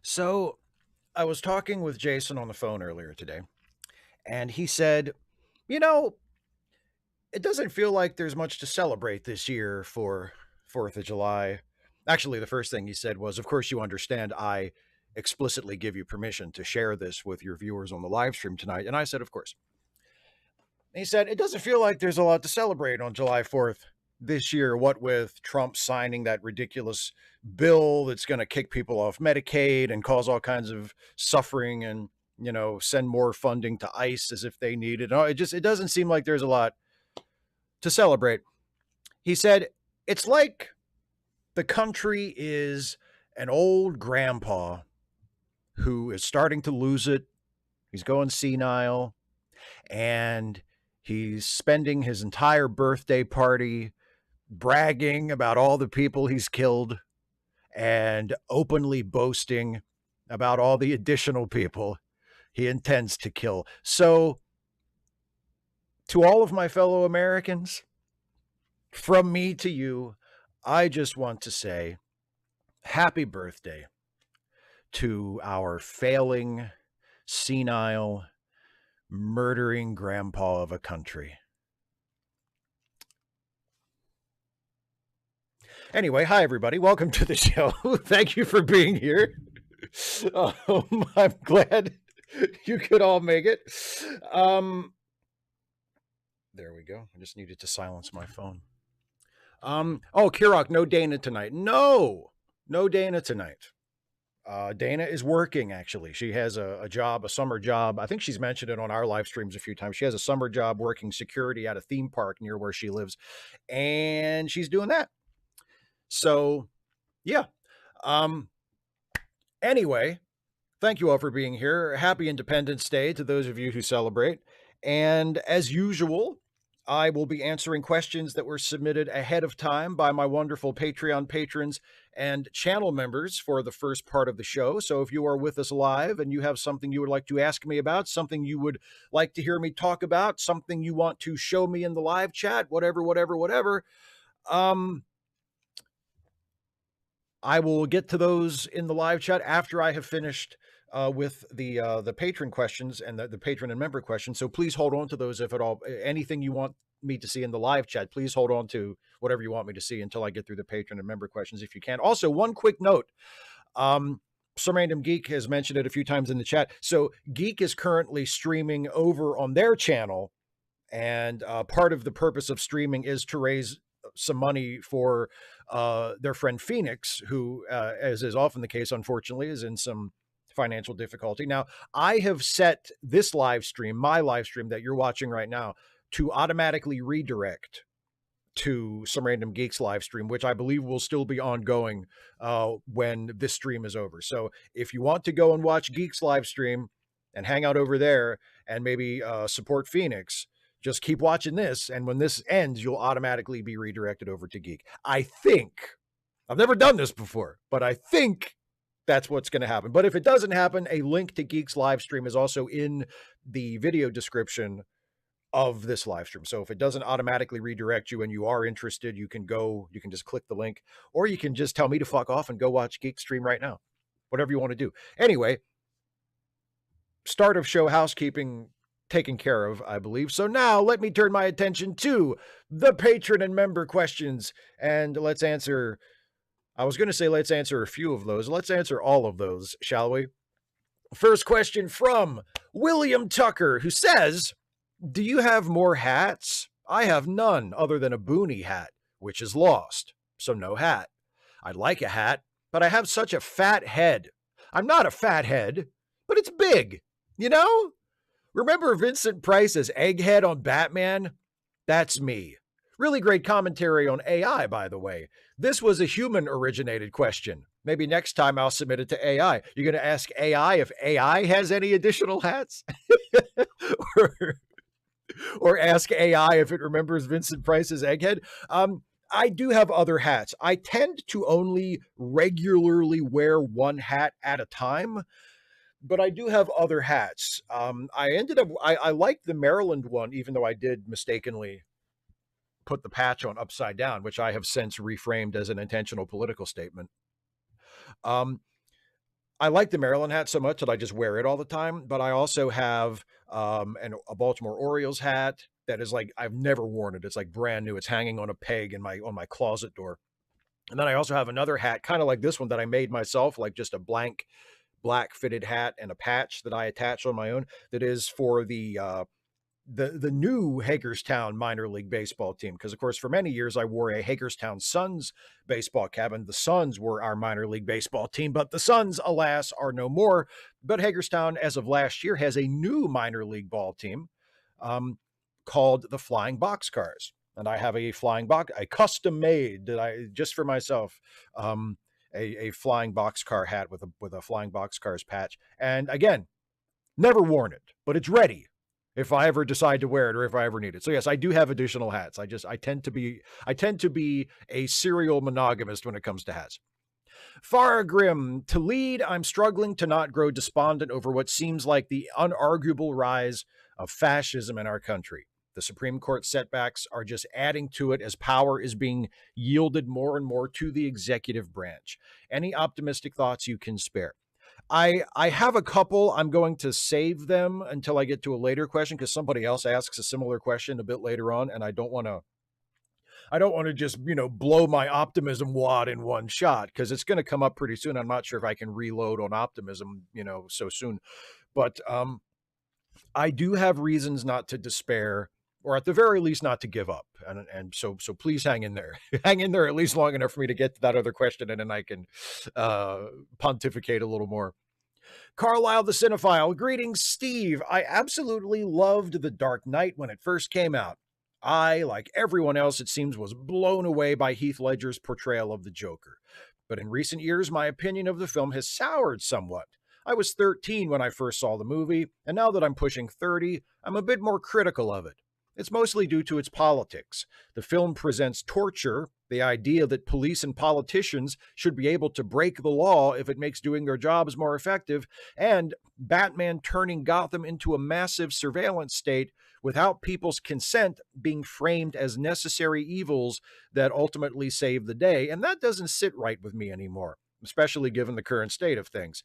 So I was talking with Jason on the phone earlier today, and he said, you know, it doesn't feel like there's much to celebrate this year for 4th of July. Actually, the first thing he said was, of course, you understand I explicitly give you permission to share this with your viewers on the live stream tonight. And I said, of course. And he said, it doesn't feel like there's a lot to celebrate on July 4th this year, what with Trump signing that ridiculous bill that's going to kick people off Medicaid and cause all kinds of suffering and, send more funding to ICE as if they need it. It doesn't seem like there's a lot to celebrate. He said, it's like the country is an old grandpa who is starting to lose it. He's going senile and he's spending his entire birthday party bragging about all the people he's killed and openly boasting about all the additional people he intends to kill. So, to all of my fellow Americans, from me to you, I just want to say happy birthday to our failing, senile, murdering grandpa of a country. Anyway, hi, everybody. Welcome to the show. Thank you for being here. I'm glad you could all make it. There we go. I just needed to silence my phone. Kirok, no Dana tonight. No Dana tonight. Dana is working, actually. She has a job, a summer job. I think she's mentioned it on our live streams a few times. She has a summer job working security at a theme park near where she lives, and she's doing that. So, yeah. Anyway, thank you all for being here. Happy Independence Day to those of you who celebrate. And as usual, I will be answering questions that were submitted ahead of time by my wonderful Patreon patrons and channel members for the first part of the show. So if you are with us live and you have something you would like to ask me about, something you would like to hear me talk about, something you want to show me in the live chat, whatever, I will get to those in the live chat after I have finished with the patron questions and the patron and member questions. So please hold on to those if at all. Anything you want me to see in the live chat, please hold on to whatever you want me to see until I get through the patron and member questions if you can. Also, one quick note. Some Random Geek has mentioned it a few times in the chat. So Geek is currently streaming over on their channel. And part of the purpose of streaming is to raise some money for their friend Phoenix, who, as is often the case, unfortunately, is in some financial difficulty. Now, I have set this live stream, my live stream that you're watching right now, to automatically redirect to Some Random Geeks live stream, which I believe will still be ongoing when this stream is over. So if you want to go and watch Geeks live stream and hang out over there and maybe support Phoenix, just keep watching this, and when this ends, you'll automatically be redirected over to Geek. I think, I've never done this before, but I think that's what's going to happen. But if it doesn't happen, a link to Geek's live stream is also in the video description of this live stream. So if it doesn't automatically redirect you and you are interested, you can just click the link, or you can just tell me to fuck off and go watch Geek stream right now. Whatever you want to do. Anyway, start of show housekeeping taken care of, I believe. So now let me turn my attention to the patron and member questions, and let's answer a few of those. Let's answer all of those, shall we? First question from William Tucker, who says, do you have more hats? I have none other than a boonie hat, which is lost, so no hat. I'd like a hat, but I have such a fat head. I'm not a fat head, but it's big, you know? Remember Vincent Price's Egghead on Batman? That's me. Really great commentary on AI, by the way. This was a human-originated question. Maybe next time I'll submit it to AI. You're going to ask AI if AI has any additional hats? or ask AI if it remembers Vincent Price's Egghead? I do have other hats. I tend to only regularly wear one hat at a time, but I do have other hats. I liked the Maryland one, even though I did mistakenly put the patch on upside down, which I have since reframed as an intentional political statement. I like the Maryland hat so much that I just wear it all the time, but I also have, a Baltimore Orioles hat that is like I've never worn it. It's like brand new. It's hanging on a peg in my closet door. And then I also have another hat, kind of like this one that I made myself, like just a blank black fitted hat and a patch that I attach on my own that is for the new Hagerstown minor league baseball team. Because of course, for many years I wore a Hagerstown Suns baseball cap, and the Suns were our minor league baseball team. But the Suns, alas, are no more. But Hagerstown, as of last year, has a new minor league ball team um, called the Flying Boxcars. And I have a flying box, a custom made that I just for myself, um, a flying boxcar hat with a flying boxcars patch. And again, never worn it, but it's ready if I ever decide to wear it or if I ever need it. So yes, I do have additional hats. I tend to be a serial monogamist when it comes to hats. Fargrim, to lead, I'm struggling to not grow despondent over what seems like the unarguable rise of fascism in our country. The Supreme Court setbacks are just adding to it as power is being yielded more and more to the executive branch. Any optimistic thoughts you can spare? I have a couple. I'm going to save them until I get to a later question because somebody else asks a similar question a bit later on, and I don't want to just, blow my optimism wad in one shot because it's going to come up pretty soon. I'm not sure if I can reload on optimism, so soon. But I do have reasons not to despair, or at the very least not to give up. And so please hang in there. Hang in there at least long enough for me to get to that other question, and then I can pontificate a little more. Carlisle the Cinephile. Greetings, Steve. I absolutely loved The Dark Knight when it first came out. I, like everyone else, it seems, was blown away by Heath Ledger's portrayal of the Joker. But in recent years, my opinion of the film has soured somewhat. I was 13 when I first saw the movie, and now that I'm pushing 30, I'm a bit more critical of it. It's mostly due to its politics. The film presents torture, the idea that police and politicians should be able to break the law if it makes doing their jobs more effective, and Batman turning Gotham into a massive surveillance state without people's consent being framed as necessary evils that ultimately save the day. And that doesn't sit right with me anymore, especially given the current state of things.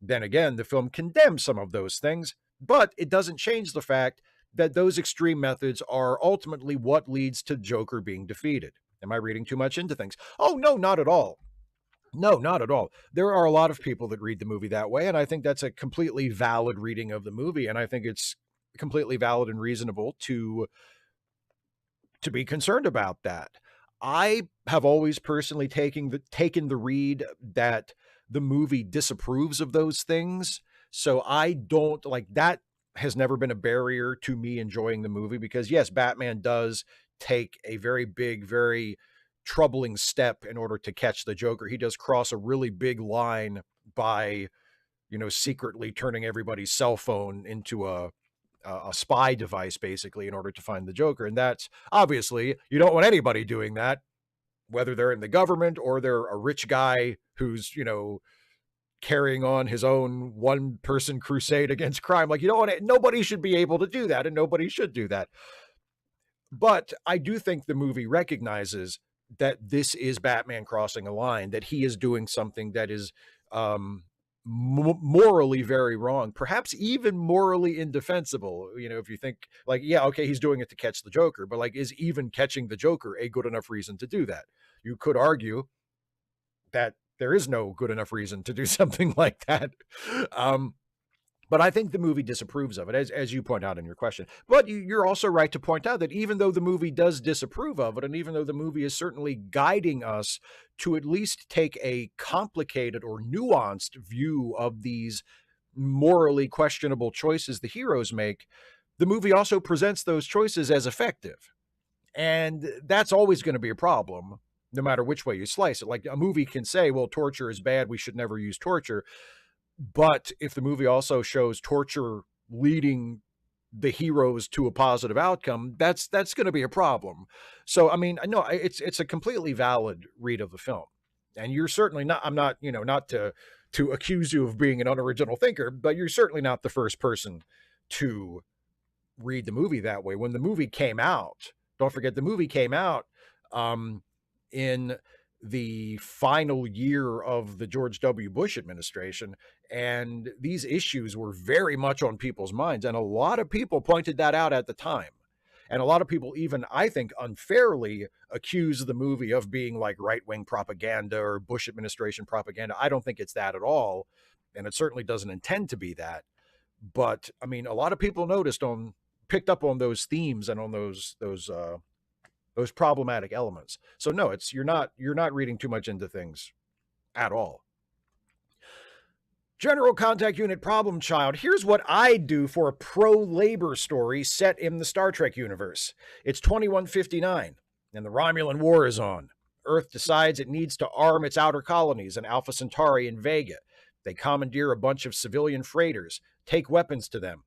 Then again, the film condemns some of those things, but it doesn't change the fact that those extreme methods are ultimately what leads to Joker being defeated. Am I reading too much into things? Oh, no, not at all. No, not at all. There are a lot of people that read the movie that way, and I think that's a completely valid reading of the movie, and I think it's completely valid and reasonable to be concerned about that. I have always personally taken the read that the movie disapproves of those things. So I don't like that has never been a barrier to me enjoying the movie because yes, Batman does take a very big, very troubling step in order to catch the Joker. He does cross a really big line by, secretly turning everybody's cell phone into a spy device basically in order to find the Joker. And that's obviously you don't want anybody doing that, whether they're in the government or they're a rich guy who's, carrying on his own one person crusade against crime. Like, nobody should be able to do that and nobody should do that. But I do think the movie recognizes that this is Batman crossing a line, that he is doing something that is morally very wrong, perhaps even morally indefensible. If you think like, yeah, okay, he's doing it to catch the Joker, but like, is even catching the Joker a good enough reason to do that? You could argue that there is no good enough reason to do something like that. But I think the movie disapproves of it, as you point out in your question. But you're also right to point out that even though the movie does disapprove of it, and even though the movie is certainly guiding us to at least take a complicated or nuanced view of these morally questionable choices the heroes make, the movie also presents those choices as effective. And that's always going to be a problem, no matter which way you slice it. Like a movie can say, well, torture is bad, we should never use torture. But if the movie also shows torture leading the heroes to a positive outcome, that's going to be a problem. So, I mean, no, it's a completely valid read of the film. And you're certainly not, I'm not, not to accuse you of being an unoriginal thinker, but you're certainly not the first person to read the movie that way. When the movie came out, don't forget the movie came out in the final year of the George W. Bush administration, and these issues were very much on people's minds, and a lot of people pointed that out at the time. And a lot of people, even I think unfairly, accuse the movie of being like right-wing propaganda or Bush administration propaganda. I don't think it's that at all, and it certainly doesn't intend to be that. But I mean, a lot of people picked up on those themes and on those problematic elements. So no, you're not reading too much into things at all. General Contact Unit Problem Child. Here's what I'd do for a pro-labor story set in the Star Trek universe. It's 2159, and the Romulan War is on. Earth decides it needs to arm its outer colonies in Alpha Centauri and Vega. They commandeer a bunch of civilian freighters, take weapons to them.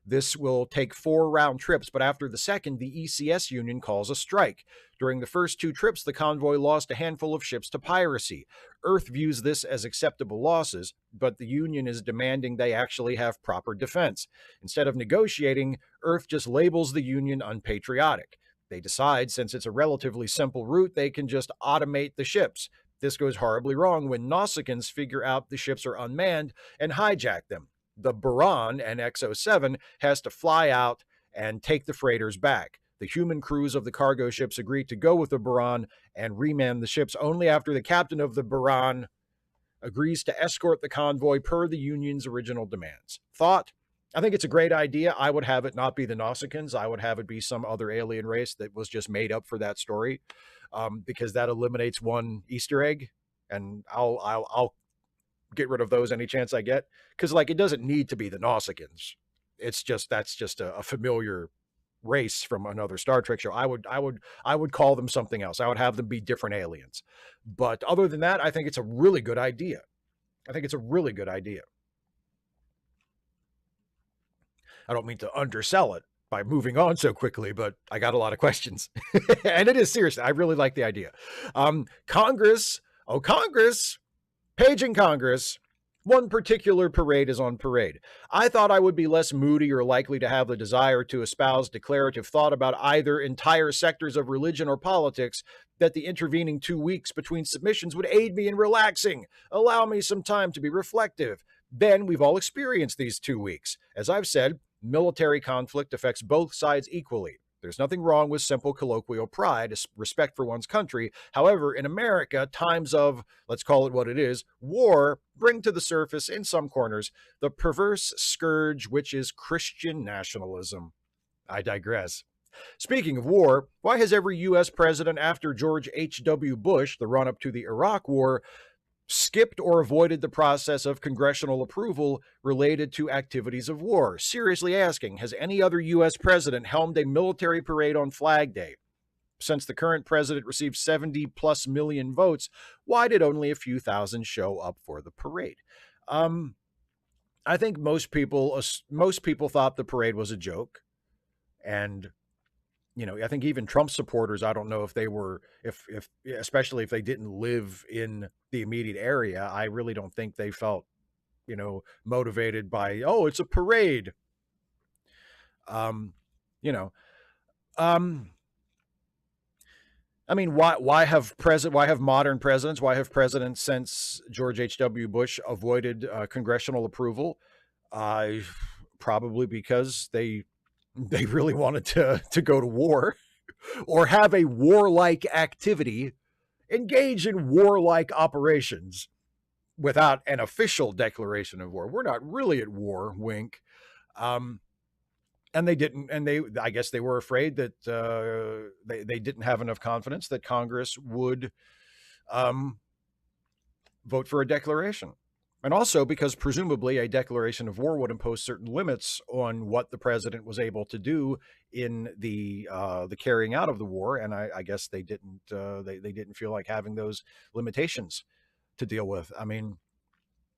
This will take 4 round trips, but after the second, the ECS Union calls a strike. During the first 2 trips, the convoy lost a handful of ships to piracy. Earth views this as acceptable losses, but the Union is demanding they actually have proper defense. Instead of negotiating, Earth just labels the Union unpatriotic. They decide, since it's a relatively simple route, they can just automate the ships. This goes horribly wrong when Nausicaans figure out the ships are unmanned and hijack them. The Buran, NX-07, has to fly out and take the freighters back. The human crews of the cargo ships agree to go with the Buran and reman the ships only after the captain of the Buran agrees to escort the convoy per the Union's original demands. Thought? I think it's a great idea. I would have it not be the Nausicaans. I would have it be some other alien race that was just made up for that story, because that eliminates one Easter egg, and I'll get rid of those any chance I get, because like it doesn't need to be the Nausicaans. It's just that's just a familiar race from another Star Trek show. I would call them something else. I would have them be different aliens. But other than that, I think it's a really good idea. I think it's a really good idea. I don't mean to undersell it by moving on so quickly, but I got a lot of questions. And it is seriously, I really like the idea. Congress, paging Congress, one particular parade is on parade. I thought I would be less moody or likely to have the desire to espouse declarative thought about either entire sectors of religion or politics, that the intervening 2 weeks between submissions would aid me in relaxing, allow me some time to be reflective. Ben, we've all experienced these 2 weeks. As I've said, military conflict affects both sides equally. There's nothing wrong with simple colloquial pride, respect for one's country. However, in America, times of, let's call it what it is, war, bring to the surface, in some corners, the perverse scourge which is Christian nationalism. I digress. Speaking of war, why has every U.S. president after George H.W. Bush, the run-up to the Iraq War, skipped or avoided the process of congressional approval related to activities of war? Seriously asking, has any other U.S. president helmed a military parade on Flag Day? Since the current president received 70+ million votes, why did only a few thousand show up for the parade? I think most people thought the parade was a joke. And I think even Trump supporters, I don't know if they were, especially if they didn't live in the immediate area, I really don't think they felt, motivated by, oh, it's a parade. I mean, why have modern presidents, why have presidents since George H.W. Bush avoided congressional approval? Probably because they really wanted to go to war or have a warlike activity, engage in warlike operations without an official declaration of war. We're not really at war, wink. And they didn't, and I guess they were afraid that they didn't have enough confidence that Congress would vote for a declaration. And also because presumably a declaration of war would impose certain limits on what the president was able to do in the carrying out of the war. And I guess they didn't feel like having those limitations to deal with. I mean,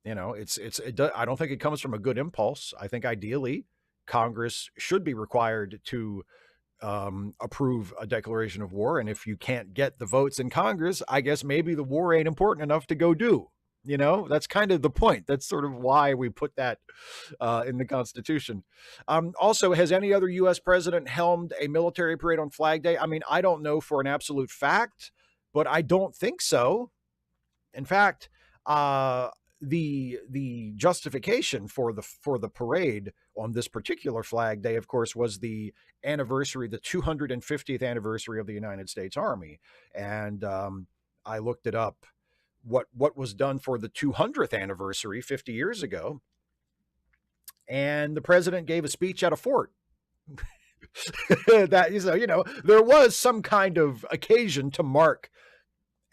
I don't think it comes from a good impulse. I think ideally Congress should be required to approve a declaration of war. And if you can't get the votes in Congress, I guess maybe the war ain't important enough to go do. That's kind of the point. That's sort of why we put that in the Constitution. Also, has any other U.S. president helmed a military parade on Flag Day? I mean, I don't know for an absolute fact, but I don't think so. In fact, uh, the justification for the parade on this particular Flag Day, of course, was the anniversary, the 250th anniversary of the United States Army, and I looked it up. What was done for the 200th anniversary 50 years ago, and the president gave a speech at a fort. That is, there was some kind of occasion to mark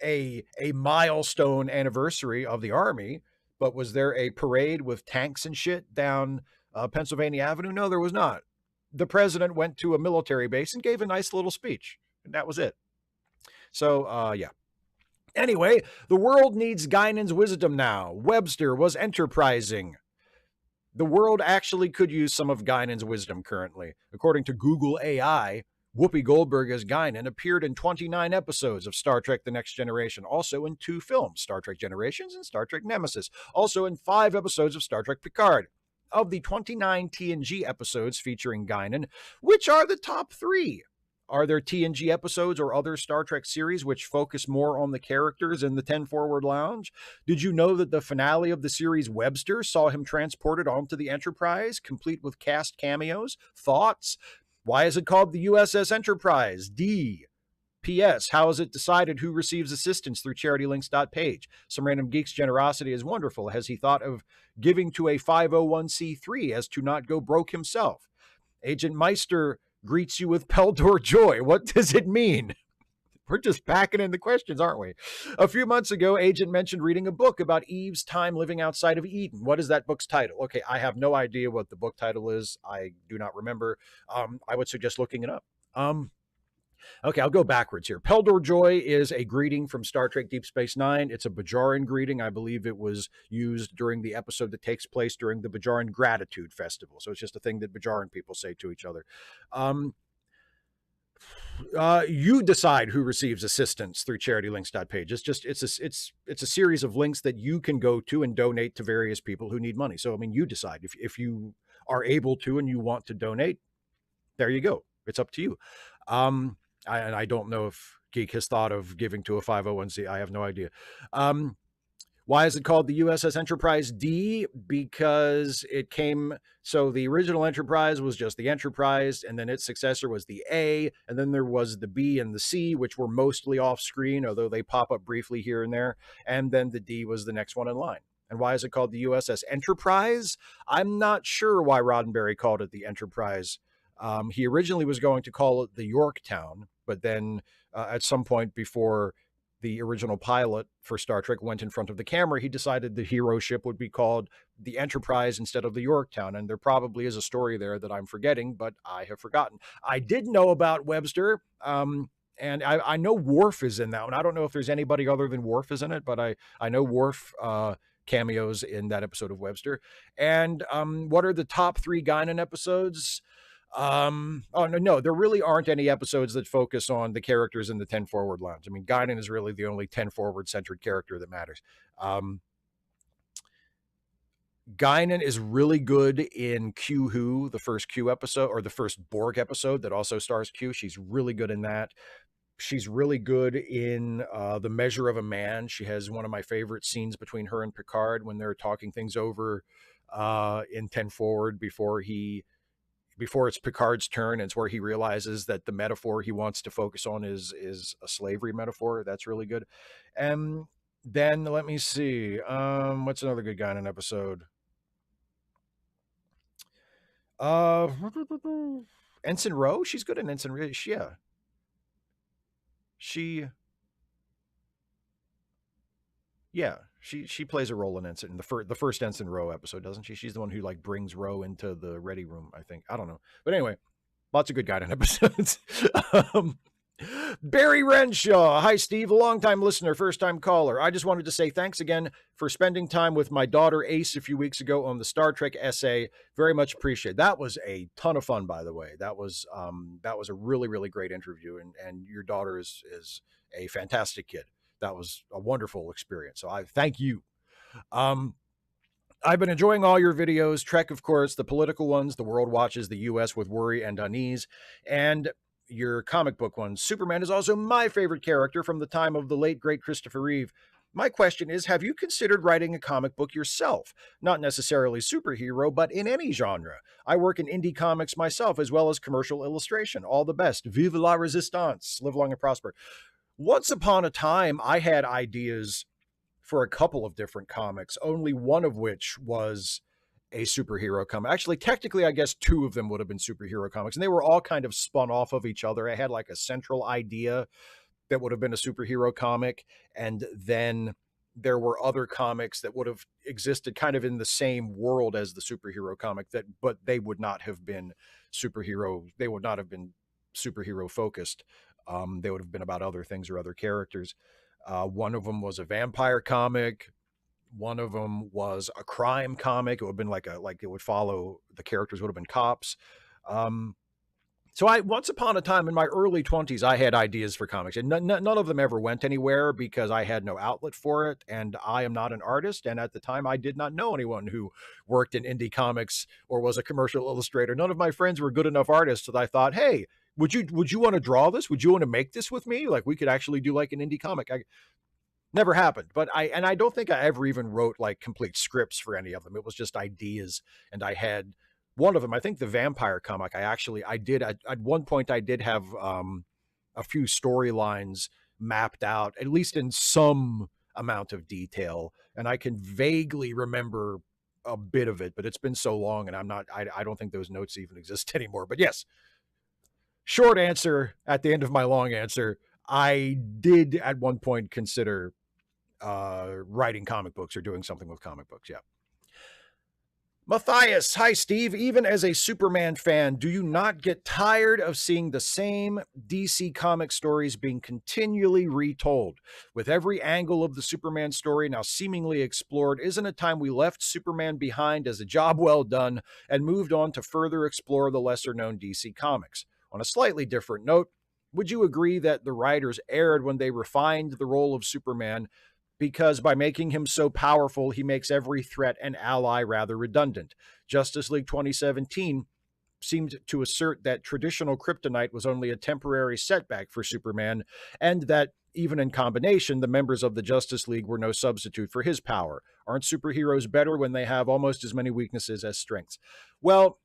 a milestone anniversary of the Army, but was there a parade with tanks and shit down Pennsylvania Avenue? No, there was not. The president went to a military base and gave a nice little speech, and that was it. So, yeah. Anyway, the world needs Guinan's wisdom now. Webster was enterprising. The world actually could use some of Guinan's wisdom currently. According to Google AI, Whoopi Goldberg as Guinan appeared in 29 episodes of Star Trek The Next Generation, also in 2 films, Star Trek Generations and Star Trek Nemesis, also in 5 episodes of Star Trek Picard. Of the 29 TNG episodes featuring Guinan, which are the top 3? Are there TNG episodes or other Star Trek series which focus more on the characters in the 10 Forward Lounge? Did you know that the finale of the series Webster saw him transported onto the Enterprise, complete with cast cameos? Thoughts? Why is it called the USS Enterprise? D. P.S. How is it decided who receives assistance through charitylinks.page? Some random geek's generosity is wonderful. Has he thought of giving to a 501c3 as to not go broke himself? Agent Meister greets you with Peldor joy. What does it mean? We're just packing in the questions, aren't we? A few months ago, Agent mentioned reading a book about Eve's time living outside of Eden. What is that book's title? Okay, I have no idea what the book title is. I do not remember. I would suggest looking it up. Okay, I'll go backwards here. Peldor Joy is a greeting from Star Trek Deep Space Nine. It's a Bajoran greeting. I believe it was used during the episode that takes place during the Bajoran Gratitude Festival. So it's just a thing that Bajoran people say to each other. You decide who receives assistance through charitylinks.page. It's a series of links that you can go to and donate to various people who need money. So, I mean, you decide if you are able to and you want to donate, there you go. It's up to you. I don't know if Geek has thought of giving to a 501c. I have no idea. Why is it called the USS Enterprise D? Because it came, so the original Enterprise was just the Enterprise, and then its successor was the A, and then there was the B and the C, which were mostly off screen, although they pop up briefly here and there, and then the D was the next one in line. And why is it called the USS Enterprise? I'm not sure why Roddenberry called it the Enterprise. He originally was going to call it the Yorktown, but then at some point before the original pilot for Star Trek went in front of the camera, he decided the hero ship would be called the Enterprise instead of the Yorktown. And there probably is a story there that I'm forgetting, but I have forgotten. I did know about Webster, and I know Worf is in that one. I don't know if there's anybody other than Worf is in it, but I know Worf cameos in that episode of Webster. And what are the top 3 Guinan episodes? No, there really aren't any episodes that focus on the characters in the 10 Forward Lounge. I mean, Guinan is really the only 10 Forward centered character that matters. Guinan is really good in Q Who, the first Q episode, or the first Borg episode that also stars Q. She's really good in that. She's really good in The Measure of a Man. She has one of my favorite scenes between her and Picard when they're talking things over in 10 Forward before it's Picard's turn. It's where he realizes that the metaphor he wants to focus on is a slavery metaphor. That's really good. And then let me see. What's another good guy in an episode? Ensign Rowe. She's good in Ensign Rowe. Yeah. She plays a role in Ensign, the first Ensign Rowe episode, doesn't she? She's the one who like brings Rowe into the ready room, I think. I don't know. But anyway, lots of good Guinan episodes. Barry Renshaw. Hi, Steve. A longtime listener, first-time caller. I just wanted to say thanks again for spending time with my daughter, Ace, a few weeks ago on the Star Trek essay. Very much appreciate. That was a ton of fun, by the way. That was a really, really great interview, and your daughter is a fantastic kid. That was a wonderful experience. So I thank you. I've been enjoying all your videos. Trek, of course, the political ones, the world watches, the U.S. with worry and unease. And your comic book ones. Superman is also my favorite character from the time of the late, great Christopher Reeve. My question is, have you considered writing a comic book yourself? Not necessarily superhero, but in any genre. I work in indie comics myself, as well as commercial illustration. All the best. Vive la resistance. Live long and prosper. Once upon a time, I had ideas for a couple of different comics, only one of which was a superhero comic. Actually, technically, I guess two of them would have been superhero comics, and they were all kind of spun off of each other. I had like a central idea that would have been a superhero comic, and then there were other comics that would have existed kind of in the same world as the superhero comic, that but they would not have been superhero focused. They would have been about other things or other characters. One of them was a vampire comic. One of them was a crime comic. It would have been like it would follow, the characters would have been cops. So I, once upon a time in my early 20s, I had ideas for comics, and none of them ever went anywhere because I had no outlet for it, and I am not an artist. And at the time, I did not know anyone who worked in indie comics or was a commercial illustrator. None of my friends were good enough artists that I thought, hey, would you want to draw this? Would you want to make this with me? Like, we could actually do like an indie comic. Never happened. But I don't think I ever even wrote like complete scripts for any of them. It was just ideas, and I had one of them, I think the vampire comic, I did at one point I did have a few storylines mapped out, at least in some amount of detail, and I can vaguely remember a bit of it, but it's been so long, and I don't think those notes even exist anymore. But yes, short answer at the end of my long answer, I did at one point consider writing comic books or doing something with comic books. Yeah. Matthias, hi Steve. Even as a Superman fan, do you not get tired of seeing the same DC comic stories being continually retold? With every angle of the Superman story now seemingly explored, isn't it time we left Superman behind as a job well done and moved on to further explore the lesser known DC comics? On a slightly different note, would you agree that the writers erred when they refined the role of Superman, because by making him so powerful, he makes every threat and ally rather redundant? Justice League 2017 seemed to assert that traditional kryptonite was only a temporary setback for Superman, and that even in combination, the members of the Justice League were no substitute for his power. Aren't superheroes better when they have almost as many weaknesses as strengths? Well,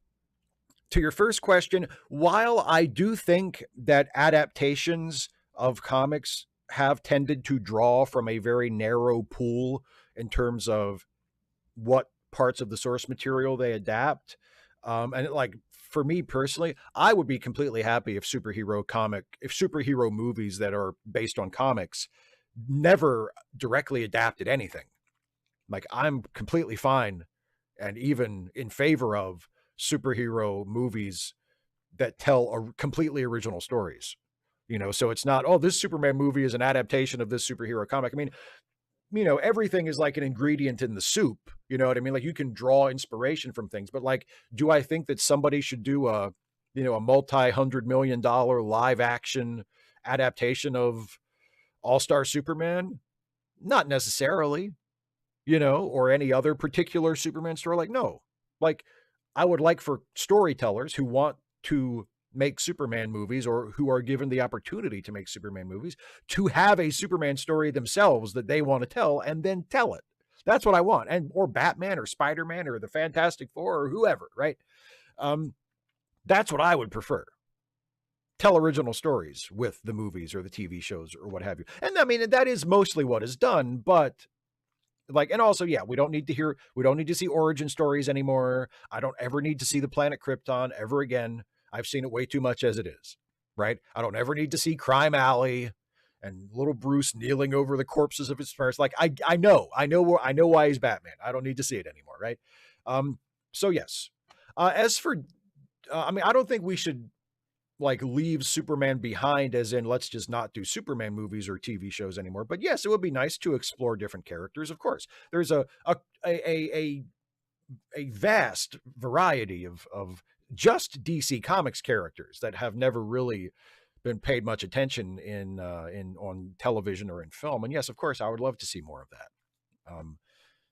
to your first question, while I do think that adaptations of comics have tended to draw from a very narrow pool in terms of what parts of the source material they adapt. And like for me personally, I would be completely happy if superhero movies that are based on comics never directly adapted anything. Like, I'm completely fine and even in favor of superhero movies that tell completely original stories. So it's not, oh, this Superman movie is an adaptation of this superhero comic. I mean, everything is like an ingredient in the soup. You know what I mean? Like, you can draw inspiration from things, but like, do I think that somebody should do a multi-$100 million live action adaptation of All-Star Superman? Not necessarily, or any other particular Superman story. Like, no, like, I would like for storytellers who want to make Superman movies, or who are given the opportunity to make Superman movies, to have a Superman story themselves that they want to tell, and then tell it. That's what I want. Or Batman or Spider-Man or the Fantastic Four or whoever, right? That's what I would prefer. Tell original stories with the movies or the TV shows or what have you. And I mean, that is mostly what is done, but like, and also, yeah, we don't need to see origin stories anymore. I don't ever need to see the planet Krypton ever again. I've seen it way too much as it is, right? I don't ever need to see Crime Alley and little Bruce kneeling over the corpses of his parents. Like, I know why he's Batman. I don't need to see it anymore, right? So yes. As for, I mean, I don't think we should like leave Superman behind, as in let's just not do Superman movies or TV shows anymore. But yes, it would be nice to explore different characters. Of course, there's a vast variety of just DC Comics characters that have never really been paid much attention in on television or in film. And yes, of course, I would love to see more of that.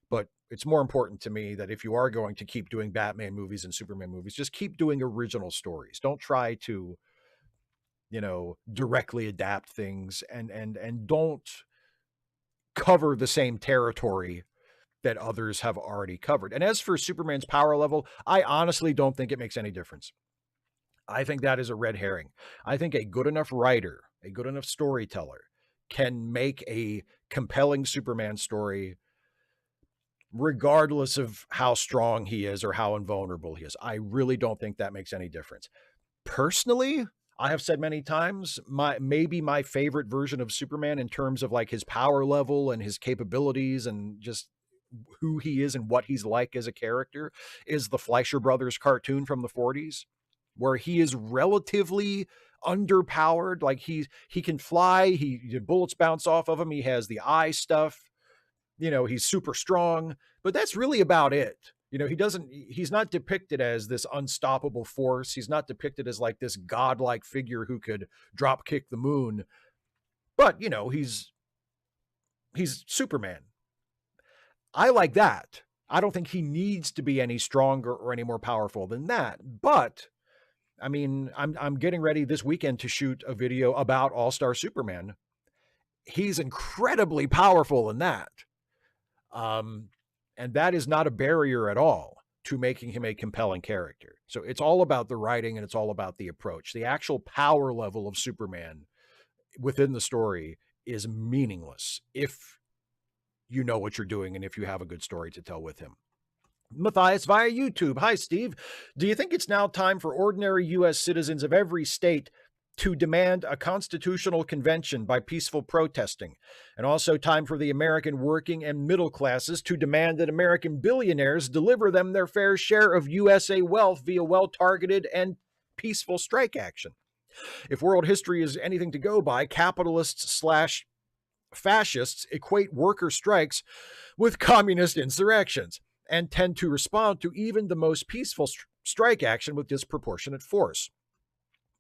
But it's more important to me that if you are going to keep doing Batman movies and Superman movies, just keep doing original stories. Don't try to directly adapt things and don't cover the same territory that others have already covered. And as for Superman's power level, I honestly don't think it makes any difference. I think that is a red herring. I think a good enough writer, a good enough storyteller can make a compelling Superman story regardless of how strong he is or how invulnerable he is. I really don't think that makes any difference. Personally, I have said many times, maybe my favorite version of Superman in terms of like his power level and his capabilities and just who he is and what he's like as a character is the Fleischer Brothers cartoon from the 40s, where he is relatively underpowered. Like he can fly, bullets bounce off of him, he has the eye stuff, he's super strong, but that's really about it. He's not depicted as this unstoppable force. He's not depicted as like this godlike figure who could drop kick the moon. But, he's Superman. I like that. I don't think he needs to be any stronger or any more powerful than that. But I mean, I'm getting ready this weekend to shoot a video about All-Star Superman. He's incredibly powerful in that. And that is not a barrier at all to making him a compelling character. So it's all about the writing and it's all about the approach. The actual power level of Superman within the story is meaningless if you know what you're doing and if you have a good story to tell with him. Matthias via YouTube. Hi, Steve. Do you think it's now time for ordinary U.S. citizens of every state to demand a constitutional convention by peaceful protesting, and also time for the American working and middle classes to demand that American billionaires deliver them their fair share of USA wealth via well-targeted and peaceful strike action? If world history is anything to go by, capitalists/fascists equate worker strikes with communist insurrections and tend to respond to even the most peaceful strike action with disproportionate force.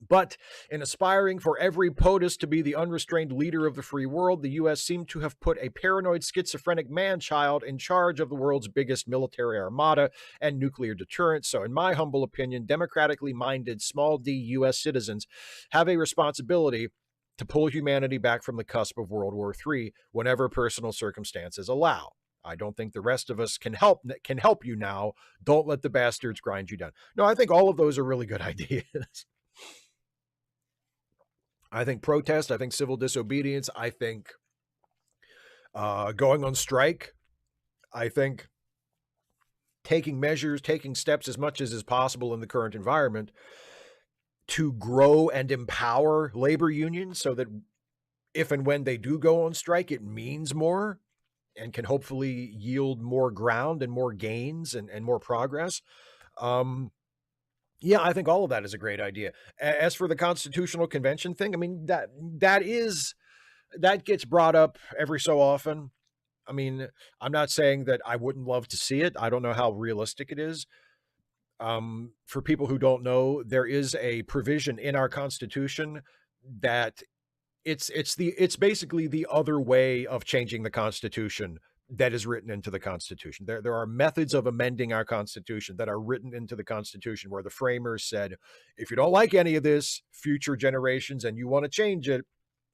But in aspiring for every POTUS to be the unrestrained leader of the free world, the U.S. seemed to have put a paranoid schizophrenic man-child in charge of the world's biggest military armada and nuclear deterrent. So in my humble opinion, democratically minded small d U.S. citizens have a responsibility to pull humanity back from the cusp of World War III whenever personal circumstances allow. I don't think the rest of us can help you now. Don't let the bastards grind you down. No, I think all of those are really good ideas. I think protest, I think civil disobedience, I think going on strike, I think taking steps as much as is possible in the current environment to grow and empower labor unions so that if and when they do go on strike, it means more and can hopefully yield more ground and more gains and more progress. Yeah, I think all of that is a great idea. As for the Constitutional Convention thing, I mean, that gets brought up every so often. I mean, I'm not saying that I wouldn't love to see it. I don't know how realistic it is. For people who don't know, there is a provision in our Constitution that it's basically the other way of changing the Constitution that is written into the Constitution. There are methods of amending our Constitution that are written into the Constitution where the framers said, if you don't like any of this, future generations, and you want to change it,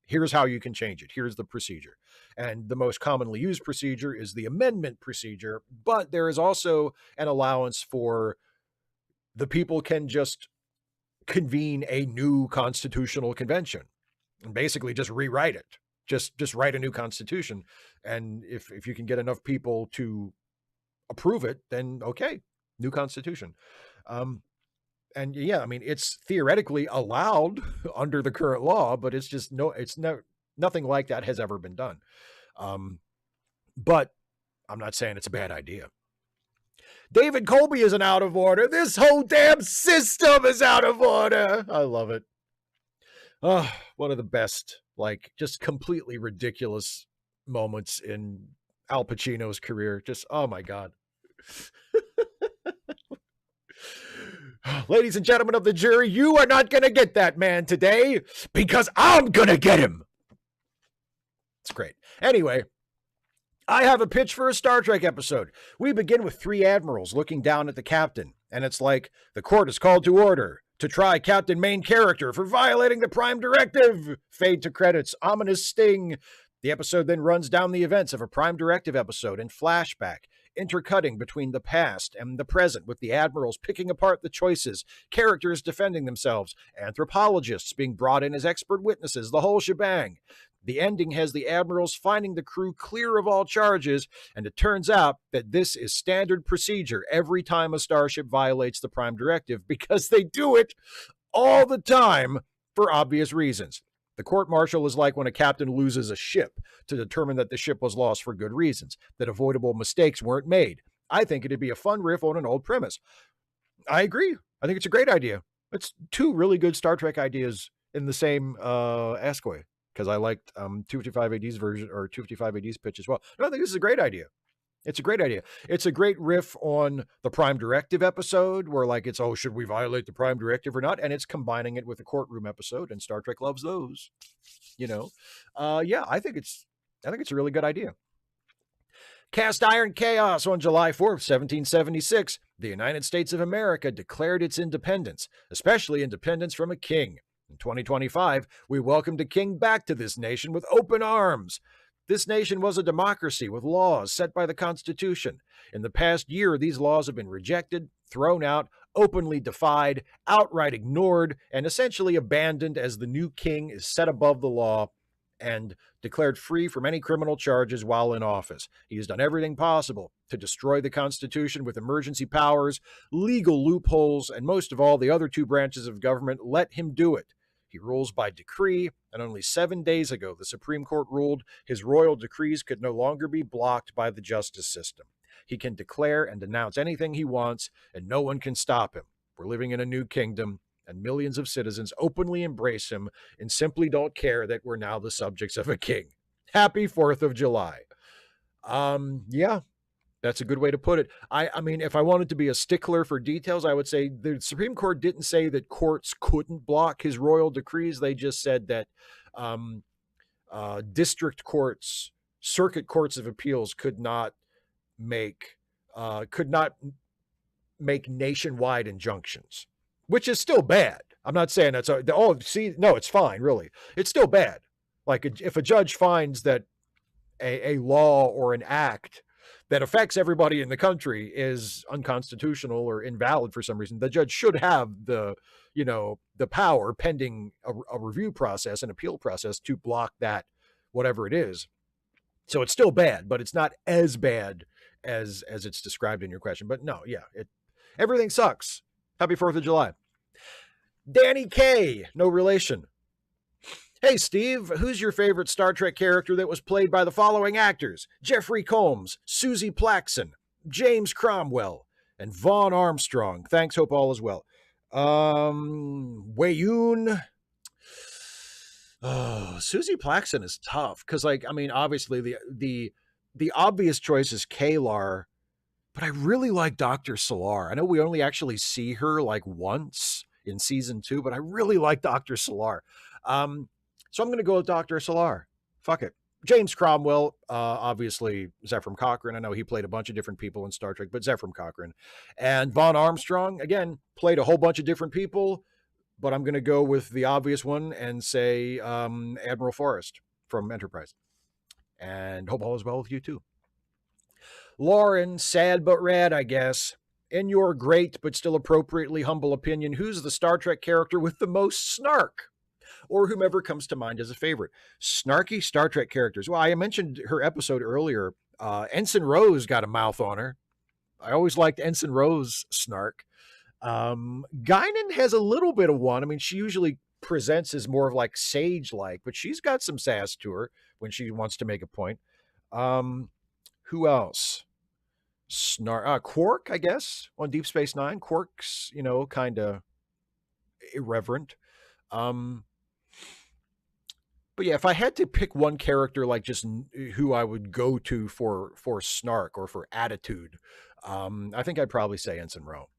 here's how you can change it. Here's the procedure. And the most commonly used procedure is the amendment procedure, but there is also an allowance for the people can just convene a new constitutional convention and basically just rewrite it. Just write a new constitution. And if you can get enough people to approve it, then okay, new constitution. And yeah, I mean, it's theoretically allowed under the current law, but it's nothing like that has ever been done. But I'm not saying it's a bad idea. David Colby isn't out of order. This whole damn system is out of order. I love it. Oh, one of the best, like, just completely ridiculous moments in Al Pacino's career. Just, oh my God. Ladies and gentlemen of the jury, you are not going to get that man today because I'm going to get him. It's great. Anyway, I have a pitch for a Star Trek episode. We begin with 3 admirals looking down at the captain, and it's like, the court is called to order. To try Captain Main Character for violating the Prime Directive. Fade to credits. Ominous sting. The episode then runs down the events of a Prime Directive episode in flashback, intercutting between the past and the present, with the admirals picking apart the choices, characters defending themselves, anthropologists being brought in as expert witnesses, the whole shebang. The ending has the admirals finding the crew clear of all charges, and it turns out that this is standard procedure every time a starship violates the Prime Directive, because they do it all the time for obvious reasons. The court-martial is like when a captain loses a ship to determine that the ship was lost for good reasons, that avoidable mistakes weren't made. I think it'd be a fun riff on an old premise. I agree. I think it's a great idea. It's two really good Star Trek ideas in the same Ascoy, because I liked 255 AD's version, or 255 AD's pitch as well. No, I think this is a great idea. It's a great idea. It's a great riff on the Prime Directive episode where, like, it's, oh, should we violate the Prime Directive or not? And it's combining it with the courtroom episode, and Star Trek loves those, you know? Yeah, I think it's a really good idea. Cast Iron Chaos on July 4th, 1776. The United States of America declared its independence, especially independence from a king. In 2025, we welcomed a king back to this nation with open arms. This nation was a democracy with laws set by the Constitution. In the past year, these laws have been rejected, thrown out, openly defied, outright ignored, and essentially abandoned as the new king is set above the law and declared free from any criminal charges while in office. He has done everything possible to destroy the Constitution with emergency powers, legal loopholes, and most of all, the other two branches of government let him do it. He rules by decree, and only 7 days ago, the Supreme Court ruled his royal decrees could no longer be blocked by the justice system. He can declare and denounce anything he wants, and no one can stop him. We're living in a new kingdom, and millions of citizens openly embrace him and simply don't care that we're now the subjects of a king. Happy 4th of July. Yeah. That's a good way to put it. I mean, if I wanted to be a stickler for details, I would say the Supreme Court didn't say that courts couldn't block his royal decrees. They just said that district courts, circuit courts of appeals could not make nationwide injunctions, which is still bad. I'm not saying that's no, it's fine, really. It's still bad. Like, if a judge finds that a law or an act that affects everybody in the country is unconstitutional or invalid for some reason, the judge should have the power, pending a review process, an appeal process, to block that, whatever it is. So it's still bad, but it's not as bad as it's described in your question. But no, yeah, everything sucks. Happy 4th of July. Danny K, no relation. Hey, Steve, who's your favorite Star Trek character that was played by the following actors? Jeffrey Combs, Susie Plaxon, James Cromwell, and Vaughn Armstrong. Thanks, hope all is well. Wayun. Oh, Susie Plaxon is tough because, like, I mean, obviously the obvious choice is Kalar, but I really like Dr. Solar. I know we only actually see her like once in season 2, but I really like Dr. Solar. So I'm going to go with Dr. Solar. Fuck it. James Cromwell, obviously Zephram Cochrane. I know he played a bunch of different people in Star Trek, but Zephram Cochrane. And Vaughn Armstrong, again, played a whole bunch of different people, but I'm going to go with the obvious one and say Admiral Forrest from Enterprise. And hope all is well with you too. Lauren, sad but rad, I guess. In your great but still appropriately humble opinion, who's the Star Trek character with the most snark? Or whomever comes to mind as a favorite. Snarky Star Trek characters. Well, I mentioned her episode earlier. Ensign Rose got a mouth on her. I always liked Ensign Rose snark. Guinan has a little bit of one. I mean, she usually presents as more of like sage-like, but she's got some sass to her when she wants to make a point. Who else? Quark, I guess, on Deep Space Nine. Quark's, kind of irreverent. But yeah, if I had to pick one character, like just who I would go to for snark or for attitude, I think I'd probably say Ensign Rowe.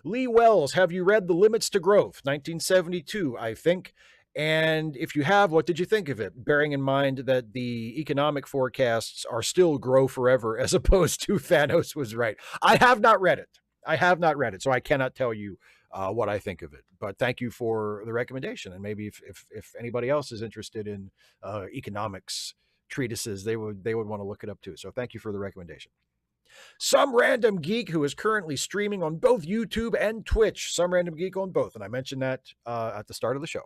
Lee Wells, have you read The Limits to Growth, 1972, I think? And if you have, what did you think of it? Bearing in mind that the economic forecasts are still grow forever, as opposed to Thanos was right. I have not read it. So I cannot tell you what I think of it. But thank you for the recommendation. And maybe if anybody else is interested in economics treatises, they would want to look it up too. So thank you for the recommendation. Some random geek who is currently streaming on both YouTube and Twitch. Some random geek on both. And I mentioned that at the start of the show.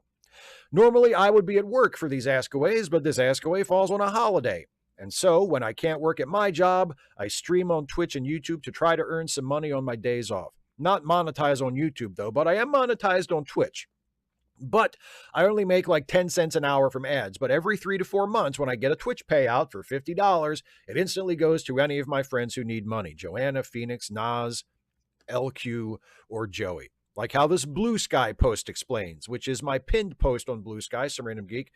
Normally, I would be at work for these Askaways, but this Askaway falls on a holiday. And so, when I can't work at my job, I stream on Twitch and YouTube to try to earn some money on my days off. Not monetize on YouTube, though, but I am monetized on Twitch. But I only make like 10 cents an hour from ads. But every 3 to 4 months, when I get a Twitch payout for $50, it instantly goes to any of my friends who need money. Joanna, Phoenix, Nas, LQ, or Joey. Like how this Blue Sky post explains, which is my pinned post on Blue Sky, some random geek.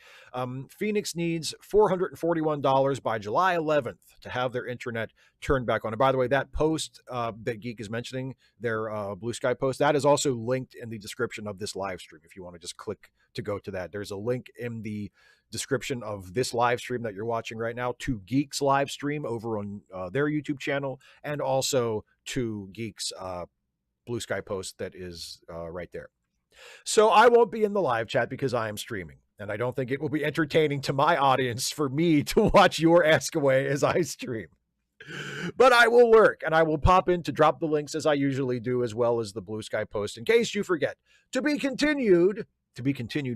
Phoenix needs $441 by July 11th to have their internet turned back on. And by the way, that post that Geek is mentioning, their Blue Sky post, that is also linked in the description of this live stream. If you want to just click to go to that, there's a link in the description of this live stream that you're watching right now to Geek's live stream over on their YouTube channel, and also to Geek's Blue Sky post that is right there. So I won't be in the live chat because I am streaming, and I don't think it will be entertaining to my audience for me to watch your Ask Away as I stream. But I will lurk, and I will pop in to drop the links as I usually do, as well as the Blue Sky post, in case you forget. To be continued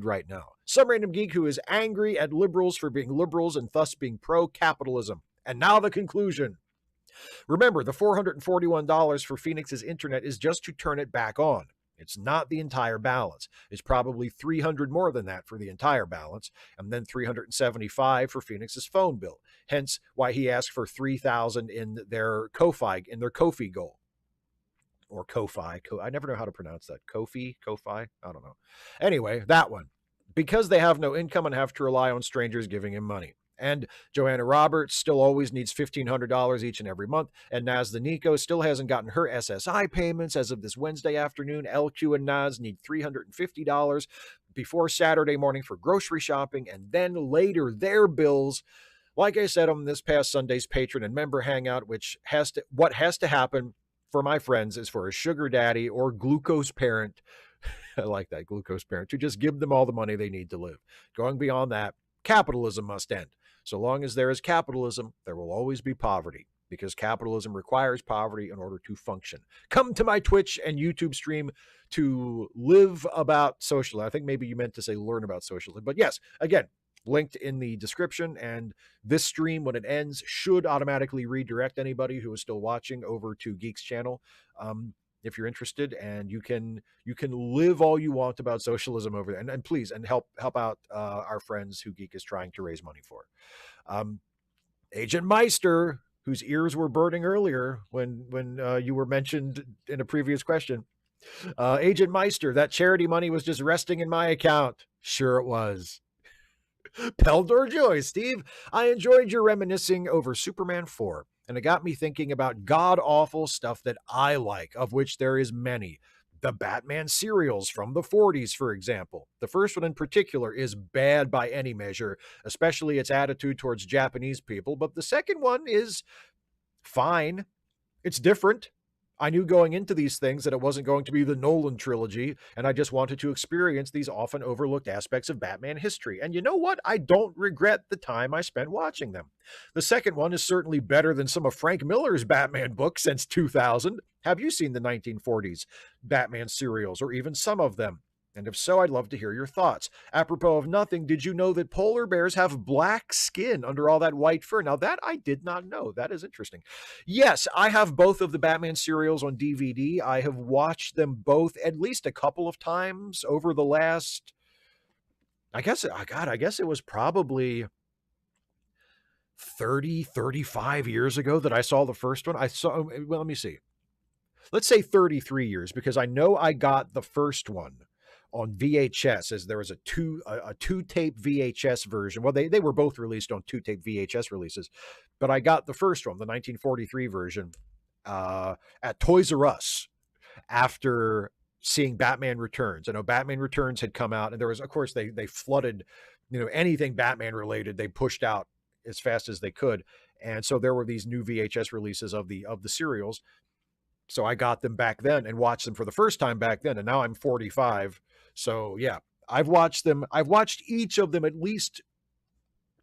right now. Some random geek who is angry at liberals for being liberals and thus being pro-capitalism. And now the conclusion. Remember, the $441 for Phoenix's internet is just to turn it back on. It's not the entire balance. It's probably $300 more than that for the entire balance, and then $375 for Phoenix's phone bill. Hence why he asked for $3,000 in their Ko-fi goal. Or Ko-fi. I never know how to pronounce that. Ko-fi? I don't know. Anyway, that one. Because they have no income and have to rely on strangers giving him money. And Joanna Roberts still always needs $1,500 each and every month. And Naz the Nico still hasn't gotten her SSI payments as of this Wednesday afternoon. LQ and Naz need $350 before Saturday morning for grocery shopping. And then later, their bills, like I said on this past Sunday's patron and member hangout, what has to happen for my friends is for a sugar daddy or glucose parent, I like that, glucose parent, to just give them all the money they need to live. Going beyond that, capitalism must end. So long as there is capitalism, there will always be poverty, because capitalism requires poverty in order to function. Come to my Twitch and YouTube stream to live about socialism. I think maybe you meant to say learn about socialism. But yes, again, linked in the description. And this stream, when it ends, should automatically redirect anybody who is still watching over to Geek's channel. If you're interested, and you can live all you want about socialism over there, and please, and help out our friends who Geek is trying to raise money for. Agent Meister, whose ears were burning earlier when you were mentioned in a previous question. Agent Meister, that charity money was just resting in my account. Sure it was. Peldor Joy, Steve, I enjoyed your reminiscing over Superman 4. And it got me thinking about god-awful stuff that I like, of which there is many. The Batman serials from the 40s, for example. The first one in particular is bad by any measure, especially its attitude towards Japanese people. But the second one is fine. It's different. I knew going into these things that it wasn't going to be the Nolan trilogy, and I just wanted to experience these often overlooked aspects of Batman history. And you know what? I don't regret the time I spent watching them. The second one is certainly better than some of Frank Miller's Batman books since 2000. Have you seen the 1940s Batman serials, or even some of them? And if so, I'd love to hear your thoughts. Apropos of nothing, did you know that polar bears have black skin under all that white fur? Now, that I did not know. That is interesting. Yes, I have both of the Batman serials on DVD. I have watched them both at least a couple of times over the last, I guess it was probably 35 years ago that I saw the first one. Well, let me see. Let's say 33 years, because I know I got the first one on VHS, as there was a two-tape VHS version. Well, they were both released on two-tape VHS releases, but I got the first one, the 1943 version, at Toys R Us after seeing Batman Returns. I know Batman Returns had come out, and there was, of course, they flooded, anything Batman related, they pushed out as fast as they could. And so there were these new VHS releases of the serials. So I got them back then and watched them for the first time back then. And now I'm 45. So yeah, I've watched them. I've watched each of them at least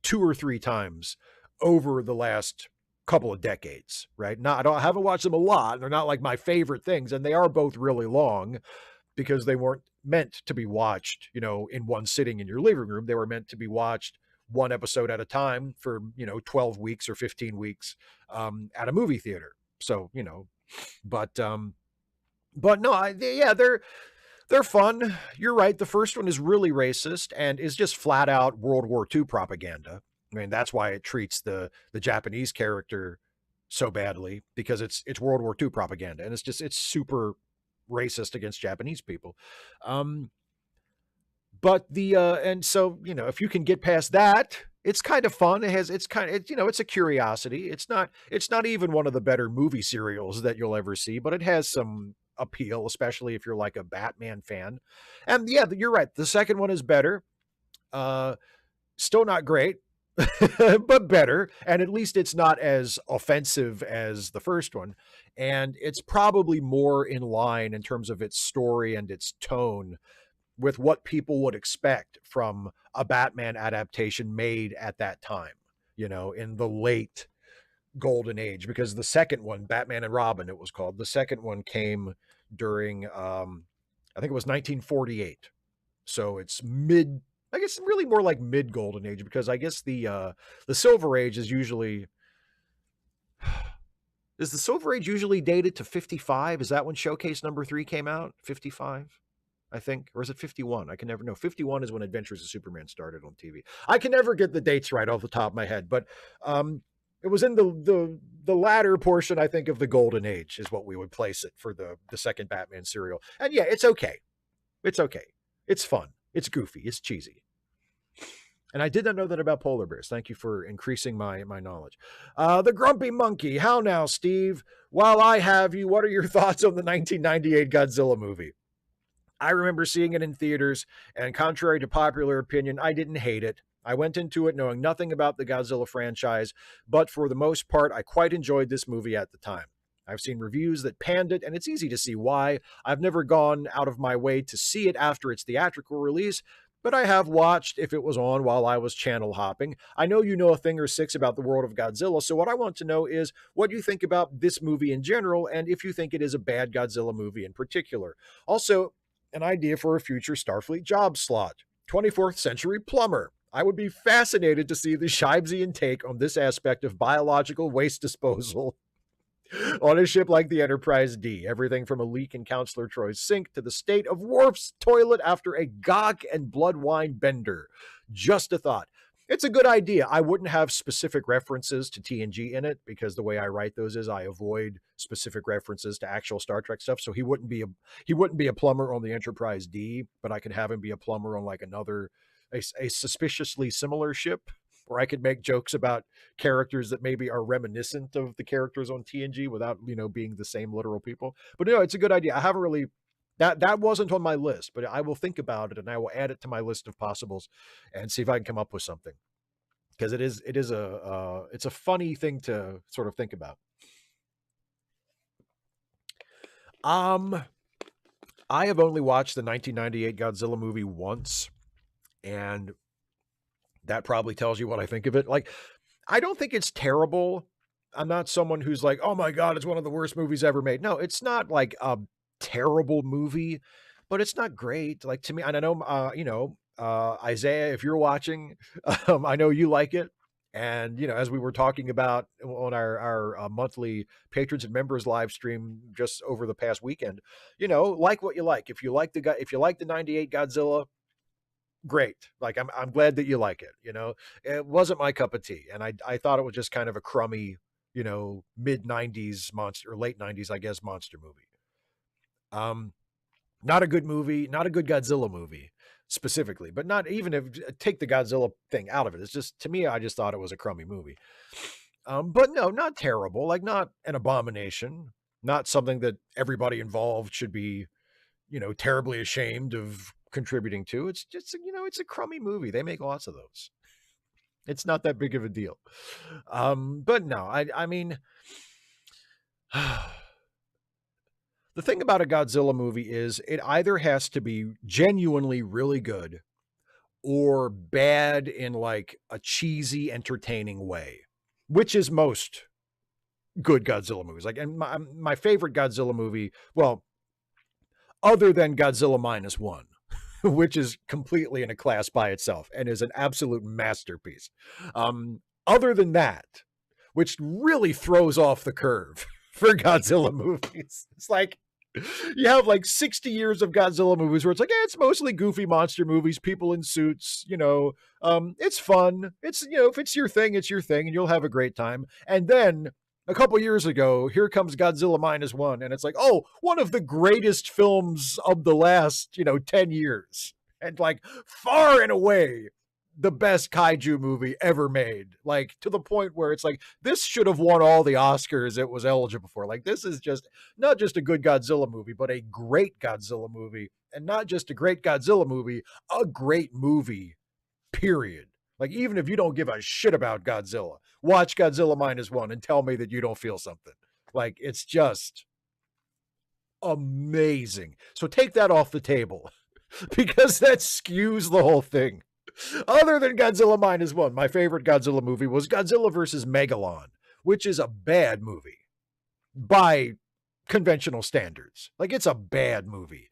2 or 3 times over the last couple of decades, right? Not, I haven't watched them a lot. They're not like my favorite things. And they are both really long because they weren't meant to be watched, in one sitting in your living room. They were meant to be watched one episode at a time for, 12 weeks or 15 weeks at a movie theater. So, but no, they're fun. You're right. The first one is really racist and is just flat out World War II propaganda. I mean, that's why it treats the Japanese character so badly, because it's World War II propaganda, and it's super racist against Japanese people. But and so, if you can get past that, it's kind of fun. It's a curiosity. It's not even one of the better movie serials that you'll ever see, but it has some appeal, especially if you're like a Batman fan. And yeah, you're right. The second one is better. Still not great, but better. And at least it's not as offensive as the first one. And it's probably more in line in terms of its story and its tone with what people would expect from a Batman adaptation made at that time, in the late golden age. Because the second one, Batman and Robin, it was called, the second one came during, I think it was 1948. So it's I guess really more like mid golden age, because I guess the Silver Age is usually, is the Silver Age usually dated to 55? Is that when Showcase #3 came out? 55? I think, or is it 51? I can never know. 51 is when Adventures of Superman started on TV. I can never get the dates right off the top of my head, but it was in the latter portion, I think, of the Golden Age is what we would place it for the second Batman serial. And yeah, it's okay. It's okay. It's fun. It's goofy. It's cheesy. And I did not know that about polar bears. Thank you for increasing my knowledge. The Grumpy Monkey. How now, Steve? While I have you, what are your thoughts on the 1998 Godzilla movie? I remember seeing it in theaters, and contrary to popular opinion, I didn't hate it. I went into it knowing nothing about the Godzilla franchise, but for the most part, I quite enjoyed this movie at the time. I've seen reviews that panned it, and it's easy to see why. I've never gone out of my way to see it after its theatrical release, but I have watched if it was on while I was channel hopping. I know you know a thing or six about the world of Godzilla, so what I want to know is what you think about this movie in general, and if you think it is a bad Godzilla movie in particular. Also, an idea for a future Starfleet job slot. 24th century plumber. I would be fascinated to see the Shivesian take on this aspect of biological waste disposal on a ship like the Enterprise D. Everything from a leak in Counselor Troy's sink to the state of Worf's toilet after a gawk and blood wine bender. Just a thought. It's a good idea. I wouldn't have specific references to TNG in it, because the way I write those is I avoid specific references to actual Star Trek stuff. So he wouldn't be a plumber on the Enterprise D, but I could have him be a plumber on like a suspiciously similar ship, where I could make jokes about characters that maybe are reminiscent of the characters on TNG without, being the same literal people. But no, it's a good idea. I haven't really, that wasn't on my list, but I will think about it and I will add it to my list of possibles and see if I can come up with something. Because it's a funny thing to sort of think about. I have only watched the 1998 Godzilla movie once, and that probably tells you what I think of it. Like, I don't think it's terrible. I'm not someone who's like, oh my God, it's one of the worst movies ever made. No, it's not like a terrible movie, but it's not great. Like, to me, and I know, Isaiah, if you're watching, I know you like it. And, as we were talking about on our monthly patrons and members live stream just over the past weekend, like what you like. If you like the 98 Godzilla, great. Like, I'm glad that you like it. It wasn't my cup of tea. And I thought it was just kind of a crummy, mid 90s monster, or late 90s, I guess, monster movie. Not a good movie, not a good Godzilla movie specifically, but not even if take the Godzilla thing out of it. It's just, to me, I just thought it was a crummy movie. But no, not terrible, like not an abomination, not something that everybody involved should be, terribly ashamed of contributing to. It's just, it's a crummy movie. They make lots of those. It's not that big of a deal. But no, I mean, The thing about a Godzilla movie is it either has to be genuinely really good or bad in like a cheesy, entertaining way, which is most good Godzilla movies. Like, and my favorite Godzilla movie, well, other than Godzilla minus one, which is completely in a class by itself and is an absolute masterpiece. Other than that, which really throws off the curve for Godzilla movies. It's like you have like 60 years of Godzilla movies where it's like, it's mostly goofy monster movies, people in suits, it's fun. It's, if it's your thing, it's your thing, and you'll have a great time. And then a couple years ago, here comes Godzilla minus one, and it's like, oh, one of the greatest films of the last, 10 years. And like far and away the best kaiju movie ever made, like to the point where it's like this should have won all the Oscars it was eligible for. Like, this is just not just a good Godzilla movie, but a great Godzilla movie, and not just a great Godzilla movie, a great movie, period. Like, even if you don't give a shit about Godzilla, watch Godzilla minus one and tell me that you don't feel something. Like, it's just amazing. So take that off the table because that skews the whole thing. Other than Godzilla minus one, my favorite Godzilla movie was Godzilla versus Megalon, which is a bad movie by conventional standards. Like, it's a bad movie,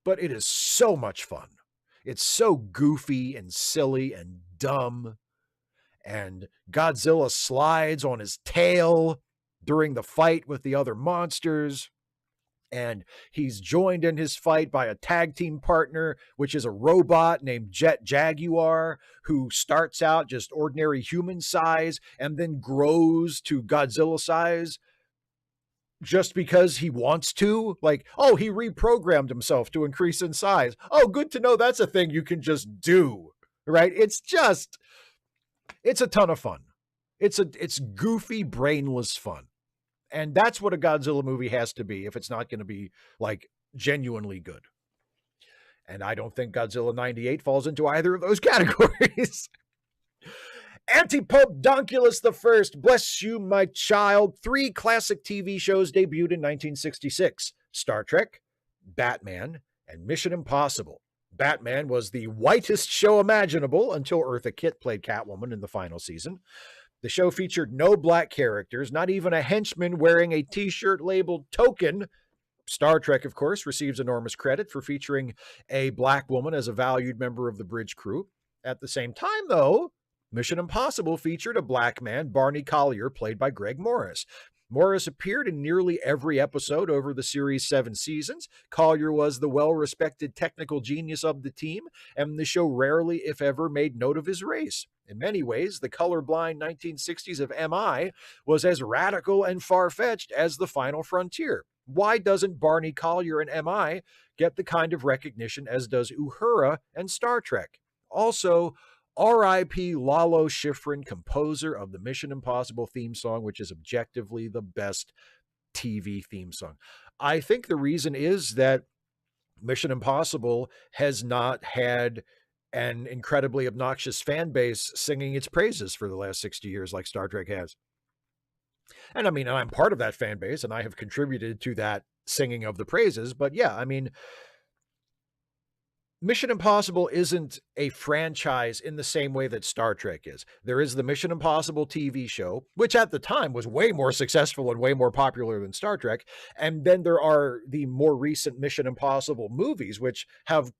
but it is so much fun. It's so goofy and silly and dumb. And Godzilla slides on his tail during the fight with the other monsters. And he's joined in his fight by a tag team partner, which is a robot named Jet Jaguar, who starts out just ordinary human size and then grows to Godzilla size just because he wants to. Like, oh, he reprogrammed himself to increase in size. Oh, good to know that's a thing you can just do, right? It's a ton of fun. It's goofy, brainless fun. And that's what a Godzilla movie has to be if it's not going to be like genuinely good. And I don't think Godzilla 98 falls into either of those categories. Antipope Donkulus I, bless you, my child. 3 classic TV shows debuted in 1966. Star Trek, Batman, and Mission Impossible. Batman was the whitest show imaginable until Eartha Kitt played Catwoman in the final season. The show featured no black characters, not even a henchman wearing a t-shirt labeled Token. Star Trek, of course, receives enormous credit for featuring a black woman as a valued member of the bridge crew. At the same time, though, Mission Impossible featured a black man, Barney Collier, played by Greg Morris. Morris appeared in nearly every episode over the series' 7 seasons. Collier was the well-respected technical genius of the team, and the show rarely, if ever, made note of his race. In many ways, the colorblind 1960s of MI was as radical and far-fetched as the final frontier. Why doesn't Barney Collier in MI get the kind of recognition as does Uhura and Star Trek? Also, R.I.P. Lalo Schifrin, composer of the Mission Impossible theme song, which is objectively the best TV theme song. I think the reason is that Mission Impossible has not had an incredibly obnoxious fan base singing its praises for the last 60 years like Star Trek has. And I mean, I'm part of that fan base, and I have contributed to that singing of the praises. But yeah, I mean, Mission Impossible isn't a franchise in the same way that Star Trek is. There is the Mission Impossible TV show, which at the time was way more successful and way more popular than Star Trek. And then there are the more recent Mission Impossible movies, which have,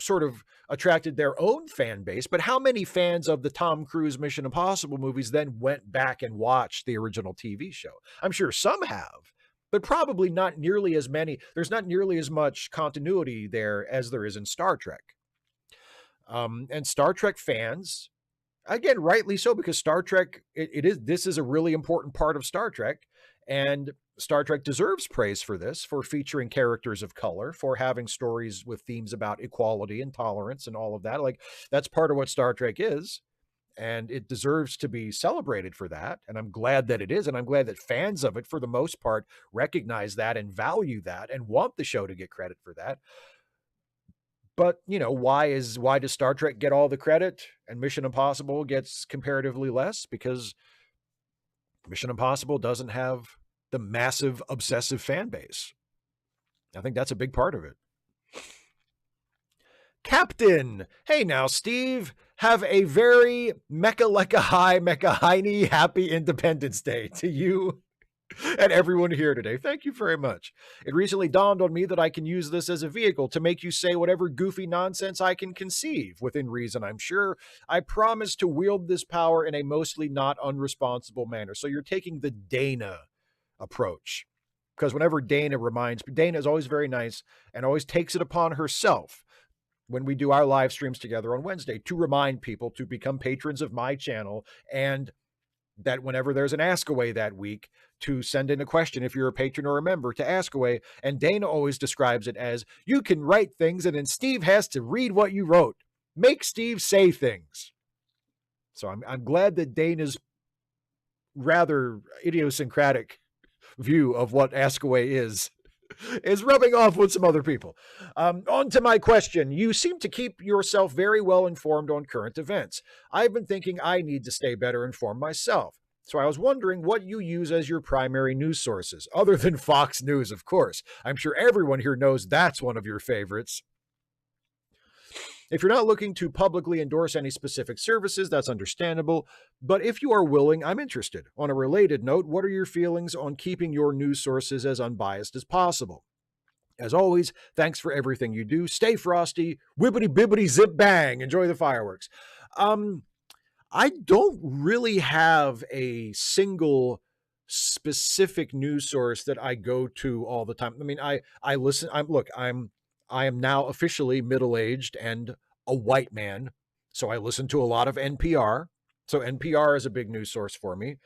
sort of attracted their own fan base. But how many fans of the Tom Cruise Mission Impossible movies then went back and watched the original TV show? I'm sure some have, but probably not nearly as many. There's not nearly as much continuity there as there is in Star Trek. And Star Trek fans, again, rightly so, because Star Trek, this is a really important part of Star Trek, and Star Trek deserves praise for this, for featuring characters of color, for having stories with themes about equality and tolerance and all of that. Like, that's part of what Star Trek is. And it deserves to be celebrated for that. And I'm glad that it is. And I'm glad that fans of it, for the most part, recognize that and value that and want the show to get credit for that. But, why does Star Trek get all the credit and Mission Impossible gets comparatively less? Because Mission Impossible doesn't have the massive obsessive fan base I think that's a big part of it. Captain, hey now, Steve, have a very Mecca Lecca High Mecca Heine happy Independence Day to you and everyone here today. Thank you very much. It recently dawned on me that I can use this as a vehicle to make you say whatever goofy nonsense I can conceive, within reason, I'm sure. I promise to wield this power in a mostly not unresponsible manner. So you're taking the Dana approach. Because whenever Dana is always very nice and always takes it upon herself when we do our live streams together on Wednesday to remind people to become patrons of my channel, and that whenever there's an ask away that week, to send in a question if you're a patron or a member to ask away. And Dana always describes it as, you can write things and then Steve has to read what you wrote. Make Steve say things. So I'm glad that Dana's rather idiosyncratic view of what ask away is rubbing off with some other people. On to my question. You seem to keep yourself very well informed on current events. I've been thinking I need to stay better informed myself. So I was wondering what you use as your primary news sources, other than Fox News, of course. I'm sure everyone here knows that's one of your favorites. If you're not looking to publicly endorse any specific services, that's understandable. But if you are willing, I'm interested. On a related note, what are your feelings on keeping your news sources as unbiased as possible? As always, thanks for everything you do. Stay frosty. Whippity bibbity zip bang. Enjoy the fireworks. I don't really have a single specific news source that I go to all the time. I mean, I listen. I am now officially middle-aged and a white man, so I listen to a lot of NPR. So NPR is a big news source for me.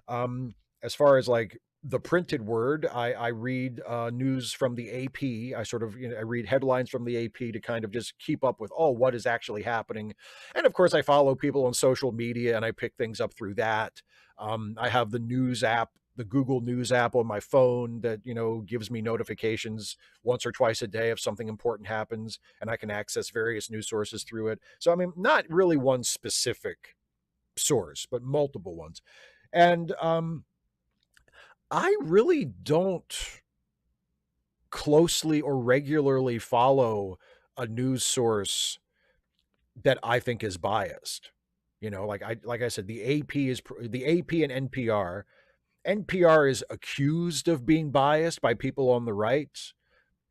As far as like the printed word, I read news from the AP. I read headlines from the AP to kind of just keep up with, what is actually happening. And of course, I follow people on social media and I pick things up through that. I have the news app, the Google News app on my phone that, gives me notifications once or twice a day if something important happens, and I can access various news sources through it. So, I mean, not really one specific source, but multiple ones. And I really don't closely or regularly follow a news source that I think is biased. Like I said, the AP and NPR. NPR is accused of being biased by people on the right,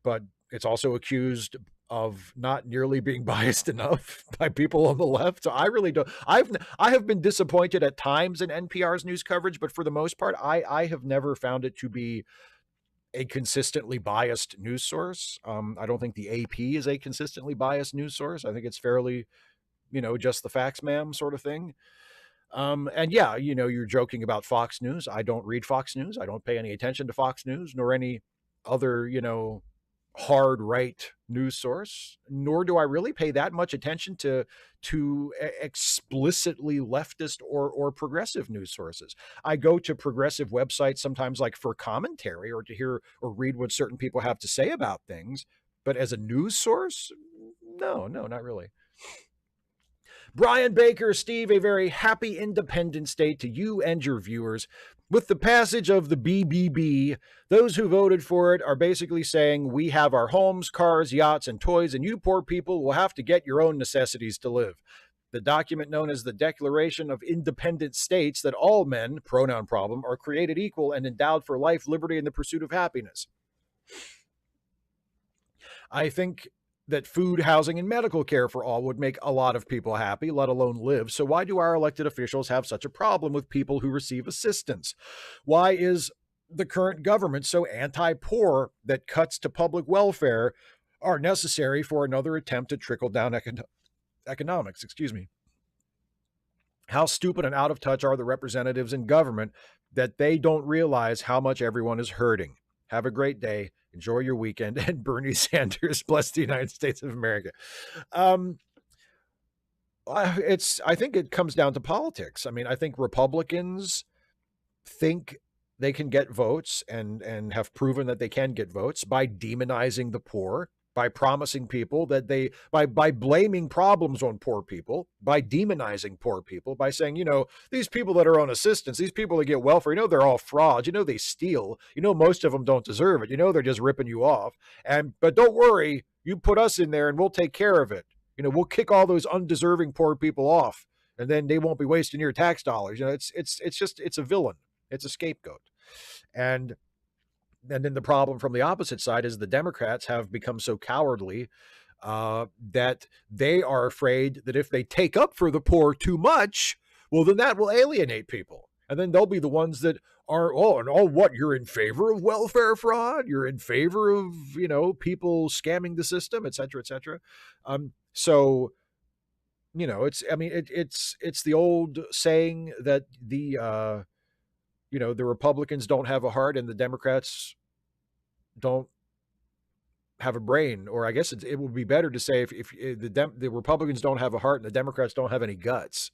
but it's also accused of not nearly being biased enough by people on the left. So I really don't. I have been disappointed at times in NPR's news coverage, but for the most part, I have never found it to be a consistently biased news source. I don't think the AP is a consistently biased news source. I think it's fairly, just the facts, ma'am, sort of thing. And yeah, you're joking about Fox News. I don't read Fox News. I don't pay any attention to Fox News nor any other, hard right news source, nor do I really pay that much attention to explicitly leftist or progressive news sources. I go to progressive websites sometimes like for commentary or to hear or read what certain people have to say about things, but as a news source, no, not really. Brian Baker, Steve, a very happy Independence Day to you and your viewers. With the passage of the BBB, those who voted for it are basically saying we have our homes, cars, yachts, and toys, and you poor people will have to get your own necessities to live. The document known as the Declaration of Independence states that all men, pronoun problem, are created equal and endowed for life, liberty, and the pursuit of happiness. I think that food, housing, and medical care for all would make a lot of people happy, let alone live. So why do our elected officials have such a problem with people who receive assistance? Why is the current government so anti-poor that cuts to public welfare are necessary for another attempt to trickle down economics? How stupid and out of touch are the representatives in government that they don't realize how much everyone is hurting? Have a great day. Enjoy your weekend. And Bernie Sanders, bless the United States of America. I think it comes down to politics. I mean, I think Republicans think they can get votes and have proven that they can get votes by demonizing the poor. by promising people that by blaming problems on poor people, by demonizing poor people, by saying, these people that are on assistance, these people that get welfare, they're all frauds, they steal, most of them don't deserve it, they're just ripping you off. But don't worry, you put us in there and we'll take care of it. We'll kick all those undeserving poor people off, and then they won't be wasting your tax dollars. It's a villain. It's a scapegoat. And then the problem from the opposite side is the Democrats have become so cowardly that they are afraid that if they take up for the poor too much, well, then that will alienate people. And then they'll be the ones that are, what, you're in favor of welfare fraud? You're in favor of, people scamming the system, et cetera, et cetera. So, it's the old saying that the Republicans don't have a heart and the Democrats don't have a brain. Or I guess it would be better to say if the Republicans don't have a heart and the Democrats don't have any guts.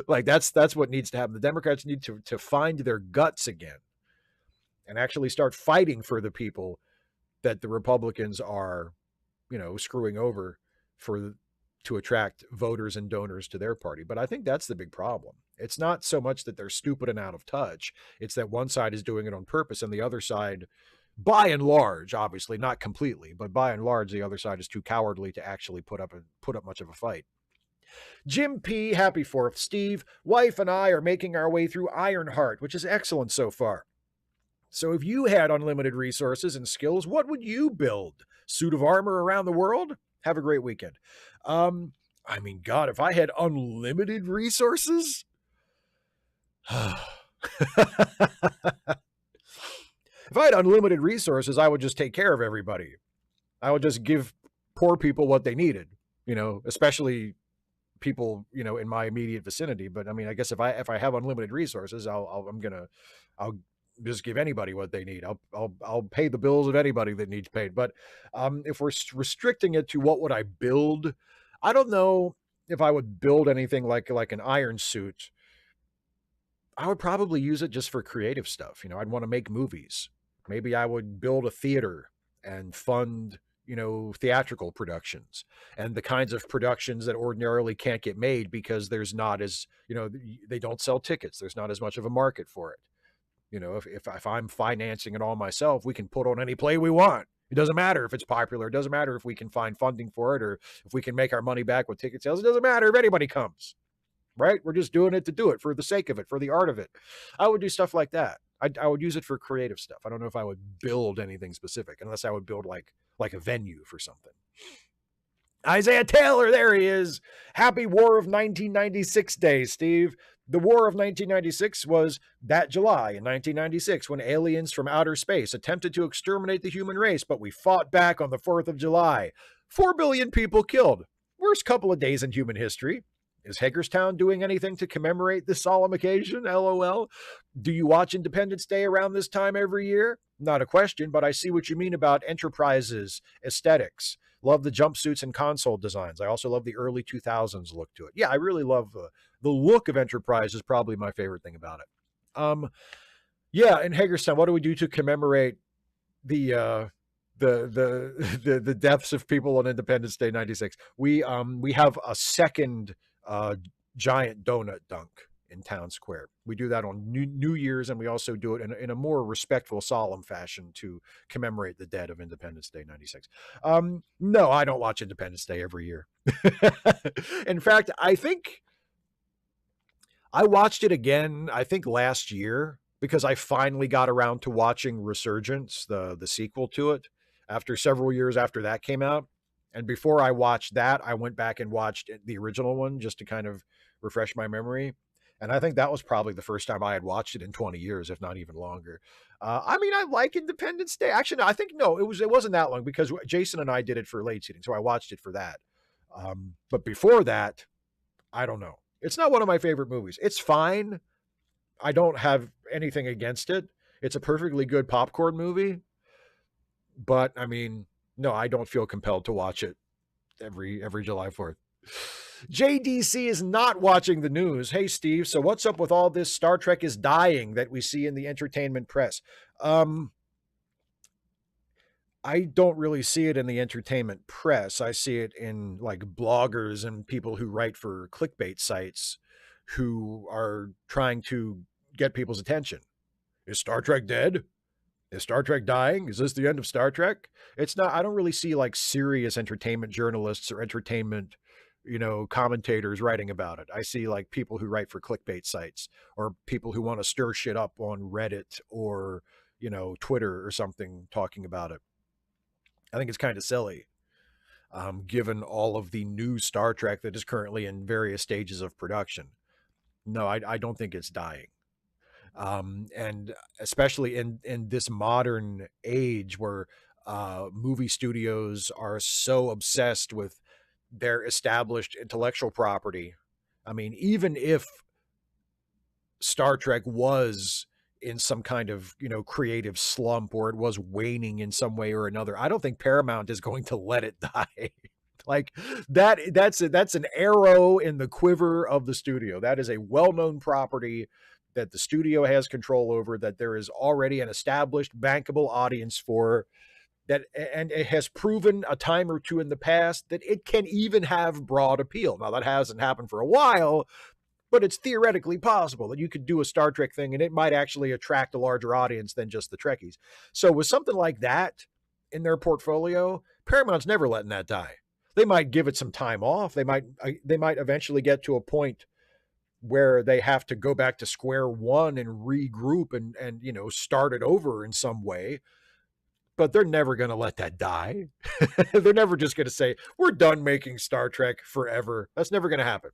Like that's what needs to happen. The Democrats need to find their guts again and actually start fighting for the people that the Republicans are, screwing over to attract voters and donors to their party. But I think that's the big problem. It's not so much that they're stupid and out of touch. It's that one side is doing it on purpose and the other side, by and large, obviously not completely, but by and large, the other side is too cowardly to actually put up much of a fight. Jim P, happy 4th. Steve, wife and I are making our way through Ironheart, which is excellent so far. So if you had unlimited resources and skills, what would you build? Suit of armor around the world? Have a great weekend. God, if I had unlimited resources, if I had unlimited resources, I would just take care of everybody. I would just give poor people what they needed, especially people, in my immediate vicinity. But I guess if I have unlimited resources, I'll just give anybody what they need. I'll pay the bills of anybody that needs paid. But if we're restricting it to what would I build, I don't know if I would build anything like an iron suit. I would probably use it just for creative stuff. I'd want to make movies. Maybe I would build a theater and fund, theatrical productions and the kinds of productions that ordinarily can't get made because there's not as, they don't sell tickets. There's not as much of a market for it. If I'm financing it all myself, we can put on any play we want. It doesn't matter if it's popular. It doesn't matter if we can find funding for it or if we can make our money back with ticket sales. It doesn't matter if anybody comes, right? We're just doing it to do it for the sake of it, for the art of it. I would do stuff like that. I would use it for creative stuff. I don't know if I would build anything specific unless I would build like a venue for something. Isaiah Taylor, there he is. Happy War of 1996 Day, Steve. The War of 1996 was that July in 1996 when aliens from outer space attempted to exterminate the human race, but we fought back on the 4th of July. 4 billion people killed. Worst couple of days in human history. Is Hagerstown doing anything to commemorate this solemn occasion? LOL. Do you watch Independence Day around this time every year? Not a question, but I see what you mean about Enterprise's aesthetics. Love the jumpsuits and console designs. I also love the early 2000s look to it. Yeah, I really love the look of Enterprise is probably my favorite thing about it. Yeah, in Hagerstown, what do we do to commemorate the deaths of people on Independence Day 96? We have a second giant donut dunk in Town Square. We do that on New Year's, and we also do it in a more respectful, solemn fashion to commemorate the dead of Independence Day 96. No, I don't watch Independence Day every year. In fact, I think I watched it again, I think last year, because I finally got around to watching Resurgence, the sequel to it, after several years after that came out. And before I watched that, I went back and watched the original one just to kind of refresh my memory. And I think that was probably the first time I had watched it in 20 years, if not even longer. I like Independence Day. Actually, no, I think no, it wasn't that long because Jason and I did it for late seating, so I watched it for that. But before that, I don't know. It's not one of my favorite movies. It's fine. I don't have anything against it. It's a perfectly good popcorn movie. But no, I don't feel compelled to watch it every July 4th. JDC is not watching the news. Hey, Steve, so what's up with all this Star Trek is dying that we see in the entertainment press? I don't really see it in the entertainment press. I see it in like bloggers and people who write for clickbait sites who are trying to get people's attention. Is Star Trek dead? Is Star Trek dying? Is this the end of Star Trek? It's not, I don't really see like serious entertainment journalists or entertainment, commentators writing about it. I see like people who write for clickbait sites or people who want to stir shit up on Reddit or, Twitter or something talking about it. I think it's kind of silly, given all of the new Star Trek that is currently in various stages of production. No, I don't think it's dying. And especially in this modern age where movie studios are so obsessed with their established intellectual property. I mean, even if Star Trek was in some kind of, creative slump or it was waning in some way or another, I don't think Paramount is going to let it die. Like that's an arrow in the quiver of the studio. That is a well-known property that the studio has control over, that there is already an established bankable audience for, that, and it has proven a time or two in the past that it can even have broad appeal. Now that hasn't happened for a while, but it's theoretically possible that you could do a Star Trek thing and it might actually attract a larger audience than just the Trekkies. So with something like that in their portfolio, Paramount's never letting that die. They might give it some time off. They might eventually get to a point where they have to go back to square one and regroup and start it over in some way. But they're never going to let that die. They're never just going to say, we're done making Star Trek forever. That's never going to happen.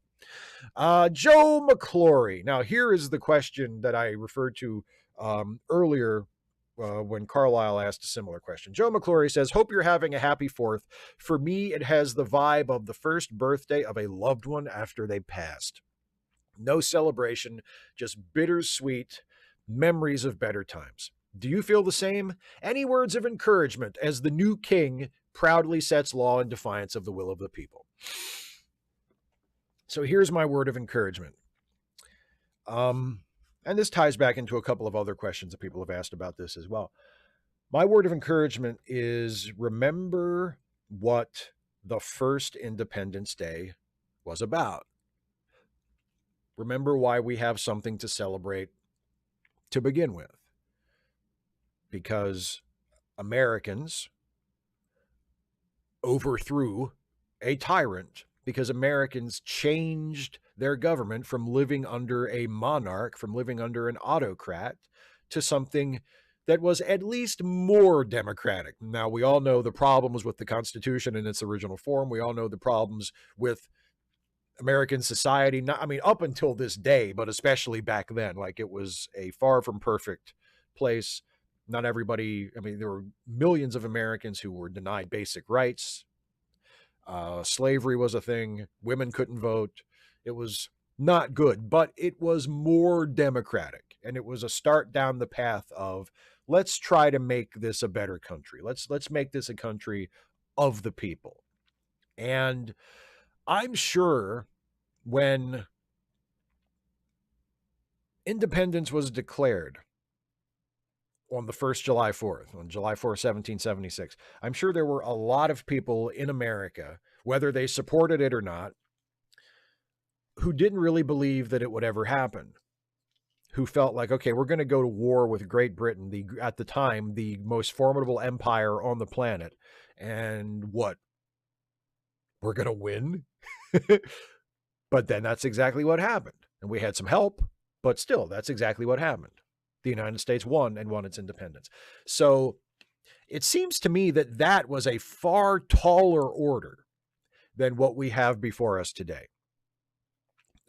Joe McClory. Now, here is the question that I referred to earlier when Carlisle asked a similar question. Joe McClory says, hope you're having a happy 4th. For me, it has the vibe of the first birthday of a loved one after they passed. No celebration, just bittersweet memories of better times. Do you feel the same? Any words of encouragement as the new king proudly sets law in defiance of the will of the people? So here's my word of encouragement. And this ties back into a couple of other questions that people have asked about this as well. My word of encouragement is remember what the first Independence Day was about. Remember why we have something to celebrate to begin with. Because Americans overthrew a tyrant, because Americans changed their government from living under a monarch, from living under an autocrat, to something that was at least more democratic. Now, we all know the problems with the Constitution in its original form. We all know the problems with American society, up until this day, but especially back then. Like, it was a far from perfect place. Not everybody, there were millions of Americans who were denied basic rights. Slavery was a thing. Women couldn't vote. It was not good, but it was more democratic. And it was a start down the path of, let's try to make this a better country. Let's make this a country of the people. And I'm sure when independence was declared on the first July 4th, on July 4th, 1776, I'm sure there were a lot of people in America, whether they supported it or not, who didn't really believe that it would ever happen, who felt like, okay, we're going to go to war with Great Britain, at the time, the most formidable empire on the planet. And what? We're going to win? But then that's exactly what happened. And we had some help, but still, that's exactly what happened. The United States won and won its independence. So it seems to me that that was a far taller order than what we have before us today.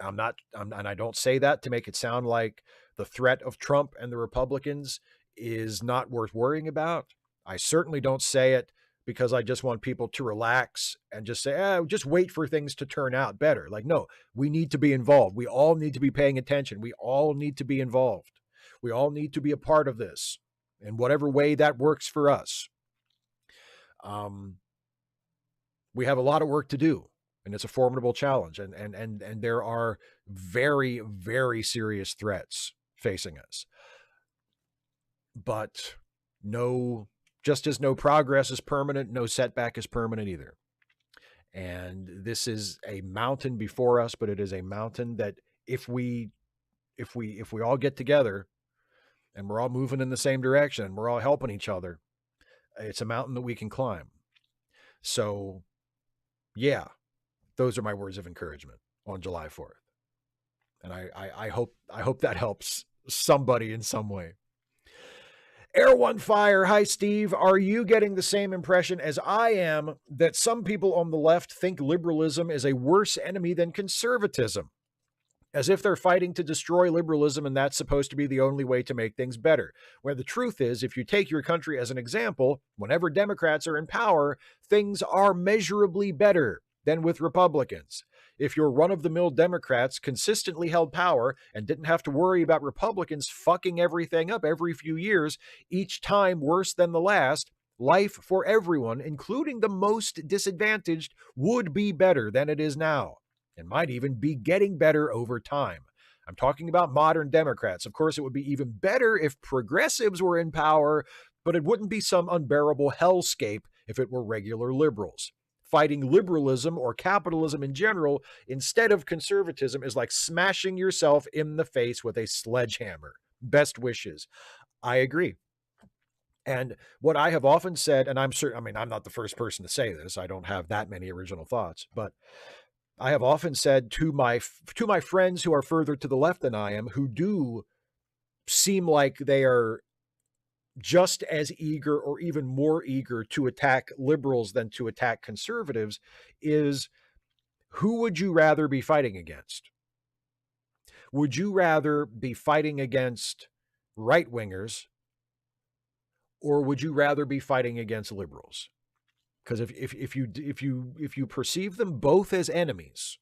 And I don't say that to make it sound like the threat of Trump and the Republicans is not worth worrying about. I certainly don't say it because I just want people to relax and just say, just wait for things to turn out better. Like, no, we need to be involved. We all need to be paying attention. We all need to be involved. We all need to be a part of this in whatever way that works for us. We have a lot of work to do, and it's a formidable challenge. And there are very, very serious threats facing us. But no Just as no progress is permanent, no setback is permanent either. And this is a mountain before us, but it is a mountain that if we all get together and we're all moving in the same direction, we're all helping each other, it's a mountain that we can climb. So yeah, those are my words of encouragement on July 4th. And I hope that helps somebody in some way. Air One Fire, hi Steve. Are you getting the same impression as I am that some people on the left think liberalism is a worse enemy than conservatism? As if they're fighting to destroy liberalism and that's supposed to be the only way to make things better. Where the truth is, if you take your country as an example, whenever Democrats are in power, things are measurably better than with Republicans. If your run-of-the-mill Democrats consistently held power and didn't have to worry about Republicans fucking everything up every few years, each time worse than the last, life for everyone, including the most disadvantaged, would be better than it is now, and might even be getting better over time. I'm talking about modern Democrats. Of course, it would be even better if progressives were in power, but it wouldn't be some unbearable hellscape if it were regular liberals. Fighting liberalism or capitalism in general instead of conservatism is like smashing yourself in the face with a sledgehammer. Best wishes. I agree. And what I have often said, and I'm certain, I mean, I'm not the first person to say this, I don't have that many original thoughts, but I have often said to my friends who are further to the left than I am, who do seem like they are just as eager or even more eager to attack liberals than to attack conservatives, is who would you rather be fighting against? Would you rather be fighting against right-wingers, or would you rather be fighting against liberals? Because if you perceive them both as enemies,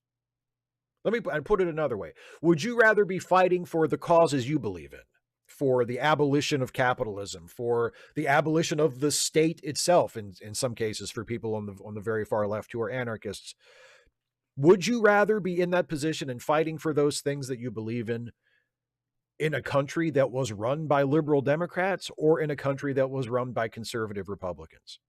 let me put it another way. Would you rather be fighting for the causes you believe in? For the abolition of capitalism, for the abolition of the state itself, in some cases for people on the very far left who are anarchists. Would you rather be in that position and fighting for those things that you believe in a country that was run by liberal Democrats or in a country that was run by conservative Republicans?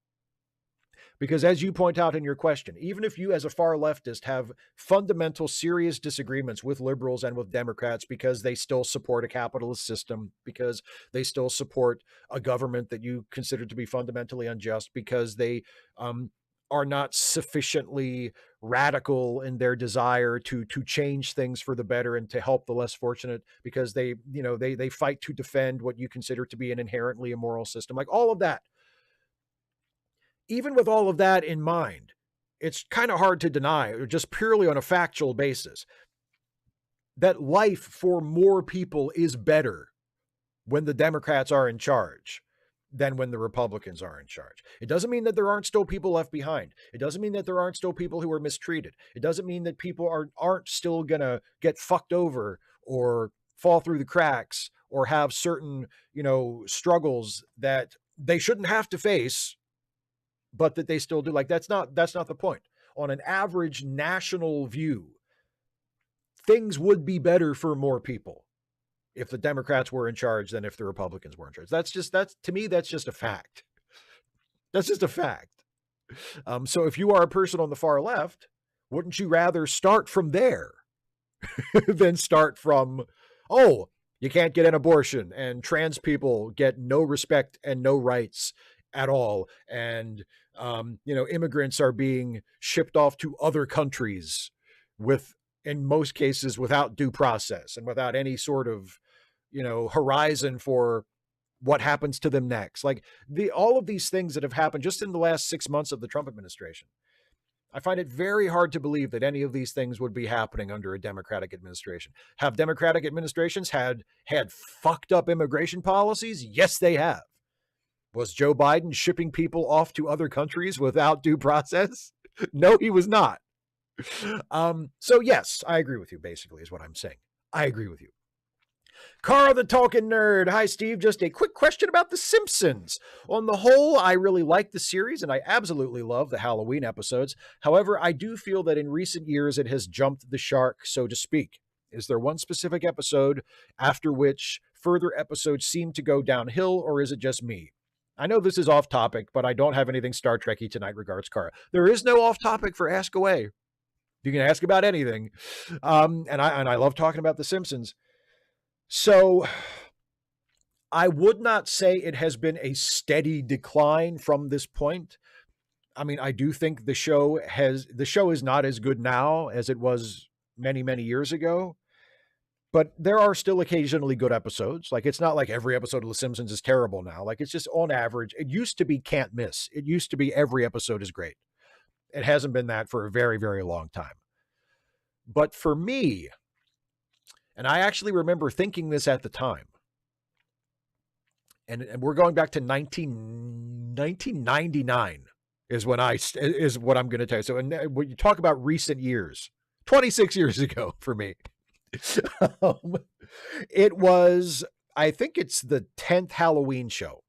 Because as you point out in your question, even if you as a far leftist have fundamental serious disagreements with liberals and with Democrats because they still support a capitalist system, because they still support a government that you consider to be fundamentally unjust, because they are not sufficiently radical in their desire to change things for the better and to help the less fortunate, because they fight to defend what you consider to be an inherently immoral system, like all of that. Even with all of that in mind, it's kind of hard to deny, just purely on a factual basis, that life for more people is better when the Democrats are in charge than when the Republicans are in charge. It doesn't mean that there aren't still people left behind. It doesn't mean that there aren't still people who are mistreated. It doesn't mean that people aren't still going to get fucked over or fall through the cracks or have certain, struggles that they shouldn't have to face, but that they still do. Like, that's not the point. On an average national view, things would be better for more people if the Democrats were in charge than if the Republicans were in charge. To me, that's just a fact. That's just a fact. So if you are a person on the far left, wouldn't you rather start from there than start from, oh, you can't get an abortion and trans people get no respect and no rights at all, and immigrants are being shipped off to other countries in most cases without due process and without any sort of horizon for what happens to them next. Like all of these things that have happened just in the last 6 months of the Trump administration, I find it very hard to believe that any of these things would be happening under a Democratic administration. Have Democratic administrations had fucked up immigration policies? Yes, they have. Was Joe Biden shipping people off to other countries without due process? No, he was not. So yes, I agree with you, basically, is what I'm saying. I agree with you. Carl the Talking Nerd. Hi, Steve. Just a quick question about The Simpsons. On the whole, I really like the series, and I absolutely love the Halloween episodes. However, I do feel that in recent years, it has jumped the shark, so to speak. Is there one specific episode after which further episodes seem to go downhill, or is it just me? I know this is off topic, but I don't have anything Star Trekky tonight. Regards, Kara. There is no off topic for Ask Away. You can ask about anything. And I love talking about The Simpsons. So I would not say it has been a steady decline from this point. I mean, I do think the show is not as good now as it was many, many years ago. But there are still occasionally good episodes. Like, it's not like every episode of The Simpsons is terrible now. Like, it's just on average. It used to be can't miss. It used to be every episode is great. It hasn't been that for a very, very long time. But for me, and I actually remember thinking this at the time, and we're going back to 1999 is what I'm going to tell you. So when you talk about recent years, 26 years ago for me, it was, I think it's the 10th Halloween show,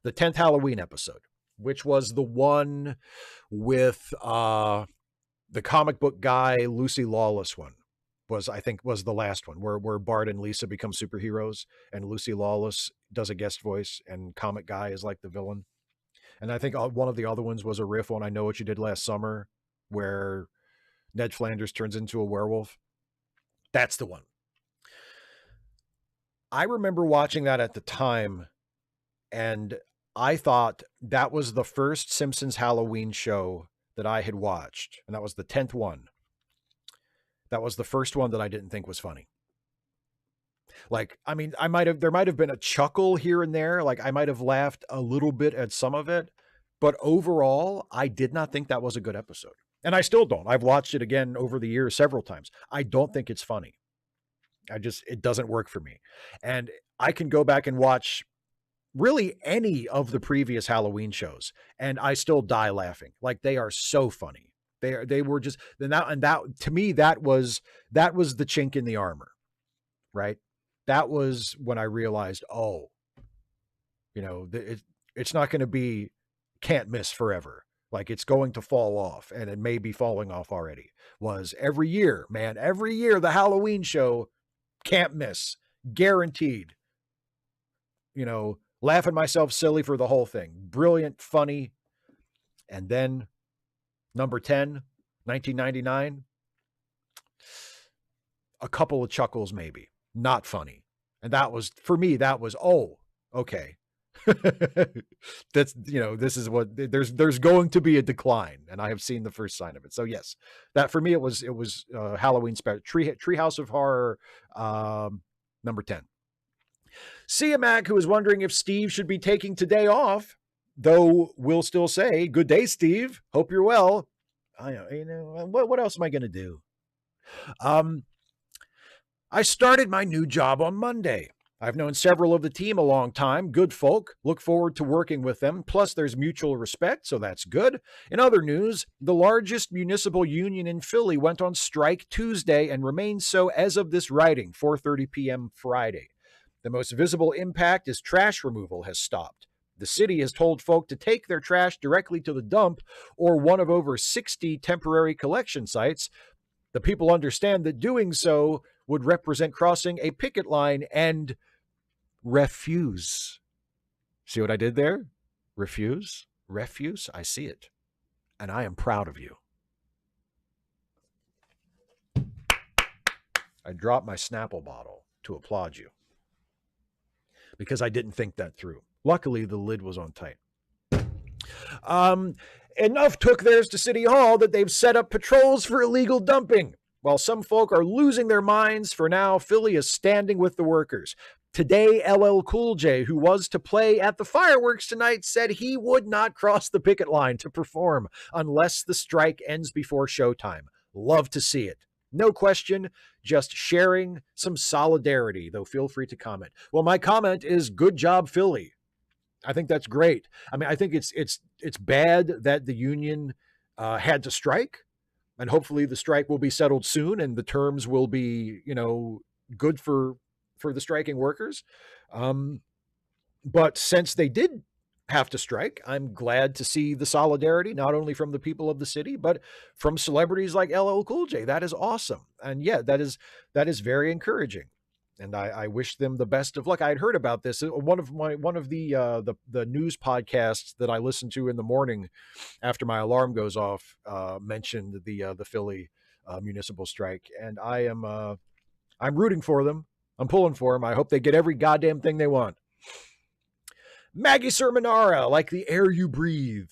the 10th Halloween episode, which was the one with the comic book guy, Lucy Lawless one. I think was the last one where Bart and Lisa become superheroes and Lucy Lawless does a guest voice and comic guy is like the villain. And I think one of the other ones was a riff on I Know What You Did Last Summer, where Ned Flanders turns into a werewolf. That's the one. I remember watching that at the time, and I thought that was the first Simpsons Halloween show that I had watched, and that was the 10th one. That was the first one that I didn't think was funny. Like, I mean, there might have been a chuckle here and there. Like, I might have laughed a little bit at some of it, but overall, I did not think that was a good episode. And I still don't. I've watched it again over the years several times. I don't think it's funny. It doesn't work for me. And I can go back and watch really any of the previous Halloween shows, and I still die laughing. Like, they are so funny. They were just, and that to me, that was the chink in the armor, right? That was when I realized, oh, it's not going to be can't miss forever. Like, it's going to fall off, and it may be falling off already. Was every year, the Halloween show can't miss, guaranteed. Laughing myself silly for the whole thing. Brilliant, funny. And then number 10, 1999, a couple of chuckles maybe, not funny. And that was, for me, oh, okay. That's, this is what, there's going to be a decline, and I have seen the first sign of it. So yes, that for me, it was Halloween special, Treehouse of Horror, number 10. Sia Mac, who is wondering if Steve should be taking today off, though we'll still say, good day, Steve. Hope you're well. What else am I going to do? I started my new job on Monday. I've known several of the team a long time, good folk, look forward to working with them, plus there's mutual respect, so that's good. In other news, the largest municipal union in Philly went on strike Tuesday and remains so as of this writing, 4:30 p.m. Friday. The most visible impact is trash removal has stopped. The city has told folk to take their trash directly to the dump or one of over 60 temporary collection sites. The people understand that doing so would represent crossing a picket line and refuse. See what I did there? Refuse? Refuse? I see it. And I am proud of you. I dropped my Snapple bottle to applaud you because I didn't think that through. Luckily, the lid was on tight. Enough took theirs to City Hall that they've set up patrols for illegal dumping. While some folk are losing their minds, for now, Philly is standing with the workers. Today, LL Cool J, who was to play at the fireworks tonight, said he would not cross the picket line to perform unless the strike ends before showtime. Love to see it. No question, just sharing some solidarity, though feel free to comment. Well, my comment is good job, Philly. I think that's great. I mean, I think it's bad that the union had to strike, and hopefully the strike will be settled soon and the terms will be, good for the striking workers. But since they did have to strike, I'm glad to see the solidarity, not only from the people of the city, but from celebrities like LL Cool J. That is awesome. And yeah, that is very encouraging. And I wish them the best of luck. I had heard about this. One of the news podcasts that I listen to in the morning after my alarm goes off mentioned the Philly municipal strike, and I'm rooting for them. I'm pulling for them. I hope they get every goddamn thing they want. Maggie Sermonara, like the air you breathe.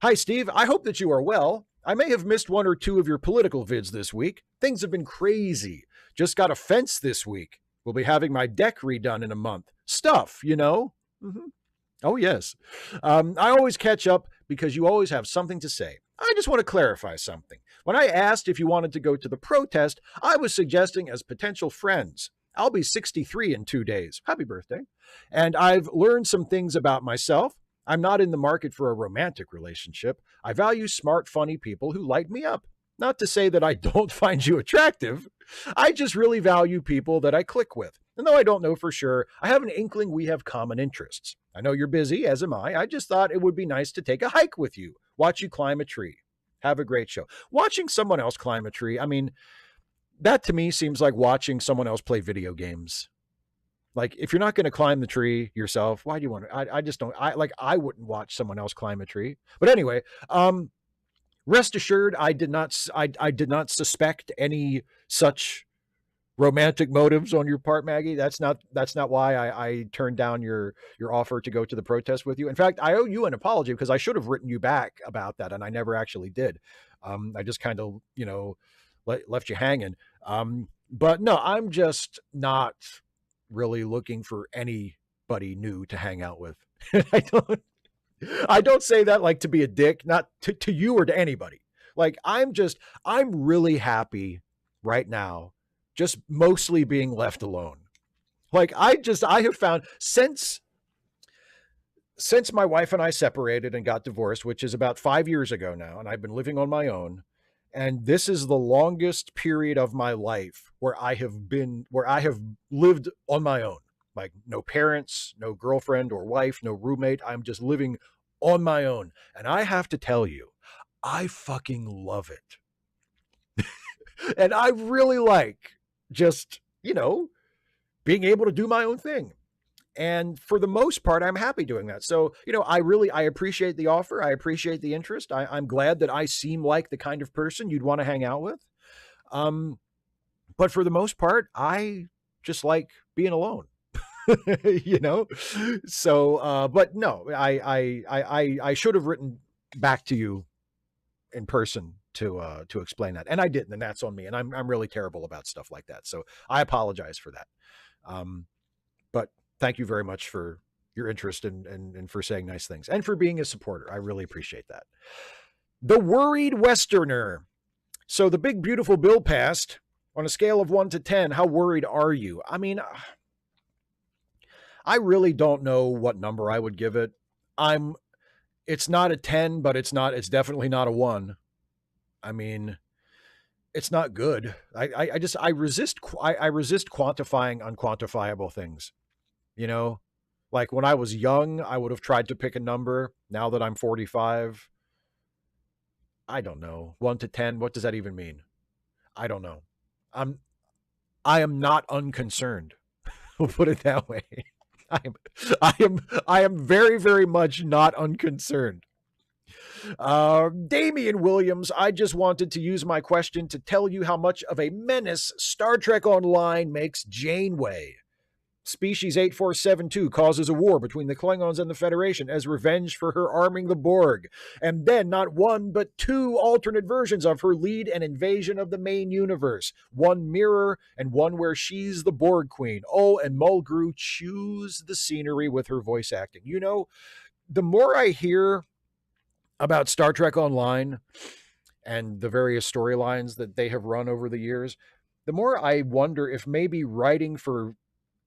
Hi, Steve. I hope that you are well. I may have missed one or two of your political vids this week. Things have been crazy. Just got a fence this week. We'll be having my deck redone in a month. Stuff, you know? Mm-hmm. Oh, yes. I always catch up because you always have something to say. I just want to clarify something. When I asked if you wanted to go to the protest, I was suggesting as potential friends. I'll be 63 in 2 days. Happy birthday. And I've learned some things about myself. I'm not in the market for a romantic relationship. I value smart, funny people who light me up. Not to say that I don't find you attractive. I just really value people that I click with. And though I don't know for sure, I have an inkling we have common interests. I know you're busy, as am I. I just thought it would be nice to take a hike with you, watch you climb a tree. Have a great show. Watching someone else climb a tree, I mean, that to me seems like watching someone else play video games. Like, if you're not going to climb the tree yourself, why do you want to? I just don't. I wouldn't watch someone else climb a tree. But anyway, rest assured, I did not suspect any such romantic motives on your part, Maggie. That's not why I turned down your offer to go to the protest with you. In fact, I owe you an apology because I should have written you back about that, and I never actually did. I just kind of left you hanging. But no, I'm just not really looking for anybody new to hang out with. I don't say that like to be a dick, not to you or to anybody. Like, I'm really happy right now, just mostly being left alone. Like, I have found since my wife and I separated and got divorced, which is about 5 years ago now, and I've been living on my own. And this is the longest period of my life where I have lived on my own. Like, no parents, no girlfriend or wife, no roommate. I'm just living on my own. And I have to tell you, I fucking love it. And I really like just, being able to do my own thing. And for the most part, I'm happy doing that. So, I appreciate the offer. I appreciate the interest. I'm glad that I seem like the kind of person you'd want to hang out with. But for the most part, I just like being alone. So, but no, I should have written back to you in person to explain that, and I didn't, and that's on me. And I'm really terrible about stuff like that. So I apologize for that. But thank you very much for your interest and for saying nice things and for being a supporter. I really appreciate that. The Worried Westerner. So the big, beautiful bill passed. On a scale of 1 to 10, how worried are you? I mean, I really don't know what number I would give it. It's not a 10, but it's definitely not a 1. I mean, it's not good. I resist quantifying unquantifiable things. Like when I was young, I would have tried to pick a number. Now that I'm 45, I don't know. 1 to 10, what does that even mean? I don't know. I am not unconcerned. We'll put it that way. I am very, very much not unconcerned. Damian Williams, I just wanted to use my question to tell you how much of a menace Star Trek Online makes Janeway. Species 8472 causes a war between the Klingons and the Federation as revenge for her arming the Borg. And then not one, but 2 alternate versions of her lead an invasion of the main universe. One mirror and one where she's the Borg Queen. Oh, and Mulgrew chews the scenery with her voice acting. The more I hear about Star Trek Online and the various storylines that they have run over the years, the more I wonder if maybe writing for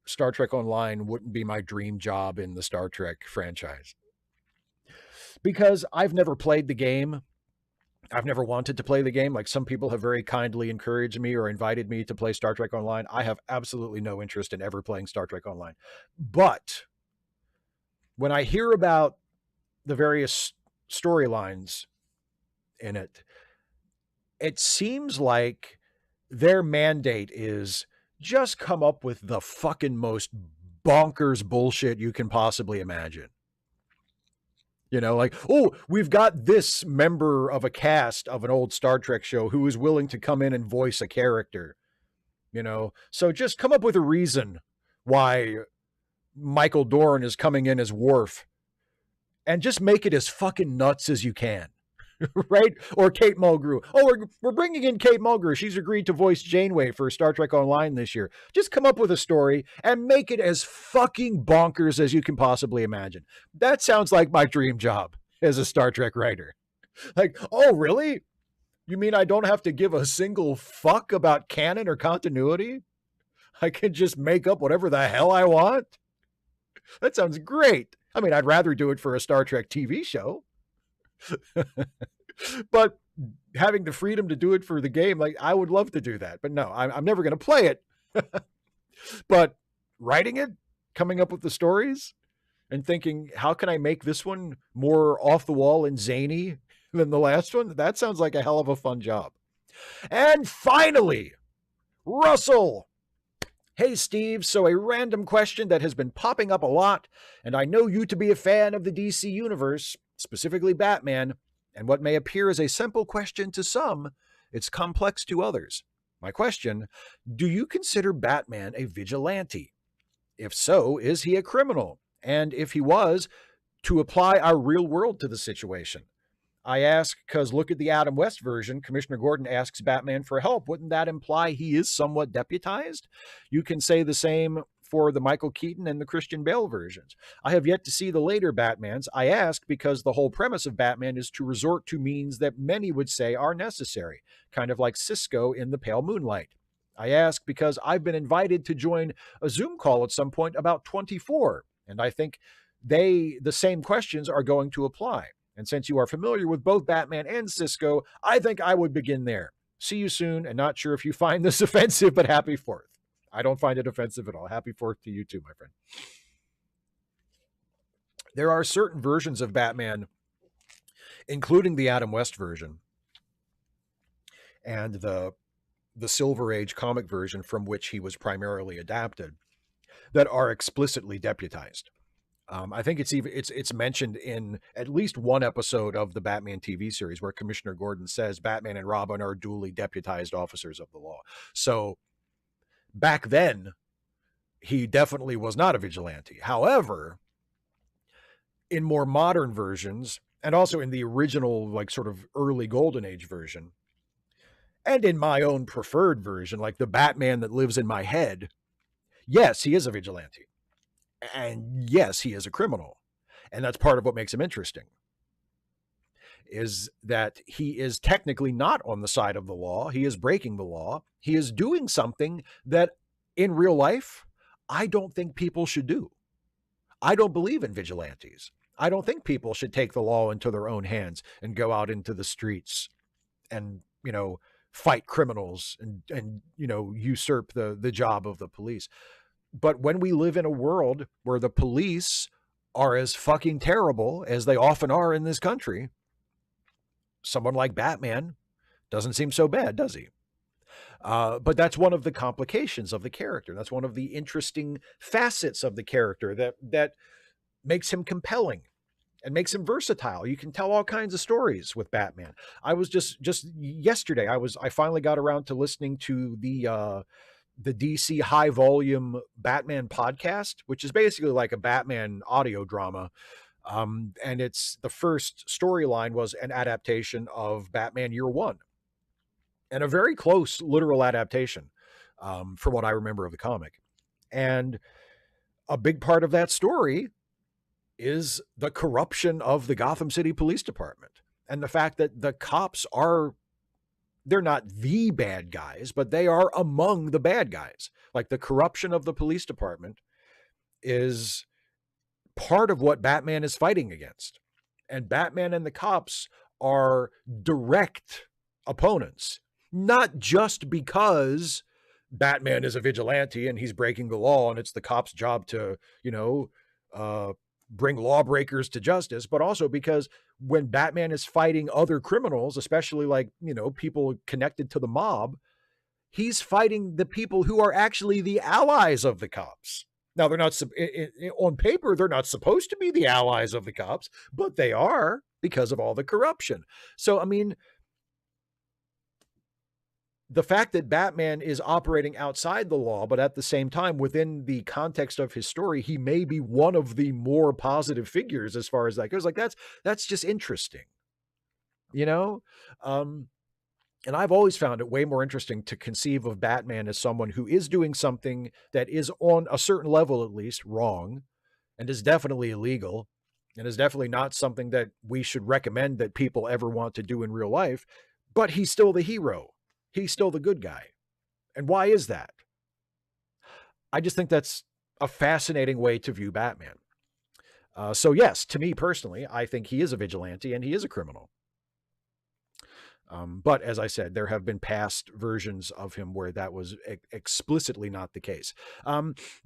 Star Trek Online wouldn't be my dream job in the Star Trek franchise. Because I've never played the game. I've never wanted to play the game. Like, some people have very kindly encouraged me or invited me to play Star Trek Online. I have absolutely no interest in ever playing Star Trek Online. But when I hear about the various storylines in it, it seems like their mandate is just come up with the fucking most bonkers bullshit you can possibly imagine. You know, like, oh, we've got this member of a cast of an old Star Trek show who is willing to come in and voice a character, you know? So just come up with a reason why Michael Dorn is coming in as Worf and just make it as fucking nuts as you can. Right? Or Kate Mulgrew. Oh, we're bringing in Kate Mulgrew. She's agreed to voice Janeway for Star Trek Online this year. Just come up with a story and make it as fucking bonkers as you can possibly imagine. That sounds like my dream job as a Star Trek writer. Like, oh, really? You mean I don't have to give a single fuck about canon or continuity? I can just make up whatever the hell I want? That sounds great. I mean, I'd rather do it for a Star Trek TV show. But having the freedom to do it for the game, like, I would love to do that. But no, I'm never going to play it. But writing it, coming up with the stories, and thinking, how can I make this one more off the wall and zany than the last one? That sounds like a hell of a fun job. And finally, Russell. Hey, Steve, so a random question that has been popping up a lot, and I know you to be a fan of the DC universe, specifically Batman, and what may appear as a simple question to some, it's complex to others. My question, do you consider Batman a vigilante? If so, is he a criminal? And if he was, to apply our real world to the situation. I ask because look at the Adam West version. Commissioner Gordon asks Batman for help. Wouldn't that imply he is somewhat deputized? You can say the same for the Michael Keaton and the Christian Bale versions. I have yet to see the later Batmans. I ask because the whole premise of Batman is to resort to means that many would say are necessary, kind of like Cisco in The Pale Moonlight. I ask because I've been invited to join a Zoom call at some point about 24, and I think the same questions are going to apply. And since you are familiar with both Batman and Cisco, I think I would begin there. See you soon, and not sure if you find this offensive, but happy 4th. I don't find it offensive at all. Happy 4th to you too, my friend. There are certain versions of Batman, including the Adam West version and the Silver Age comic version from which he was primarily adapted, that are explicitly deputized. I think it's mentioned in at least one episode of the Batman TV series where Commissioner Gordon says Batman and Robin are duly deputized officers of the law. So back then, he definitely was not a vigilante. However, in more modern versions, and also in the original, like, sort of early Golden Age version, and in my own preferred version, like the Batman that lives in my head, yes, he is a vigilante. And yes, he is a criminal. And that's part of what makes him interesting, is that he is technically not on the side of the law. He is breaking the law. He is doing something that in real life, I don't think people should do. I don't believe in vigilantes. I don't think people should take the law into their own hands and go out into the streets and, you know, fight criminals and you know, usurp the job of the police. But when we live in a world where the police are as fucking terrible as they often are in this country, someone like Batman doesn't seem so bad, does he? But that's one of the complications of the character. That's one of the interesting facets of the character that makes him compelling and makes him versatile. You can tell all kinds of stories with Batman. I was just yesterday, I finally got around to listening to the DC High Volume Batman podcast, which is basically like a Batman audio drama. And it's the first storyline was an adaptation of Batman Year One, and a very close literal adaptation from what I remember of the comic. And a big part of that story is the corruption of the Gotham City Police Department and the fact that the cops they're not the bad guys, but they are among the bad guys. Like, the corruption of the police department is part of what Batman is fighting against. And Batman and the cops are direct opponents, not just because Batman is a vigilante and he's breaking the law and it's the cops' job to, you know, bring lawbreakers to justice, but also because when Batman is fighting other criminals, especially, like, you know, people connected to the mob, He's fighting the people who are actually the allies of the cops. Now, they're not, on paper, they're not supposed to be the allies of the cops, but they are because of all the corruption. So, I mean, the fact that Batman is operating outside the law, but at the same time, within the context of his story, he may be one of the more positive figures as far as that goes. Like, that's just interesting, you know? And I've always found it way more interesting to conceive of Batman as someone who is doing something that is, on a certain level at least, wrong, and is definitely illegal, and is definitely not something that we should recommend that people ever want to do in real life. But he's still the hero. He's still the good guy. And why is that? I just think that's a fascinating way to view Batman. So yes, to me personally, I think he is a vigilante and he is a criminal. But as I said, there have been past versions of him where that was explicitly not the case.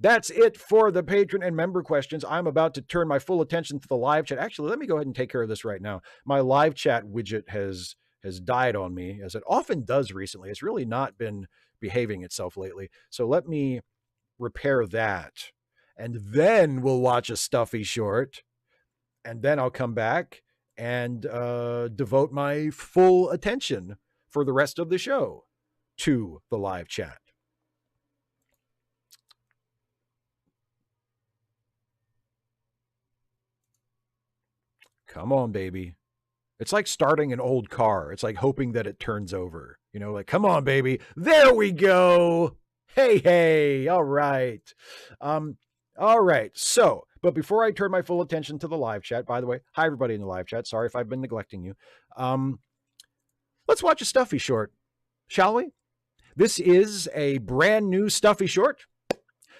That's it for the patron and member questions. I'm about to turn my full attention to the live chat. Actually, let me go ahead and take care of this right now. My live chat widget has died on me, as it often does recently. It's really not been behaving itself lately. So let me repair that. And then we'll watch a Stuffy short. And then I'll come back and devote my full attention for the rest of the show to the live chat. Come on, baby. It's like starting an old car. It's like hoping that it turns over. You know, like, come on, baby. There we go. Hey. All right. All right. So, but before I turn my full attention to the live chat, by the way, hi, everybody in the live chat. Sorry if I've been neglecting you. Let's watch a Stuffy short, shall we? This is a brand new Stuffy short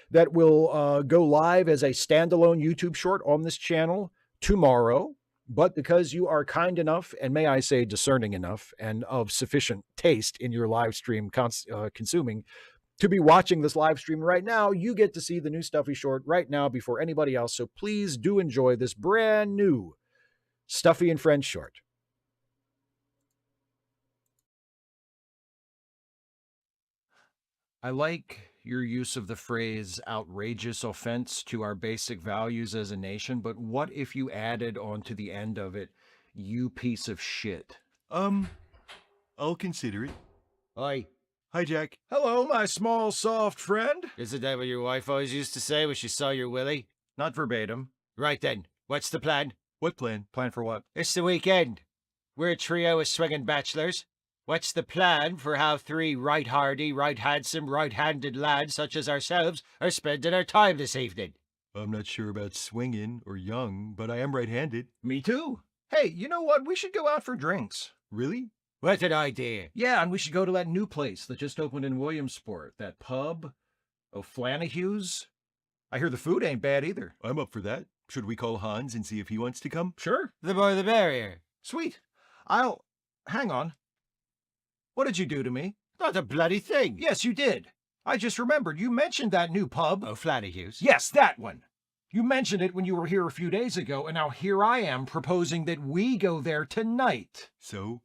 that will go live as a standalone YouTube short on this channel tomorrow. But because you are kind enough, and may I say discerning enough, and of sufficient taste in your live stream consuming, to be watching this live stream right now, you get to see the new Stuffy short right now before anybody else. So please do enjoy this brand new Stuffy and Friends short. I like your use of the phrase outrageous offense to our basic values as a nation, but what if you added onto the end of it, you piece of shit? I'll consider it. Oi. Hi, Jack. Hello, my small, soft friend. Isn't that what your wife always used to say when she saw your willy? Not verbatim. Right then, what's the plan? What plan? Plan for what? It's the weekend. We're a trio of swinging bachelors. What's the plan for how three right-hardy, right-handsome, right-handed lads such as ourselves are spending our time this evening? I'm not sure about swinging or young, but I am right-handed. Me too. Hey, you know what? We should go out for drinks. Really? What an idea. Yeah, and we should go to that new place that just opened in Williamsport. That pub, O'Flanahue's. I hear the food ain't bad either. I'm up for that. Should we call Hans and see if he wants to come? Sure. The more the merrier. Sweet. Hang on. What did you do to me? Not a bloody thing. Yes, you did. I just remembered. You mentioned that new pub. O'Flanahue's. Yes, that one. You mentioned it when you were here a few days ago, and now here I am proposing that we go there tonight. So,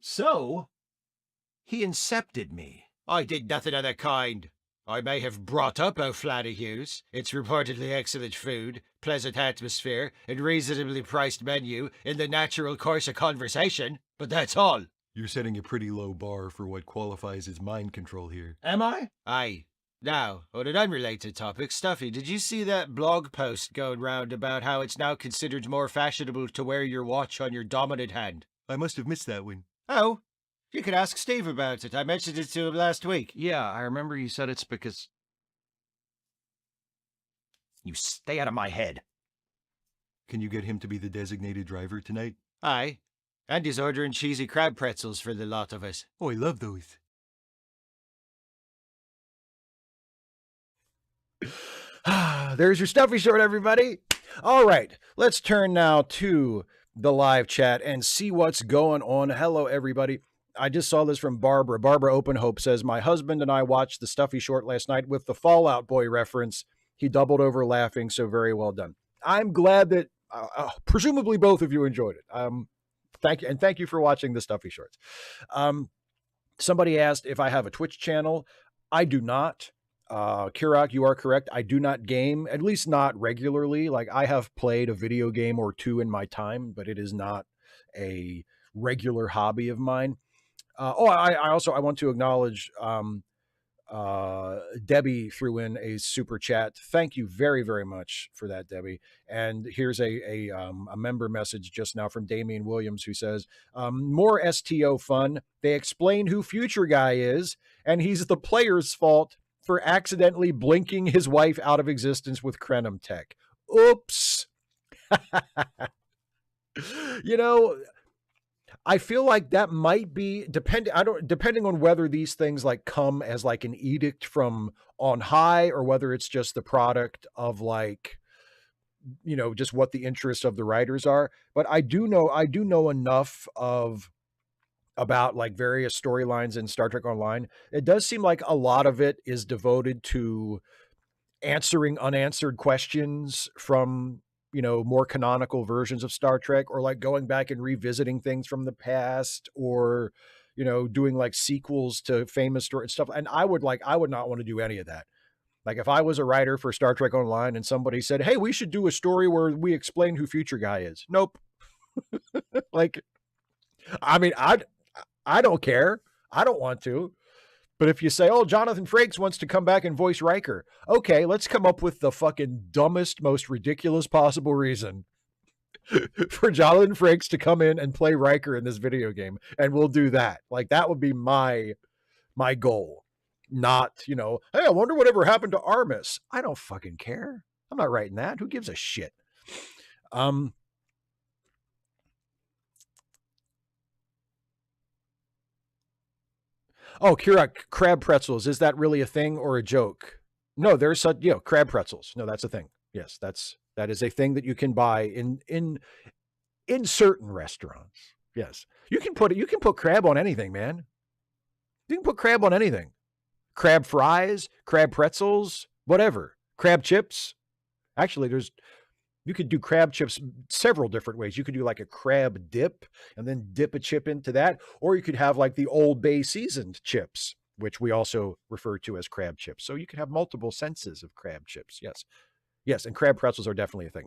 he incepted me. I did nothing of the kind. I may have brought up O'Flanahue's. It's reportedly excellent food, pleasant atmosphere, and reasonably priced menu in the natural course of conversation, but that's all. You're setting a pretty low bar for what qualifies as mind control here. Am I? Aye. Now, on an unrelated topic, Stuffy, did you see that blog post going round about how it's now considered more fashionable to wear your watch on your dominant hand? I must have missed that one. Oh, you could ask Steve about it. I mentioned it to him last week. Yeah, I remember you said it's because... You stay out of my head. Can you get him to be the designated driver tonight? Aye. And he's ordering cheesy crab pretzels for the lot of us. Oh, I love those. There's your Stuffy short, everybody. All right, let's turn now to the live chat and see what's going on. Hello, everybody. I just saw this from Barbara. Barbara Openhope says, my husband and I watched the Stuffy short last night with the Fallout Boy reference. He doubled over laughing, so very well done. I'm glad that presumably both of you enjoyed it. Thank you for watching the Stuffy shorts. Somebody asked if I have a Twitch channel. I do not. Kirak, you are correct. I do not game, at least not regularly. Like, I have played a video game or two in my time, but it is not a regular hobby of mine. I want to acknowledge Debbie threw in a super chat. Thank you very, very much for that, Debbie. And here's a member message just now from Damian Williams, who says, more STO fun. They explain who Future Guy is, and he's the player's fault for accidentally blinking his wife out of existence with Krenim Tech. Oops. You know, I feel like that might be depending on whether these things like come as like an edict from on high, or whether it's just the product of like, you know, just what the interests of the writers are. But I do know enough about like various storylines in Star Trek Online. It does seem like a lot of it is devoted to answering unanswered questions from, you know, more canonical versions of Star Trek, or like going back and revisiting things from the past, or, you know, doing like sequels to famous stories and stuff. And I would not want to do any of that. Like, if I was a writer for Star Trek Online and somebody said, hey, we should do a story where we explain who Future Guy is. Nope. Like, I mean, I don't care. I don't want to. But if you say, oh, Jonathan Frakes wants to come back and voice Riker, okay, let's come up with the fucking dumbest, most ridiculous possible reason for Jonathan Frakes to come in and play Riker in this video game, and we'll do that. Like, that would be my goal. Not, you know, hey, I wonder whatever happened to Armis. I don't fucking care. I'm not writing that. Who gives a shit? Oh, Kira, crab pretzels. Is that really a thing or a joke? No, there's such, you know, crab pretzels. No, that's a thing. Yes, that is a thing that you can buy in certain restaurants. Yes. You can put crab on anything, man. You can put crab on anything. Crab fries, crab pretzels, whatever. Crab chips. Actually, you could do crab chips several different ways. You could do like a crab dip and then dip a chip into that. Or you could have like the Old Bay seasoned chips, which we also refer to as crab chips. So you could have multiple senses of crab chips. Yes. Yes. And crab pretzels are definitely a thing.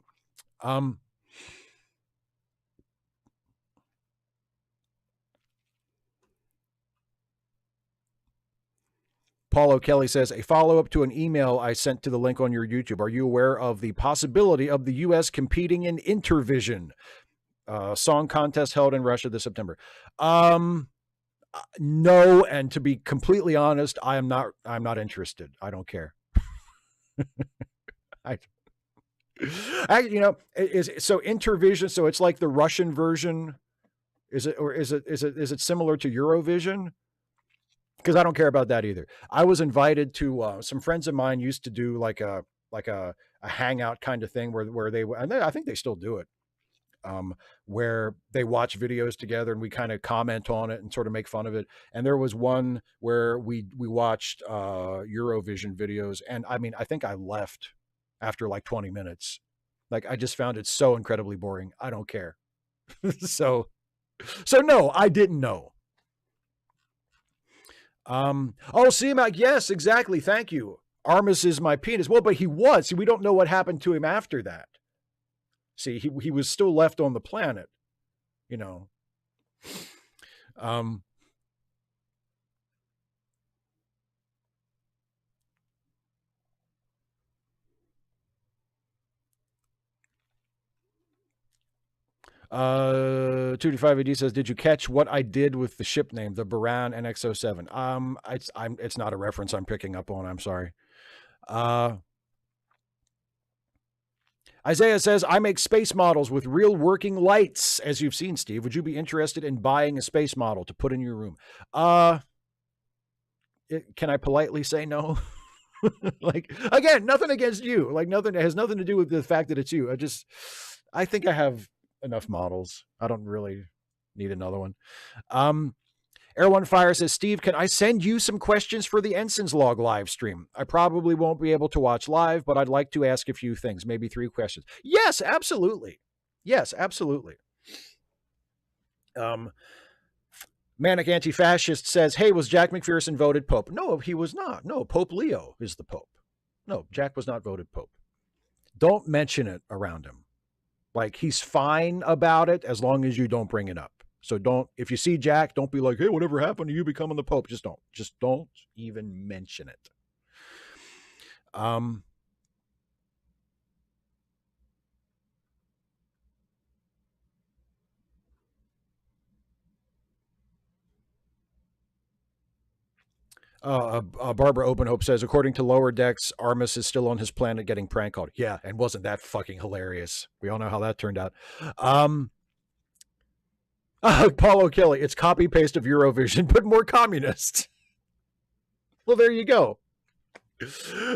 Paul O'Kelly says, a follow-up to an email I sent to the link on your YouTube. Are you aware of the possibility of the U.S. competing in Intervision, song contest held in Russia this September? No, and to be completely honest, I'm not interested. I don't care. You know, so Intervision, so it's like the Russian version. Is it similar to Eurovision? Because I don't care about that either. I was invited to some friends of mine used to do like a hangout kind of thing where they, and I think they still do it, where they watch videos together and we kind of comment on it and sort of make fun of it. And there was one where we watched Eurovision videos, and I mean, I think I left after like 20 minutes. Like, I just found it so incredibly boring. I don't care. So no, I didn't know. Oh, C-Mac, yes, exactly. Thank you. Armis is my penis. Well, but he was. See, we don't know what happened to him after that. See, he was still left on the planet, you know. 225AD says, did you catch what I did with the ship name, the Baran NX-07? It's not a reference I'm picking up on. I'm sorry. Isaiah says, I make space models with real working lights, as you've seen, Steve. Would you be interested in buying a space model to put in your room? Can I politely say no? Like, again, nothing against you. Like, nothing, it has nothing to do with the fact that it's you. I think I have enough models. I don't really need another one. Air One Fire says, Steve, can I send you some questions for the Ensign's Log live stream? I probably won't be able to watch live, but I'd like to ask a few things, maybe 3 questions. Yes, absolutely. Yes, absolutely. Manic Anti-Fascist says, hey, was Jack McPherson voted Pope? No, he was not. No, Pope Leo is the Pope. No, Jack was not voted Pope. Don't mention it around him. Like, he's fine about it as long as you don't bring it up. So don't, if you see Jack, don't be like, hey, whatever happened to you becoming the Pope? Just don't even mention it. Barbara Openhope says, according to Lower Decks, Armus is still on his planet getting prank called. Yeah, and wasn't that fucking hilarious? We all know how that turned out. Paulo Kelly, it's copy paste of Eurovision, but more communist. Well, there you go.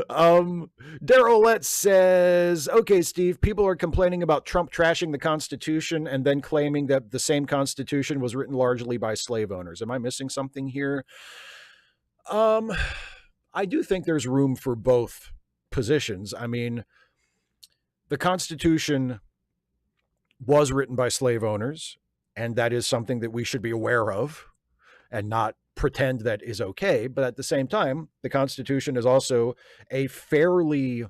Darylette says, okay, Steve, people are complaining about Trump trashing the Constitution and then claiming that the same Constitution was written largely by slave owners. Am I missing something here? I do think there's room for both positions. I mean, the Constitution was written by slave owners, and that is something that we should be aware of and not pretend that is okay. But at the same time, the Constitution is also a fairly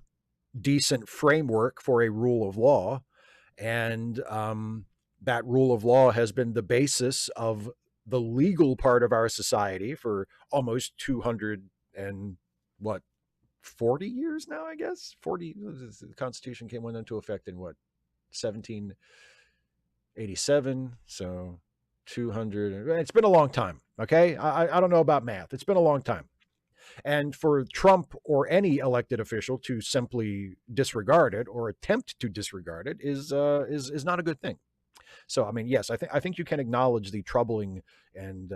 decent framework for a rule of law. And that rule of law has been the basis of the legal part of our society for almost 200 and 40 years now, I guess. 40. The Constitution went into effect in 1787. So 200. It's been a long time. Okay. I don't know about math. It's been a long time. And for Trump or any elected official to simply disregard it or attempt to disregard it is not a good thing. So, I mean, yes, I think you can acknowledge the troubling and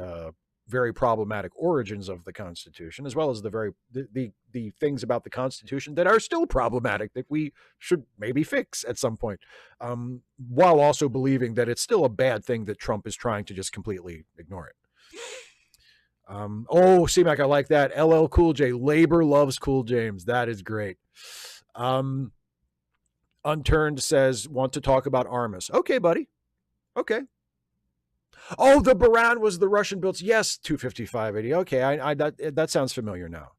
very problematic origins of the Constitution, as well as the things about the Constitution that are still problematic that we should maybe fix at some point, while also believing that it's still a bad thing that Trump is trying to just completely ignore it. C-Mac, I like that. LL Cool J, labor loves Cool James. That is great. Unturned says, want to talk about Armus. Okay, buddy. Okay. Oh, the Baran was the Russian built. Yes, 25580. Okay, that sounds familiar now.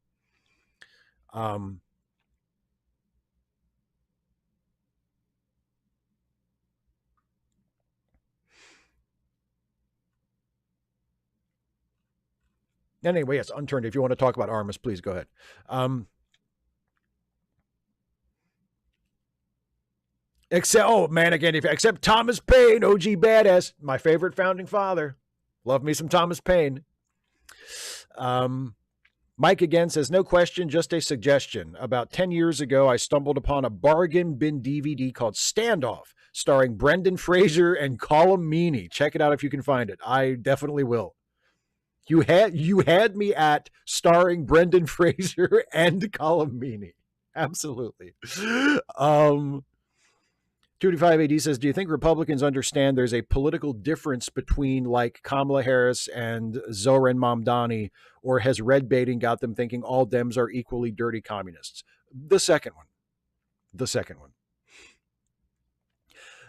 Anyway, yes, Unturned. If you want to talk about Armus, please go ahead. Except Thomas Paine, OG badass, my favorite founding father. Love me some Thomas Paine. Mike again says, no question, just a suggestion. About 10 years ago, I stumbled upon a bargain bin DVD called Standoff, starring Brendan Fraser and Colm Meaney. Check it out if you can find it. I definitely will. You had me at starring Brendan Fraser and Colm Meaney. Absolutely. 225 AD says, do you think Republicans understand there's a political difference between like Kamala Harris and Zoran Mamdani, or has red baiting got them thinking all Dems are equally dirty communists? The second one.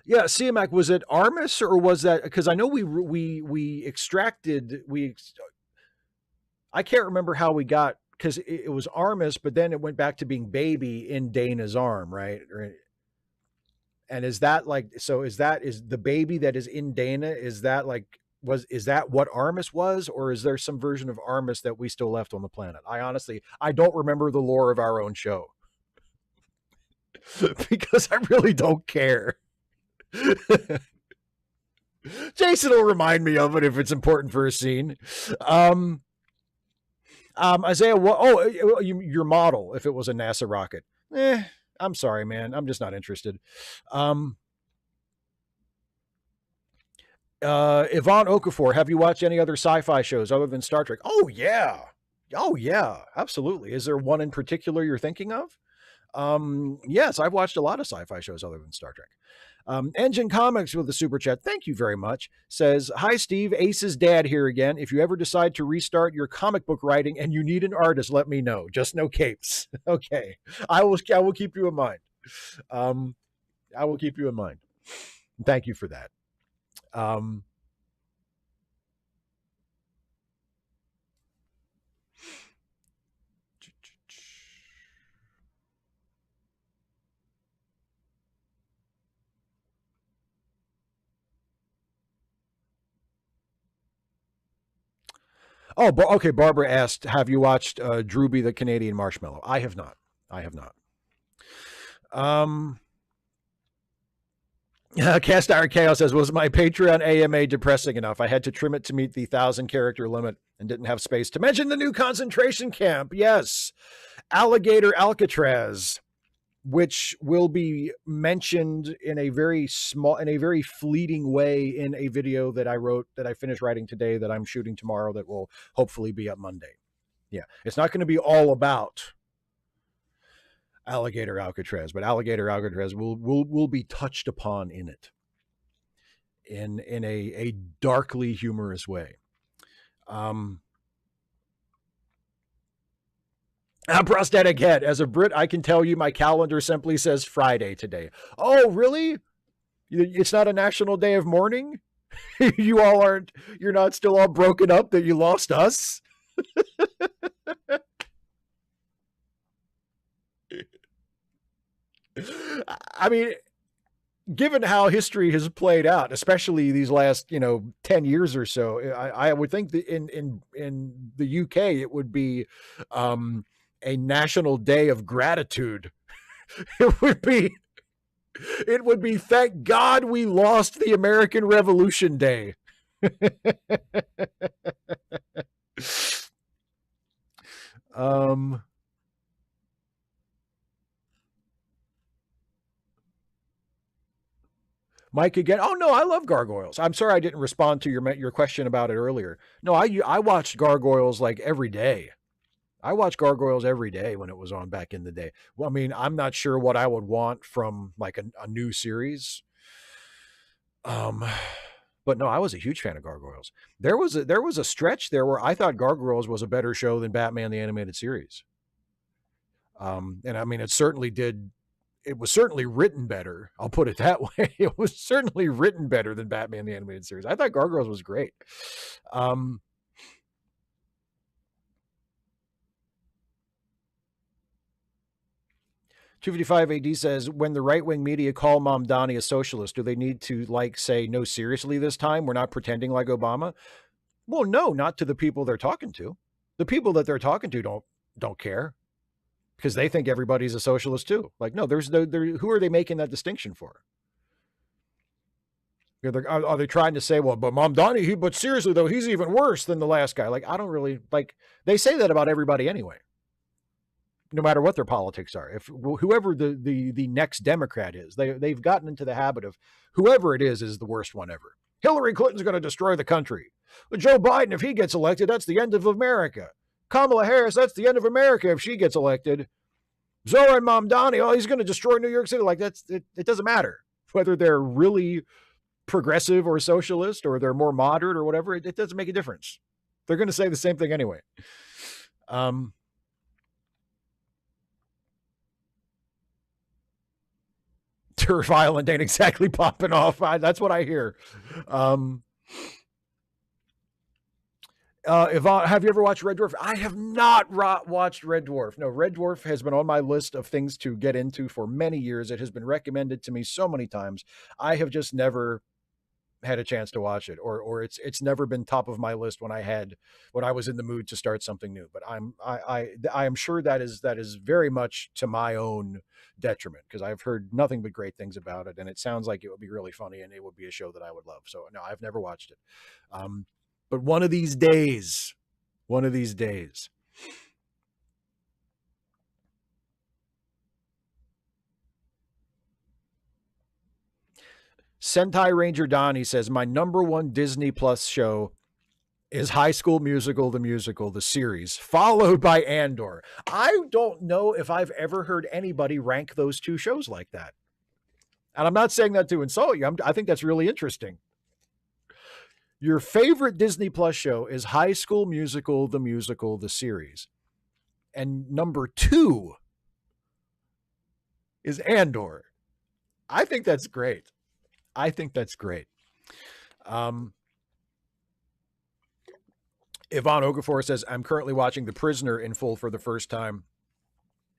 Yeah, CMAC, was it Armus or was that, because I know I can't remember how we got, because it was Armus, but then it went back to being Baby in Dana's arm, right? And is that the baby that is in Dana, is that what Armus was, or is there some version of Armus that we still left on the planet? I don't remember the lore of our own show because I really don't care. Jason will remind me of it if it's important for a scene. Isaiah, your model, if it was a NASA rocket, I'm sorry, man. I'm just not interested. Yvonne Okafor, have you watched any other sci-fi shows other than Star Trek? Oh, yeah. Absolutely. Is there one in particular you're thinking of? Yes, I've watched a lot of sci-fi shows other than Star Trek. Engine Comics with the super chat, thank you very much, says, hi, Steve, Ace's dad here again. If you ever decide to restart your comic book writing and you need an artist, let me know. Just no capes. Okay. I will keep you in mind. I will keep you in mind. Thank you for that. Oh, okay. Barbara asked, "Have you watched Drewby the Canadian Marshmallow?" I have not. I have not. Cast Iron Chaos says, "Was my Patreon AMA depressing enough? I had to trim it to meet the 1,000-character limit and didn't have space to mention the new concentration camp. Yes, Alligator Alcatraz, which will be mentioned in a very fleeting way in a video that I wrote, that I finished writing today, that I'm shooting tomorrow, that will hopefully be up Monday. Yeah, it's not going to be all about Alligator Alcatraz, but Alligator Alcatraz will be touched upon in it in a darkly humorous way. Prosthetic head. As a Brit, I can tell you my calendar simply says Friday today. Oh, really? It's not a national day of mourning? You're not still all broken up that you lost us? I mean, given how history has played out, especially these last, 10 years or so, I would think that in the UK, it would be a national day of gratitude. It would be thank God we lost the American Revolution Day. Mike again. Oh no, I love Gargoyles. I'm sorry I didn't respond to your question about it earlier. No, I watched Gargoyles like every day. I watched Gargoyles every day when it was on back in the day. Well, I mean, I'm not sure what I would want from like a new series. But no, I was a huge fan of Gargoyles. There was a stretch there where I thought Gargoyles was a better show than Batman the Animated Series. And I mean, it was certainly written better. I'll put it that way. It was certainly written better than Batman the Animated Series. I thought Gargoyles was great. 255 AD says, when the right-wing media call Mamdani a socialist, do they need to say, no, seriously this time? We're not pretending like Obama? Well, no, not to the people they're talking to. The people that they're talking to don't care, because they think everybody's a socialist too. Like, no, who are they making that distinction for? Are they trying to say, well, but Mamdani, but seriously though, he's even worse than the last guy? Like, I don't really they say that about everybody anyway, no matter what their politics are. If whoever the next Democrat is, they've gotten into the habit of whoever it is the worst one ever. Hillary Clinton's going to destroy the country. Joe Biden, if he gets elected, that's the end of America. Kamala Harris, that's the end of America if she gets elected. Zoran Mamdani, oh, he's going to destroy New York City. Like, it doesn't matter whether they're really progressive or socialist or they're more moderate or whatever. It doesn't make a difference. They're going to say the same thing anyway. Turf Island ain't exactly popping off. That's what I hear. Yvonne, have you ever watched Red Dwarf? I have not watched Red Dwarf. No, Red Dwarf has been on my list of things to get into for many years. It has been recommended to me so many times. I have just never had a chance to watch it, or it's never been top of my list when I was in the mood to start something new. But I am sure that is very much to my own detriment, because I've heard nothing but great things about it, and it sounds like it would be really funny and it would be a show that I would love. So no, I've never watched it. But one of these days. Sentai Ranger Donnie says, my number one Disney Plus show is High School Musical, the series, followed by Andor. I don't know if I've ever heard anybody rank those two shows like that. And I'm not saying that to insult you. I think that's really interesting. Your favorite Disney Plus show is High School Musical, the series. And number 2 is Andor. I think that's great. Yvonne Okafor says, I'm currently watching The Prisoner in full for the first time.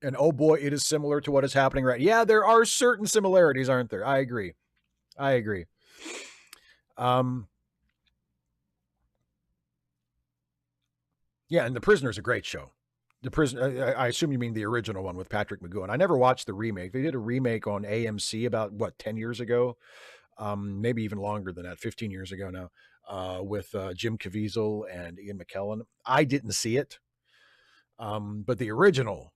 And oh boy, it is similar to what is happening right. Yeah, there are certain similarities, aren't there? I agree. Yeah, and The Prisoner's a great show. The Prisoner, I assume you mean the original one with Patrick McGowan. I never watched the remake. They did a remake on AMC about, what, 10 years ago? Maybe even longer than that, 15 years ago now, with Jim Caviezel and Ian McKellen. I didn't see it, but the original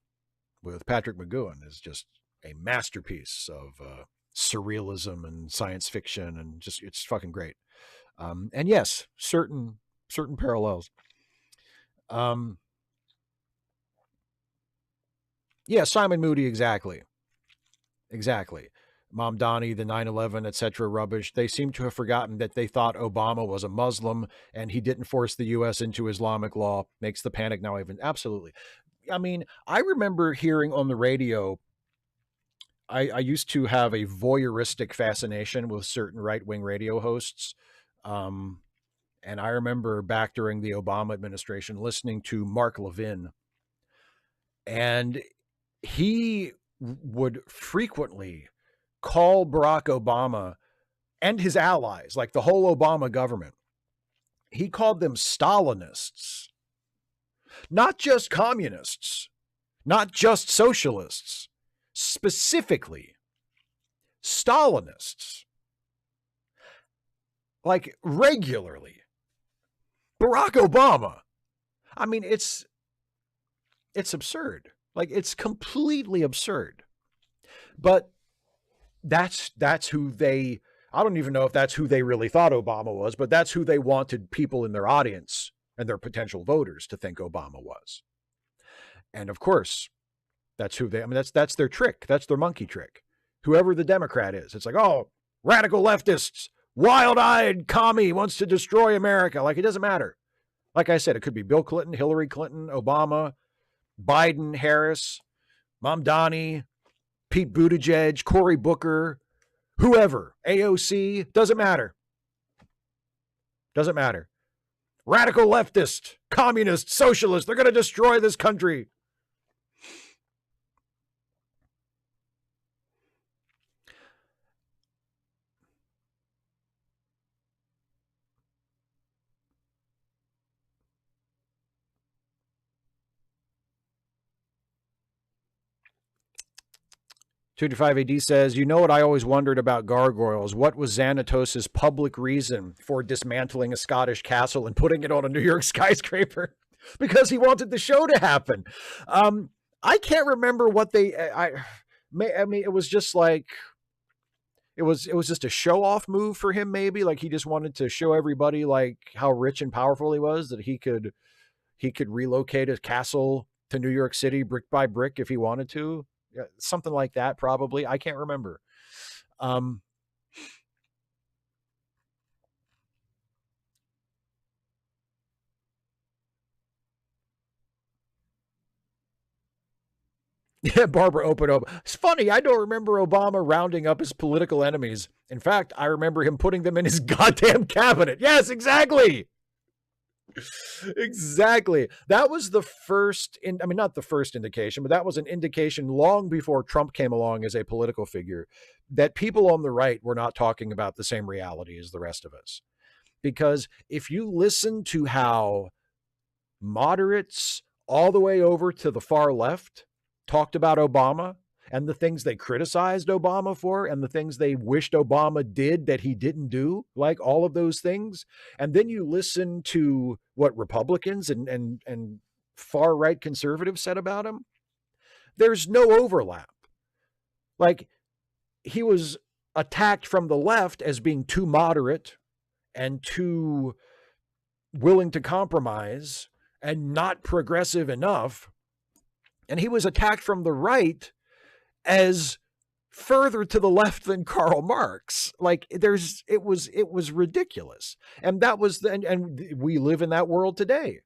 with Patrick McGowan is just a masterpiece of surrealism and science fiction, and just it's fucking great. And yes, certain parallels. Yeah, Simon Moody, exactly. Mom Donnie, the 9/11, etc. rubbish. They seem to have forgotten that they thought Obama was a Muslim and he didn't force the U.S. into Islamic law. Makes the panic now even. Absolutely. I mean, I remember hearing on the radio, I used to have a voyeuristic fascination with certain right-wing radio hosts. And I remember back during the Obama administration listening to Mark Levin, and he would frequently call Barack Obama and his allies, like the whole Obama government, he called them Stalinists, not just communists, not just socialists, specifically Stalinists, like regularly. Barack Obama. I mean, it's absurd. Like, it's completely absurd. But that's who they, I don't even know if that's who they really thought Obama was, but that's who they wanted people in their audience and their potential voters to think Obama was. And of course, that's who they, I mean, that's their trick. That's their monkey trick. Whoever the Democrat is, it's like, oh, radical leftists, wild-eyed commie wants to destroy America. Like, it doesn't matter. Like I said, it could be Bill Clinton, Hillary Clinton, Obama, Biden, Harris, Mamdani, Pete Buttigieg, Cory Booker, whoever, AOC, doesn't matter. Doesn't matter. Radical leftist, communist, socialist, they're going to destroy this country. $25 AD says, you know what I always wondered about gargoyles? What was Xanatos' public reason for dismantling a Scottish castle and putting it on a New York skyscraper? Because he wanted the show to happen. I can't remember what I mean, it was just like, it was just a show off move for him, maybe. Like, he just wanted to show everybody like how rich and powerful he was, that he could relocate a castle to New York City brick by brick if he wanted to. Something like that, probably. I can't remember. Yeah, Barbara opened up. It's funny. I don't remember Obama rounding up his political enemies. In fact, I remember him putting them in his goddamn cabinet. Yes, exactly. Exactly. That was the first, I mean, not the first indication, but that was an indication long before Trump came along as a political figure that people on the right were not talking about the same reality as the rest of us. Because if you listen to how moderates all the way over to the far left talked about Obama and the things they criticized Obama for and the things they wished Obama did that he didn't do, like all of those things. And then you listen to what Republicans and far right conservatives said about him. There's no overlap. Like, he was attacked from the left as being too moderate and too willing to compromise and not progressive enough. And he was attacked from the right as further to the left than Karl Marx. Like, it was ridiculous. And that was and we live in that world today,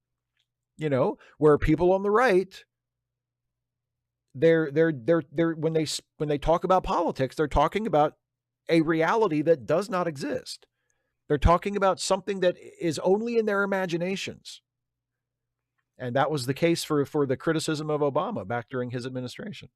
where people on the right, they're when they talk about politics, they're talking about a reality that does not exist. They're talking about something that is only in their imaginations. And that was the case for the criticism of Obama back during his administration.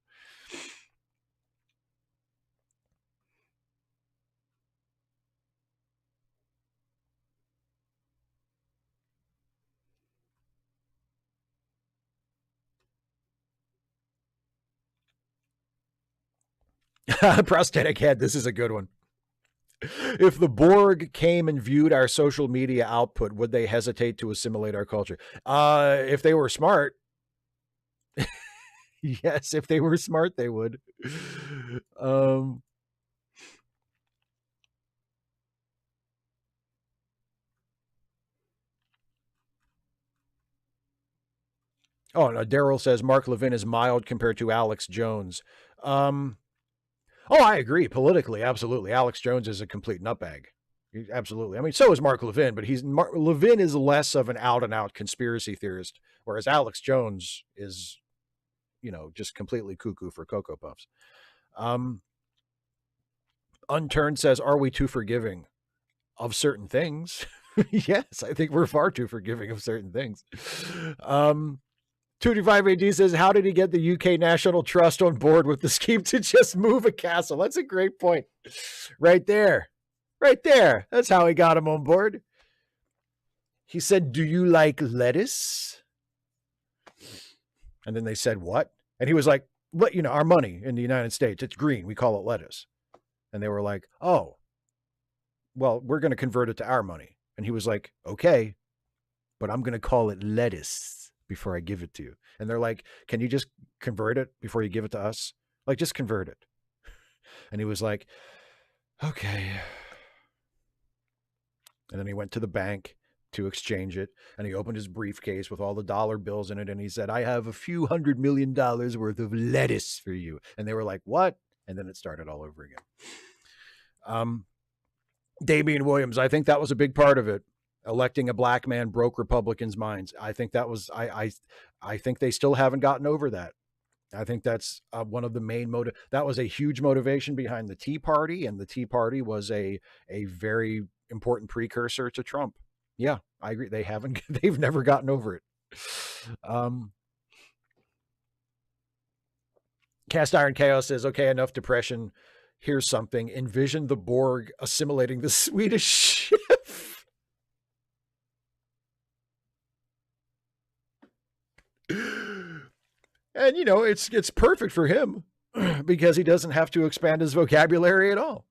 Prosthetic head. This is a good one. If the Borg came and viewed our social media output, would they hesitate to assimilate our culture? If they were smart, yes. If they were smart, they would. Oh no, Daryl says Mark Levin is mild compared to Alex Jones. Oh, I agree. Politically, absolutely. Alex Jones is a complete nutbag. Absolutely. I mean, so is Mark Levin, but Levin is less of an out and out conspiracy theorist, whereas Alex Jones is, just completely cuckoo for Cocoa Puffs. Unturned says, are we too forgiving of certain things? Yes, I think we're far too forgiving of certain things. 25 AD says, how did he get the UK National Trust on board with the scheme to just move a castle? That's a great point. Right there. Right there. That's how he got him on board. He said, do you like lettuce? And then they said, what? And he was like, our money in the United States, it's green. We call it lettuce. And they were like, oh, well, we're going to convert it to our money. And he was like, okay, but I'm going to call it lettuce before I give it to you. And they're like, can you just convert it before you give it to us? Like, just convert it. And he was like, okay. And then he went to the bank to exchange it, and he opened his briefcase with all the dollar bills in it, and he said, I have a few $100 million worth of lettuce for you. And they were like, what? And then it started all over again. Damian Williams, I think that was a big part of it. Electing a black man broke Republicans' minds. I think that was, I think they still haven't gotten over that. I think that's one of the main that was a huge motivation behind the Tea Party, and the Tea Party was a very important precursor to Trump. Yeah, I agree. They've never gotten over it. Cast Iron Chaos says, okay, enough depression. Here's something. Envision the Borg assimilating the Swedish chef. And, it's perfect for him because he doesn't have to expand his vocabulary at all.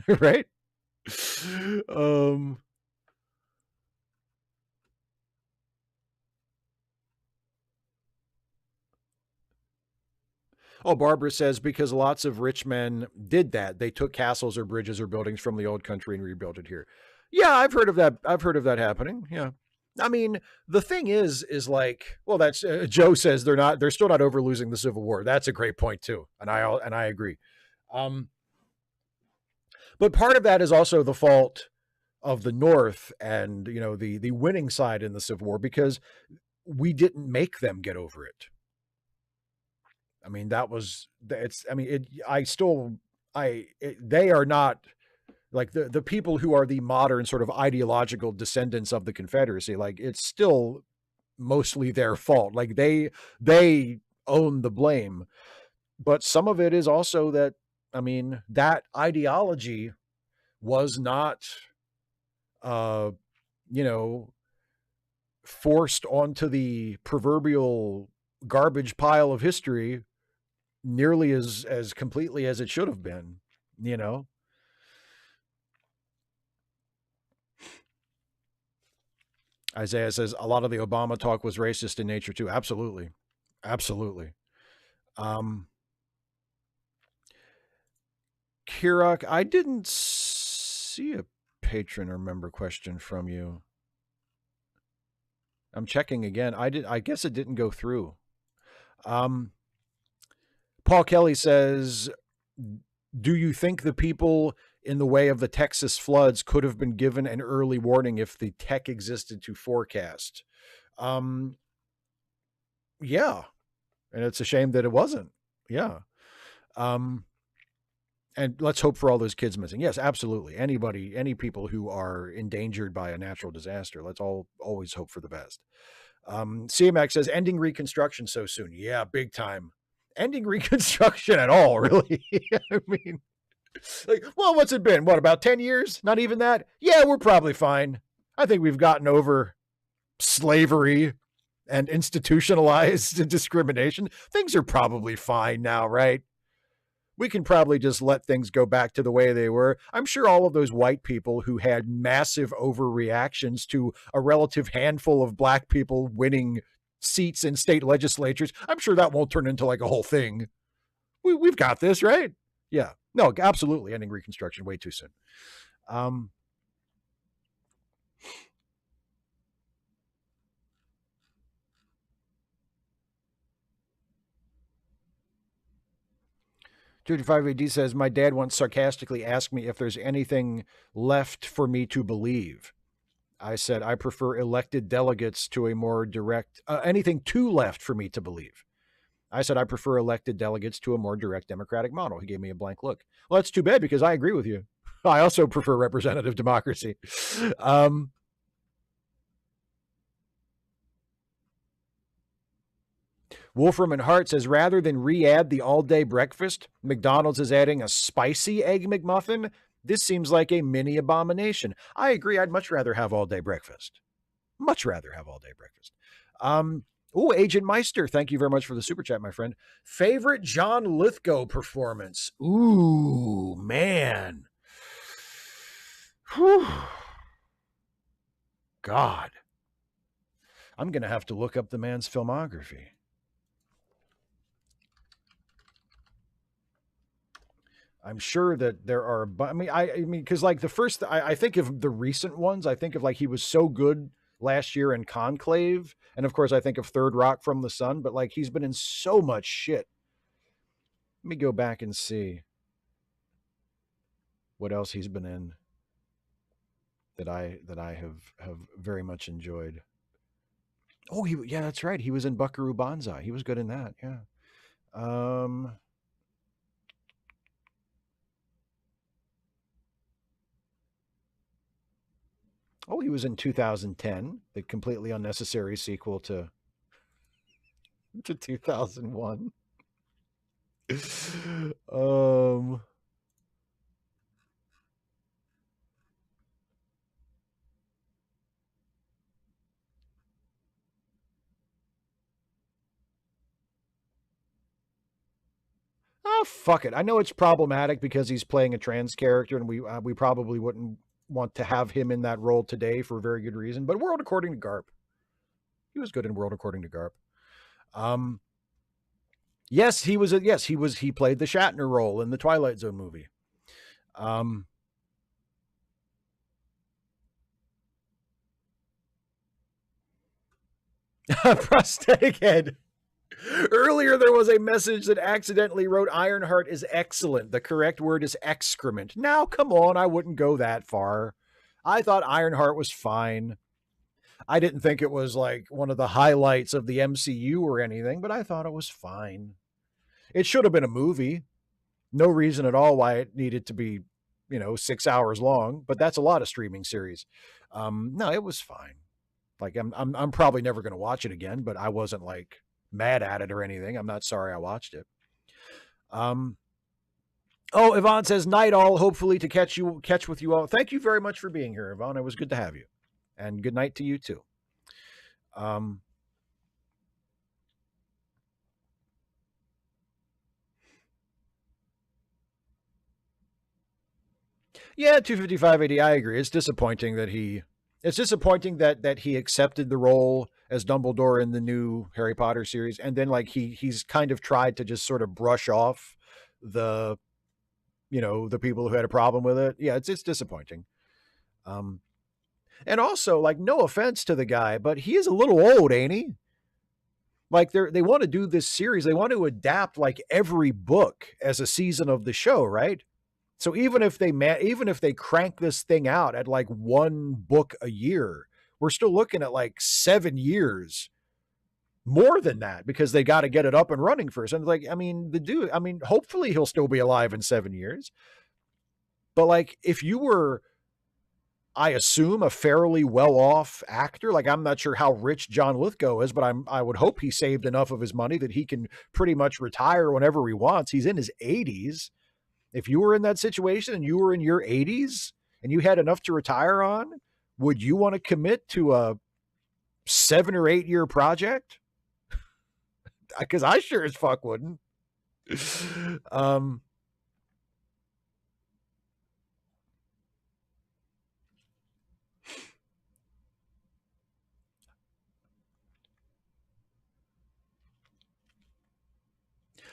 Right? Oh, Barbara says, because lots of rich men did that. They took castles or bridges or buildings from the old country and rebuilt it here. Yeah, I've heard of that. I've heard of that happening. Yeah. I mean, the thing is like, well, that's Joe says they're still not over losing the Civil War. That's a great point too. And I agree. But part of that is also the fault of the North and, the winning side in the Civil War, because we didn't make them get over it. I mean, they are not like the people who are the modern sort of ideological descendants of the Confederacy. Like, it's still mostly their fault. Like, they own the blame, but some of it is also that, that ideology was not, forced onto the proverbial garbage pile of history nearly as completely as it should have been, Isaiah says a lot of the Obama talk was racist in nature too. Absolutely. Absolutely. Kirak, I didn't see a patron or member question from you. I'm checking again. I guess it didn't go through. Paul Kelly says, do you think the people in the way of the Texas floods could have been given an early warning if the tech existed to forecast? Yeah. And it's a shame that it wasn't. Yeah. And let's hope for all those kids missing. Yes, absolutely. Any people who are endangered by a natural disaster, let's always hope for the best. CMX says, ending Reconstruction so soon. Yeah, big time. Ending Reconstruction at all, really? I mean, like, well, what's it been? What, about 10 years? Not even that? Yeah, we're probably fine. I think we've gotten over slavery and institutionalized discrimination. Things are probably fine now, right? we can probably just let things go back to the way they were. I'm sure all of those white people who had massive overreactions to a relative handful of black people winning seats in state legislatures, I'm sure that won't turn into like a whole thing. We've got this, right? Yeah. No, absolutely. Ending Reconstruction way too soon. 255 AD says, my dad once sarcastically asked me if there's anything left for me to believe. I said, I prefer elected delegates to a more direct, anything too left for me to believe. I said, I prefer elected delegates to a more direct democratic model. He gave me a blank look. Well, that's too bad because I agree with you. I also prefer representative democracy. Wolfram and Hart says, rather than re-add the all-day breakfast, McDonald's is adding a spicy egg McMuffin. This seems like a mini abomination. I agree. I'd much rather have all-day breakfast. Much rather have all-day breakfast. Oh, Agent Meister, thank you very much for the super chat, my friend. Favorite John Lithgow performance? Ooh, man. Whew. God. I'm going to have to look up the man's filmography. I'm sure that there are, but I mean, because like the first, I think of the recent ones, I think of like he was so good last year in Conclave, and of course I think of Third Rock from the Sun, but like he's been in so much shit. Let me go back and see what else he's been in that I have very much enjoyed. Oh, yeah, that's right. He was in Buckaroo Banzai. He was good in that. Yeah. Oh, he was in 2010, the completely unnecessary sequel to 2001. Oh, fuck it. I know it's problematic because he's playing a trans character, and we probably wouldn't want to have him in that role today for a very good reason. But World According to Garp, he was good in World According to Garp. Yes, he was. He played the Shatner role in the Twilight Zone movie. Prosthetic head. Earlier, there was a message that accidentally wrote Ironheart is excellent. The correct word is excrement. Now, come on, I wouldn't go that far. I thought Ironheart was fine. I didn't think it was like one of the highlights of the MCU or anything, but I thought it was fine. It should have been a movie. No reason at all why it needed to be, 6 hours long, but that's a lot of streaming series. No, it was fine. Like I'm probably never going to watch it again, but I wasn't like mad at it or anything. I'm not sorry I watched it. Oh, Yvonne says, night all, hopefully to catch with you all. Thank you very much for being here, Yvonne. It was good to have you. And good night to you too. Yeah, 25580, I agree. It's disappointing that he accepted the role as Dumbledore in the new Harry Potter series, and then like he's kind of tried to just sort of brush off the people who had a problem with it. Yeah, it's disappointing. And also, like, no offense to the guy, but he is a little old, ain't he? Like they want to do this series, they want to adapt like every book as a season of the show, right? So even if they crank this thing out at like one book a year, we're still looking at like 7 years, more than that, because they got to get it up and running first. And like, hopefully he'll still be alive in 7 years. But like, if you were, I assume, a fairly well-off actor, like I'm not sure how rich John Lithgow is, but I would hope he saved enough of his money that he can pretty much retire whenever he wants. He's in his 80s. If you were in that situation and you were in your 80s and you had enough to retire on, would you want to commit to a 7 or 8 year project? Because I sure as fuck wouldn't.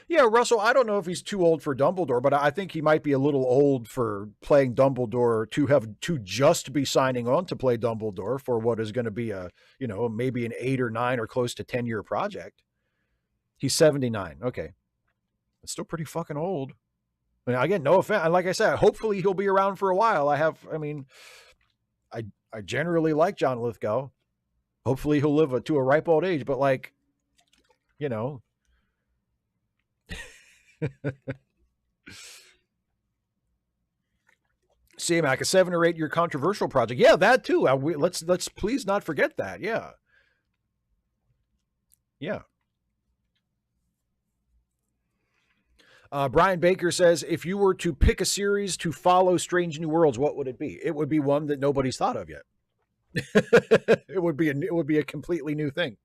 Yeah, Russell, I don't know if he's too old for Dumbledore, but I think he might be a little old for playing Dumbledore to just be signing on to play Dumbledore for what is going to be maybe an 8 or 9 or close to 10-year project. He's 79. Okay. It's still pretty fucking old. I mean, again, no offense. Like I said, hopefully he'll be around for a while. I generally like John Lithgow. Hopefully he'll live to a ripe old age, but like, you know, CMAC, a 7 or 8 year controversial project. Yeah, that too. Let's please not forget that. Yeah. Yeah. Brian Baker says, if you were to pick a series to follow Strange New Worlds, what would it be? It would be one that nobody's thought of yet. It would be a completely new thing.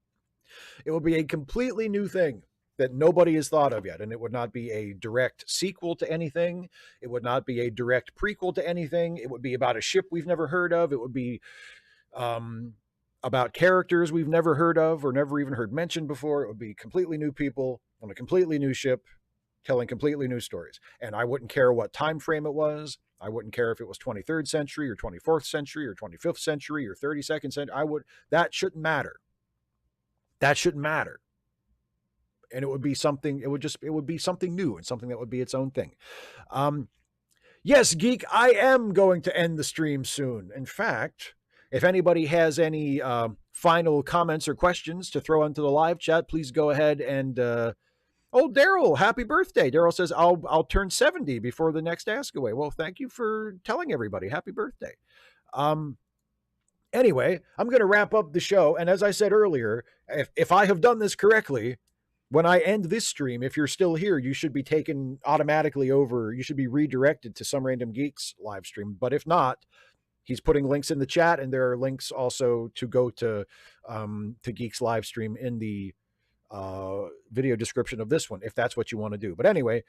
It would be a completely new thing that nobody has thought of yet. And it would not be a direct sequel to anything. It would not be a direct prequel to anything. It would be about a ship we've never heard of. It would be about characters we've never heard of or never even heard mentioned before. It would be completely new people on a completely new ship telling completely new stories. And I wouldn't care what time frame it was. I wouldn't care if it was 23rd century or 24th century or 25th century or 32nd century. That shouldn't matter. That shouldn't matter. And it would be something new and something that would be its own thing. Yes, Geek, I am going to end the stream soon. In fact, if anybody has any final comments or questions to throw into the live chat, please go ahead and Daryl, happy birthday. Daryl says, I'll turn 70 before the next Ask Away. Well, thank you for telling everybody. Happy birthday. Anyway, I'm going to wrap up the show. And as I said earlier, if I have done this correctly, when I end this stream, if you're still here, you should be taken automatically over. You should be redirected to Some Random Geeks live stream. But if not, he's putting links in the chat, and there are links also to go to Geeks live stream in the video description of this one, if that's what you want to do. But anyway,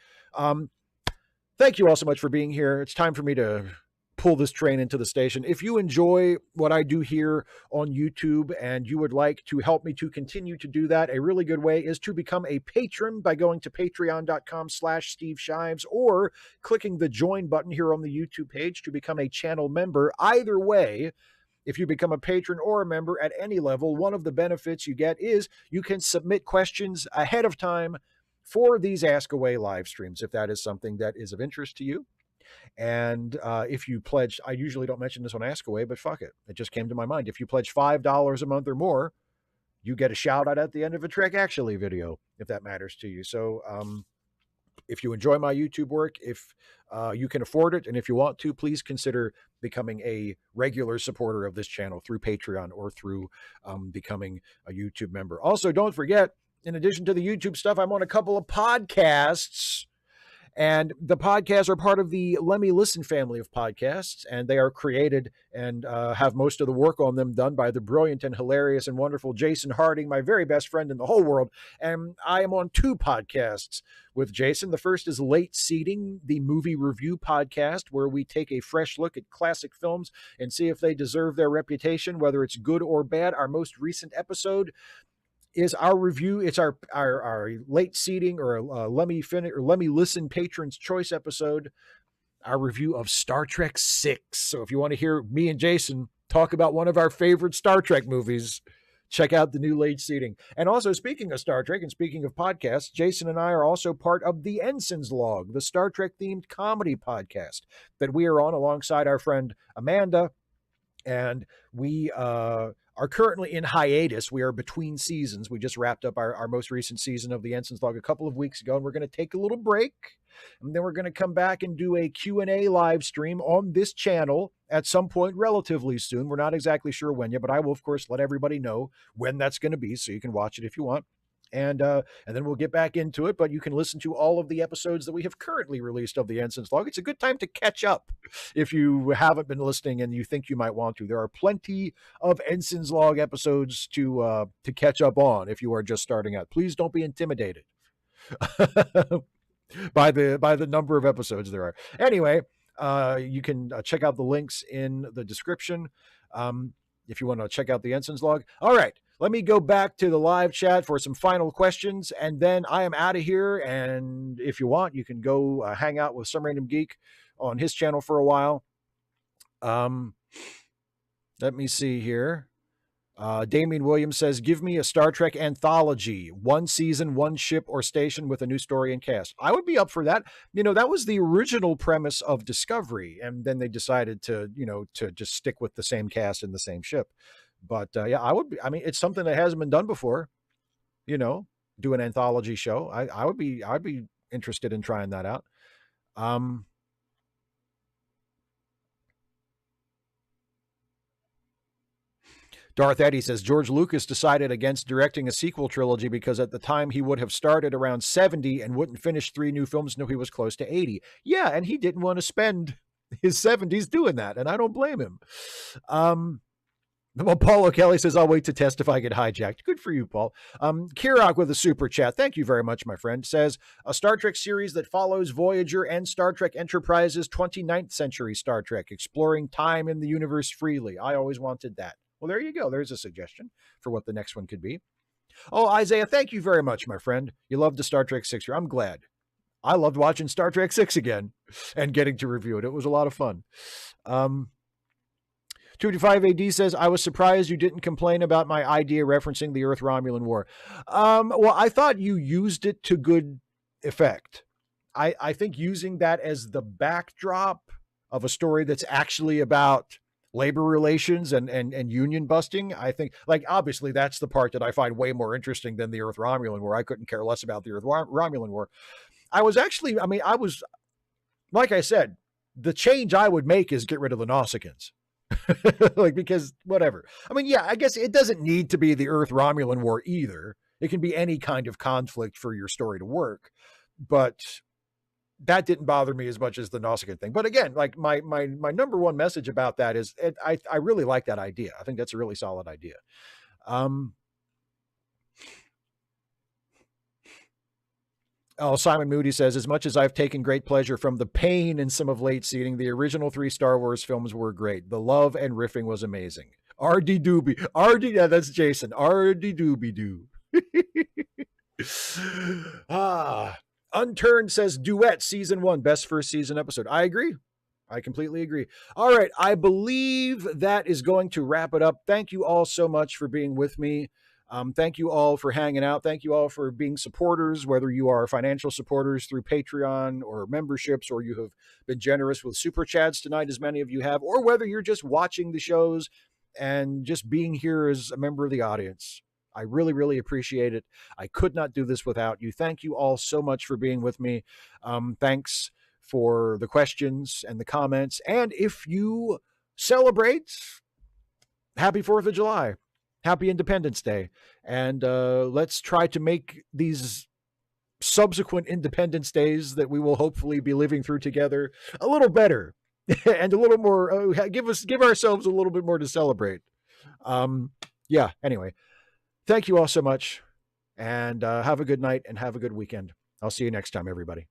thank you all so much for being here. It's time for me to pull this train into the station. If you enjoy what I do here on YouTube and you would like to help me to continue to do that, a really good way is to become a patron by going to patreon.com/Steve Shives or clicking the join button here on the YouTube page to become a channel member. Either way, if you become a patron or a member at any level, one of the benefits you get is you can submit questions ahead of time for these Ask Away live streams, if that is something that is of interest to you. And if you pledge, I usually don't mention this on Ask Away, but fuck it. It just came to my mind. If you pledge $5 a month or more, you get a shout out at the end of a Trek Actually video, if that matters to you. So if you enjoy my YouTube work, if you can afford it, and if you want to, please consider becoming a regular supporter of this channel through Patreon or through becoming a YouTube member. Also, don't forget, in addition to the YouTube stuff, I'm on a couple of podcasts. And the podcasts are part of the Let Me Listen family of podcasts, and they are created and have most of the work on them done by the brilliant and hilarious and wonderful Jason Harding, my very best friend in the whole world. And I am on 2 podcasts with Jason. The first is Late Seating, the movie review podcast, where we take a fresh look at classic films and see if they deserve their reputation, whether it's good or bad. Our most recent episode is our review. It's our late seating or let me listen patrons choice episode, our review of Star Trek 6. So if you want to hear me and Jason talk about one of our favorite Star Trek movies, check out the new late seating. And also, speaking of Star Trek and speaking of podcasts, Jason and I are also part of the Ensign's Log, the Star Trek themed comedy podcast that we are on alongside our friend Amanda. And we are currently in hiatus. We are between seasons. We just wrapped up our most recent season of the Ensign's Log a couple of weeks ago, and we're going to take a little break, and then we're going to come back and do a Q&A live stream on this channel at some point relatively soon. We're not exactly sure when yet, but I will, of course, let everybody know when that's going to be, so you can watch it if you want. And then we'll get back into it, but you can listen to all of the episodes that we have currently released of the Ensign's Log. It's a good time to catch up if you haven't been listening and you think you might want to. There are plenty of Ensign's Log episodes to catch up on if you are just starting out. Please don't be intimidated by the number of episodes there are. Anyway, you can check out the links in the description if you want to check out the Ensign's Log. All right. let me go back to the live chat for some final questions, and then I am out of here. And if you want, you can go hang out with Some Random Geek on his channel for a while. Let me see here. Damian Williams says, give me a Star Trek anthology, 1 season, 1 ship or station with a new story and cast. I would be up for that. That was the original premise of Discovery. And then they decided to just stick with the same cast and the same ship. But yeah, I would be, it's something that hasn't been done before, do an anthology show. I'd be interested in trying that out. Darth Eddy says, George Lucas decided against directing a sequel trilogy because at the time he would have started around 70 and wouldn't finish 3 new films until he was close to 80. Yeah, and he didn't want to spend his 70s doing that, and I don't blame him. Well, Paul O'Kelly says, I'll wait to test if I get hijacked. Good for you, Paul. Kirok with a super chat. Thank you very much, my friend. Says, a Star Trek series that follows Voyager and Star Trek Enterprise's 29th century Star Trek, exploring time in the universe freely. I always wanted that. Well, there you go. There's a suggestion for what the next one could be. Oh, Isaiah, thank you very much, my friend. You loved the Star Trek 6. I'm glad. I loved watching Star Trek 6 again and getting to review it. It was a lot of fun. 225 AD says, I was surprised you didn't complain about my idea referencing the Earth-Romulan War. Well, I thought you used it to good effect. I think using that as the backdrop of a story that's actually about labor relations and union busting, I think, like, obviously that's the part that I find way more interesting than the Earth-Romulan War. I couldn't care less about the Earth-Romulan War. I was, like I said, the change I would make is get rid of the Nausicaans. Like, because whatever. Yeah, I guess it doesn't need to be the Earth-Romulan War either. It can be any kind of conflict for your story to work. But that didn't bother me as much as the Nausicaan thing. But again, like my number one message about that is I really like that idea. I think that's a really solid idea. Simon Moody says, as much as I've taken great pleasure from the pain in some of late seating, the original 3 Star Wars films were great. The love and riffing was amazing. RD Doobie. Yeah, that's Jason. RD Doobie Doo. Unturned says, Duet Season 1, best first season episode. I agree. I completely agree. All right. I believe that is going to wrap it up. Thank you all so much for being with me. Thank you all for hanging out. Thank you all for being supporters, whether you are financial supporters through Patreon or memberships, or you have been generous with super chats tonight, as many of you have, or whether you're just watching the shows and just being here as a member of the audience. I really, really appreciate it. I could not do this without you. Thank you all so much for being with me. Thanks for the questions and the comments. And if you celebrate, happy 4th of July. Happy Independence Day. And let's try to make these subsequent Independence Days that we will hopefully be living through together a little better and a little more, give ourselves a little bit more to celebrate. Yeah, anyway, thank you all so much, and have a good night and have a good weekend. I'll see you next time, everybody.